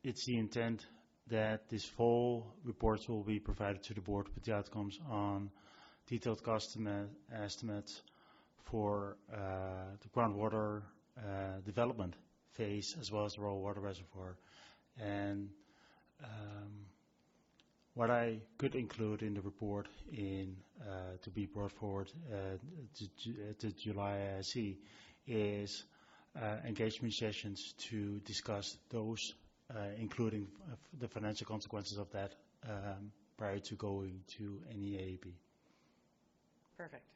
it's the intent that this fall reports will be provided to the board with the outcomes on detailed cost estimates for the groundwater development phase as well as the raw water reservoir. And what I could include in the report to be brought forward to July IC is engagement sessions to discuss those, including the financial consequences of that prior to going to any AAP. Perfect.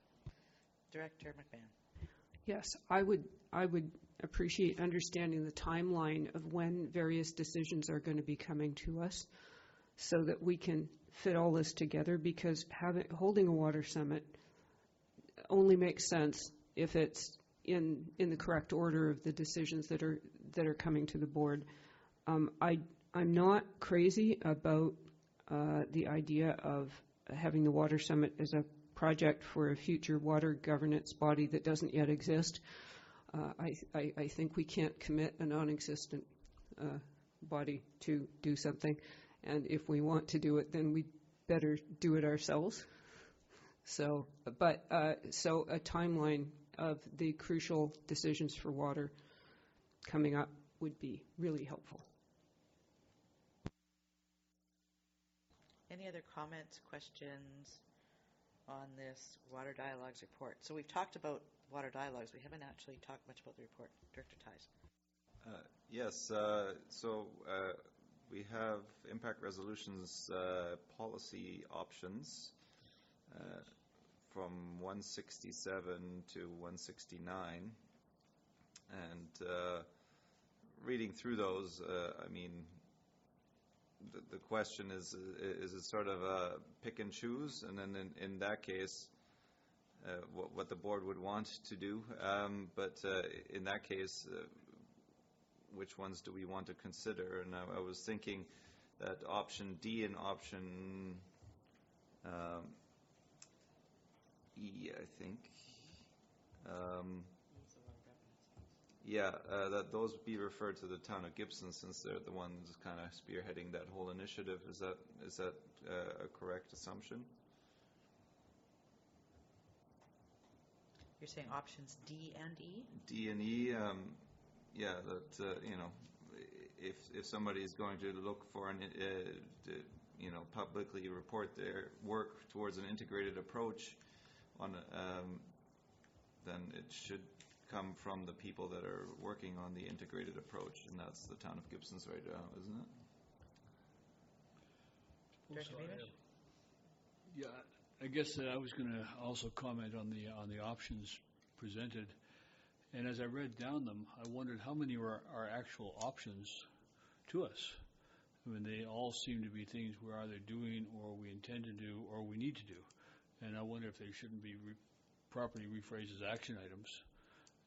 Director McMahon. Yes, I would appreciate understanding the timeline of when various decisions are going to be coming to us so that we can fit all this together, because holding a water summit only makes sense if it's in the correct order of the decisions that are coming to the board. I'm not crazy about the idea of having the water summit as a project for a future water governance body that doesn't yet exist. I think we can't commit a non-existent body to do something, and if we want to do it, then we better do it ourselves. So a timeline of the crucial decisions for water coming up would be really helpful. Any other comments, questions on this Water Dialogues report? So we've talked about Water Dialogues. We haven't actually talked much about the report. Director Ties. Yes, so we have impact resolutions policy options from 167 to 169. And reading through those, I mean, the question is it sort of a pick and choose? And then in that case, what the board would want to do. But in that case, which ones do we want to consider? And I was thinking that option D and option E, I think. That those be referred to the town of Gibson, since they're the ones kind of spearheading that whole initiative. Is that a correct assumption? You're saying options D and E? D and E, if somebody is going to look for publicly report their work towards an integrated approach on, then it should come from the people that are working on the integrated approach, and that's the town of Gibson's right now, isn't it? Director Beamish? Yeah, I guess I was going to also comment on the options presented. And as I read down them, I wondered how many are actual options to us. I mean, they all seem to be things we're either doing or we intend to do or we need to do. And I wonder if they shouldn't be properly rephrased as action items.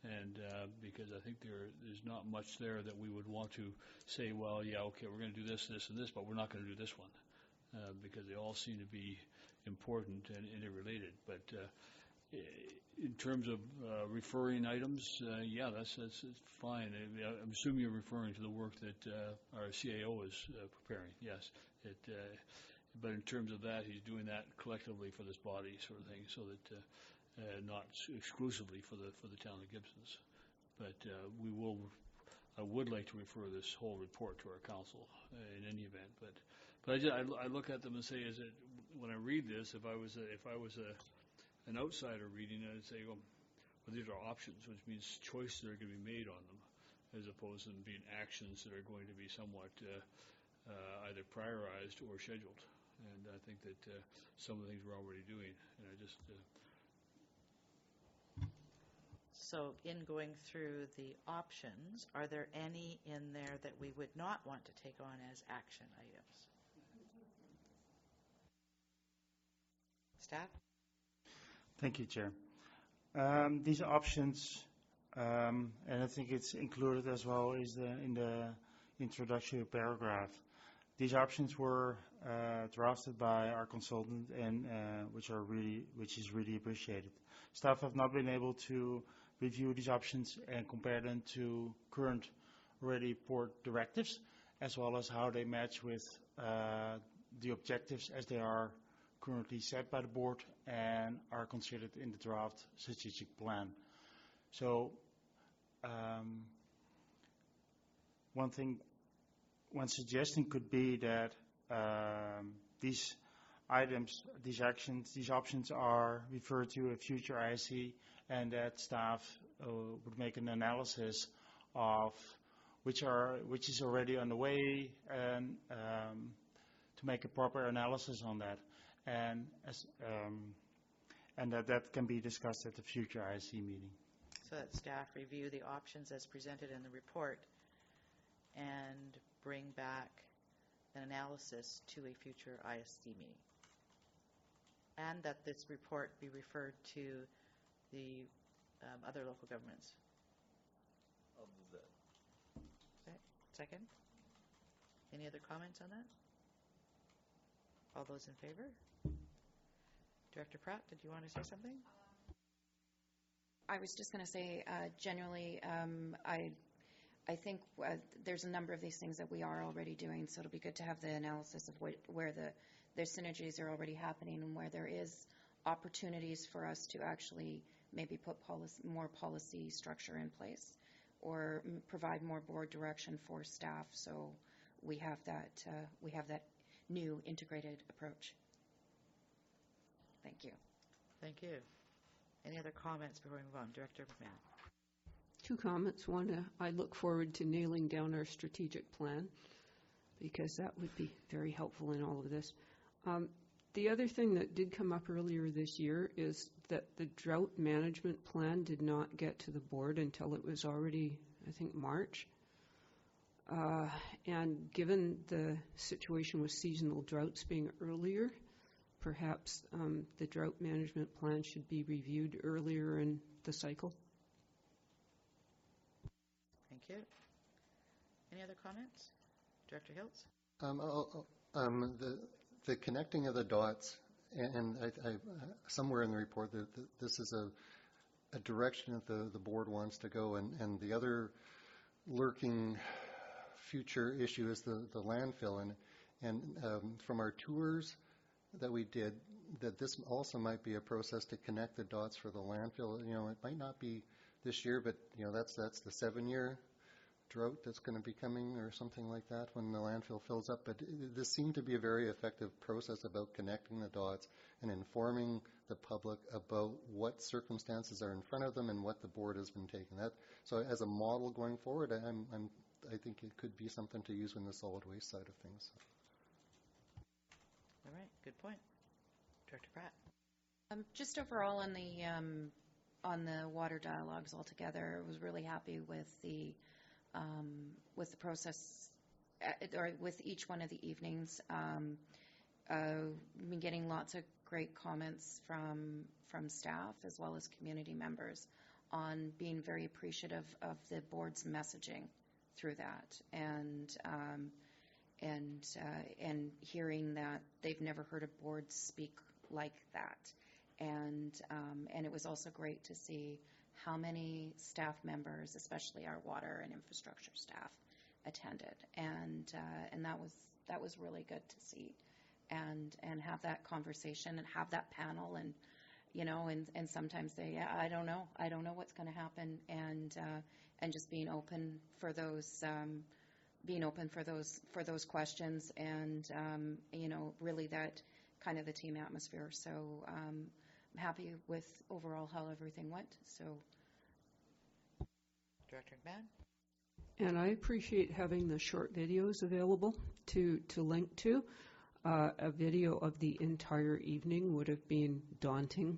And because I think there's not much there that we would want to say, well, yeah, okay, we're going to do this, this, and this, but we're not going to do this one. Because they all seem to be important and interrelated. But in terms of referring items, yeah, that's fine. I'm assuming you're referring to the work that our CAO is preparing. Yes, but in terms of that, he's doing that collectively for this body, sort of thing, so that not exclusively for the town of Gibson's. But I would like to refer this whole report to our council in any event. But I look at them and say, when I read this, if I was an outsider reading it, I'd say, well, these are options, which means choices that are going to be made on them, as opposed to them being actions that are going to be somewhat either prioritized or scheduled. And I think that some of the things we're already doing, and I just. So in going through the options, are there any in there that we would not want to take on as action items? Staff? Thank you, Chair. These options, and I think it's included as well, is in the introductory paragraph. These options were drafted by our consultant, and which is really appreciated. Staff have not been able to review these options and compare them to current already port directives, as well as how they match with the objectives as they are currently set by the board and are considered in the draft strategic plan. So one suggestion could be that these items, these actions, these options are referred to a future ISC, and that staff would make an analysis of which is already on the way, and to make a proper analysis on that. And that can be discussed at the future ISC meeting. So that staff review the options as presented in the report and bring back an analysis to a future ISC meeting. And that this report be referred to the other local governments. Okay. Second? Any other comments on that? All those in favor? Director Pratt, did you want to say something? I was just going to say, generally, I think there's a number of these things that we are already doing, so it'll be good to have the analysis of where the synergies are already happening and where there is opportunities for us to actually maybe put more policy structure in place or provide more board direction for staff, so we have that new integrated approach. Thank you. Thank you. Any other comments before we move on? Director McMahon. 2 comments. One, I look forward to nailing down our strategic plan, because that would be very helpful in all of this. The other thing that did come up earlier this year is that the drought management plan did not get to the board until it was already, I think, March. And given the situation with seasonal droughts being earlier, perhaps the drought management plan should be reviewed earlier in the cycle. Thank you. Any other comments? Director Hiltz? The connecting of the dots, and I somewhere in the report that this is a direction that the board wants to go, and the other lurking future issue is the landfill, and from our tours that we did, that this also might be a process to connect the dots for the landfill. It might not be this year, but that's the 7-year drought that's going to be coming or something like that when the landfill fills up. But this seemed to be a very effective process about connecting the dots and informing the public about what circumstances are in front of them and what the board has been taking. So as a model going forward, I think it could be something to use in the solid waste side of things. All right, good point. Director Pratt. Just overall on on the water dialogues altogether. I was really happy with the process, or with each one of the evenings. We've been getting lots of great comments from staff as well as community members on being very appreciative of the board's messaging through that, and hearing that they've never heard a board speak like that. And it was also great to see how many staff members, especially our water and infrastructure staff, attended, and that was really good to see, and have that conversation and have that panel, and and sometimes say, yeah, I don't know what's going to happen, and just being open for those questions, and really that kind of the team atmosphere. So I'm happy with overall how everything went. So, Director McMahon? And I appreciate having the short videos available to link to. A video of the entire evening would have been daunting.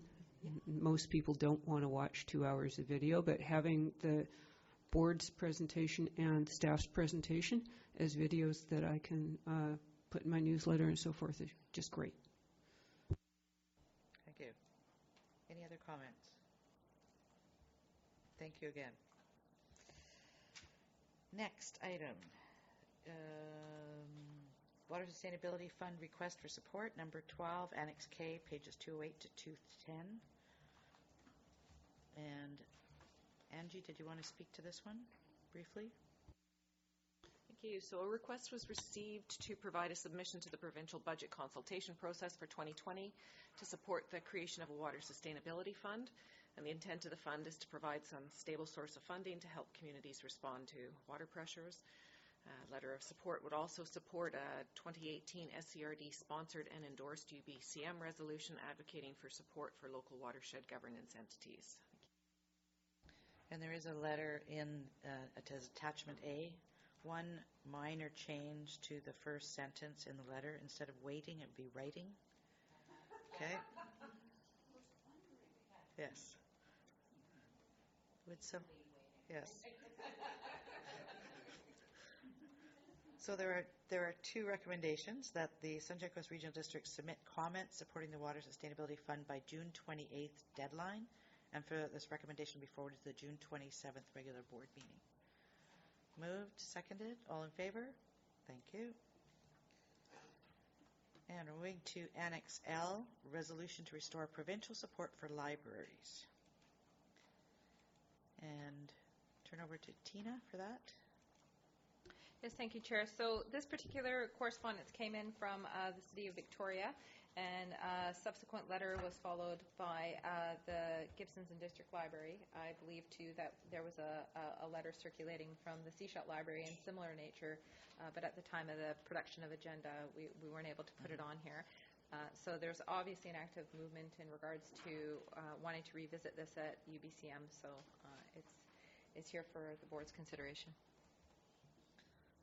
Most people don't want to watch 2 hours of video, but having the board's presentation and staff's presentation as videos that I can put in my newsletter and so forth is just great. Thank you. Any other comments? Thank you again. Next item. Water Sustainability Fund request for support, number 12, Annex K, pages 208 to 210. And Angie, did you want to speak to this one briefly? Thank you. So a request was received to provide a submission to the provincial budget consultation process for 2020 to support the creation of a water sustainability fund. And the intent of the fund is to provide some stable source of funding to help communities respond to water pressures. Letter of support would also support a 2018 SCRD sponsored and endorsed UBCM resolution advocating for support for local watershed governance entities. And there is a letter in as attachment A. One minor change to the first sentence in the letter. Instead of waiting, it would be writing. Okay? Yes. Would some? Yes. So there are two recommendations: that the Sunshine Coast Regional District submit comments supporting the Water Sustainability Fund by June 28th deadline, and for this recommendation be forwarded to the June 27th regular board meeting. Moved, seconded, all in favor? Thank you. And we're moving to Annex L, resolution to restore provincial support for libraries. And turn over to Tina for that. Yes, thank you, Chair. So this particular correspondence came in from the City of Victoria, and a subsequent letter was followed by the Gibsons and District Library. I believe, too, that there was a letter circulating from the Seashell Library in similar nature, but at the time of the production of agenda, we weren't able to put it on here. So there's obviously an active movement in regards to wanting to revisit this at UBCM, so it's here for the board's consideration.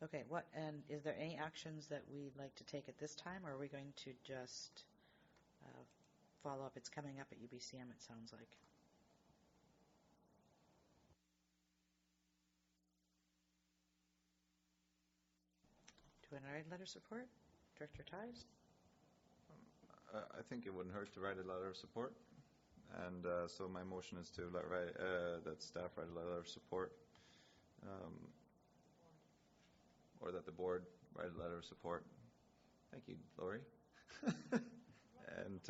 Okay, and is there any actions that we'd like to take at this time, or are we going to just follow up? It's coming up at UBCM, it sounds like. Do I write letter support? Director Ties? I think it wouldn't hurt to write a letter of support, and so my motion is to that staff write a letter of support. Or that the board write a letter of support. Thank you, Lori. And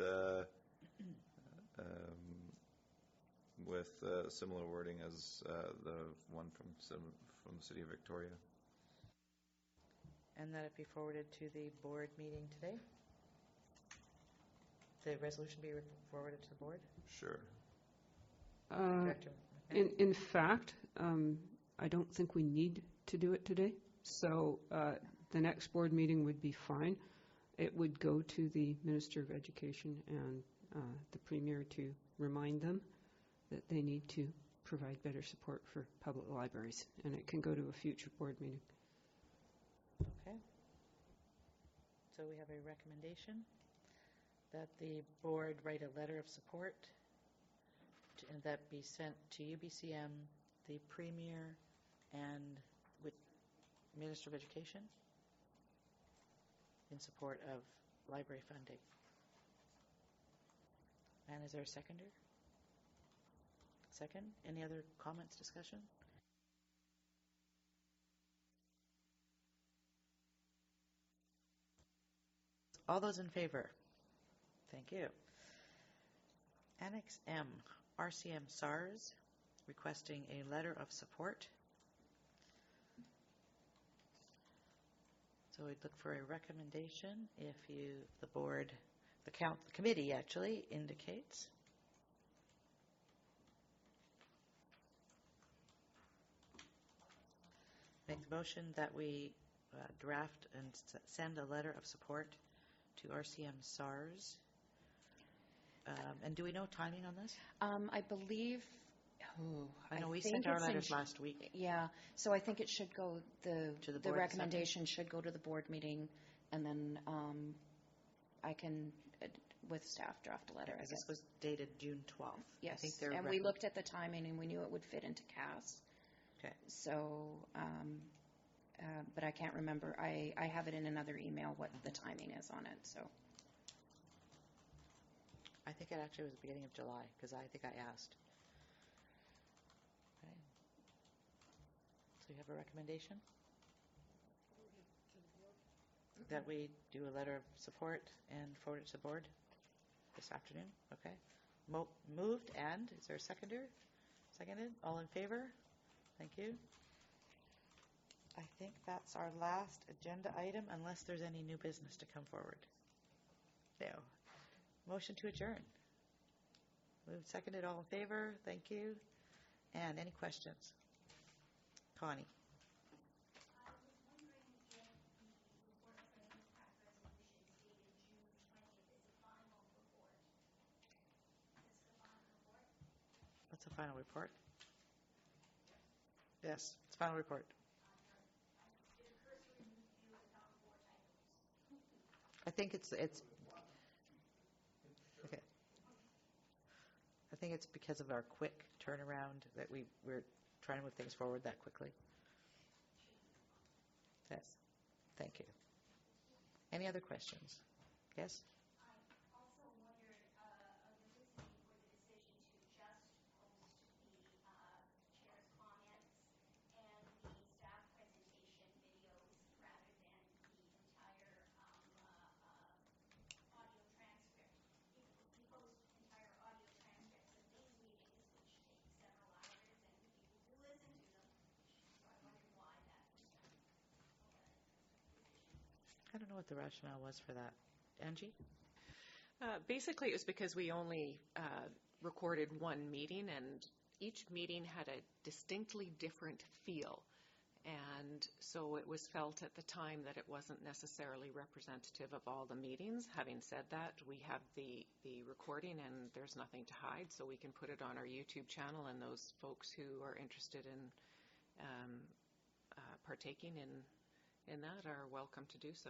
with similar wording as the one from the City of Victoria. And that it be forwarded to the board meeting today? The resolution be forwarded to the board? Sure. In fact, I don't think we need to do it today. So the next board meeting would be fine. It would go to the Minister of Education and the Premier to remind them that they need to provide better support for public libraries, and it can go to a future board meeting. Okay. So we have a recommendation that the board write a letter of support and that be sent to UBCM, the Premier, and with Minister of Education in support of library funding. And is there a seconder? Second. Any other comments, discussion? All those in favor? Thank you. Annex M, RCM SARS, requesting a letter of support. So we'd look for a recommendation if the board, the committee actually indicates. Make the motion that we draft and send a letter of support to RCM SARS. And do we know timing on this? I believe. I know we sent our letters last week. Yeah, so I think it should go. The board recommendation should go to the board meeting, and then I can, with staff, draft a letter. I guess this was dated June 12th. Yes, I think and we looked at the timing, and we knew it would fit into CAS. Okay. So, but I can't remember. I have it in another email what the timing is on it. So. I think it actually was the beginning of July, because I think I asked. Okay. So you have a recommendation? That we do a letter of support and forward it to the board this afternoon? Okay. Moved, and is there a seconder? Seconded? All in favor? Thank you. I think that's our last agenda item, unless there's any new business to come forward. No. Motion to adjourn. Moved, seconded, all in favor. Thank you. And any questions? Connie. I was wondering if the report for the impact resolutions dated June 20th is the final report. Is this the final report? What's the final report? Yes, it's final report. I did a cursory review and found 4 typos. I think it's okay. I think it's because of our quick turnaround that we're trying to move things forward that quickly. Yes. Thank you. Any other questions? Yes? I also wondered the reasoning for the decision to just post the chair's comments and the staff presentation videos rather than the entire audio transcript. If you post entire audio transcripts of these meetings, which take several hours, and people do listen to them, so I wondered why that was done. Decision. I don't know what the rationale was for that. Angie? Basically, it was because we only recorded one meeting, and each meeting had a distinctly different feel. And so it was felt at the time that it wasn't necessarily representative of all the meetings. Having said that, we have the recording, and there's nothing to hide, so we can put it on our YouTube channel, and those folks who are interested in partaking in that are welcome to do so.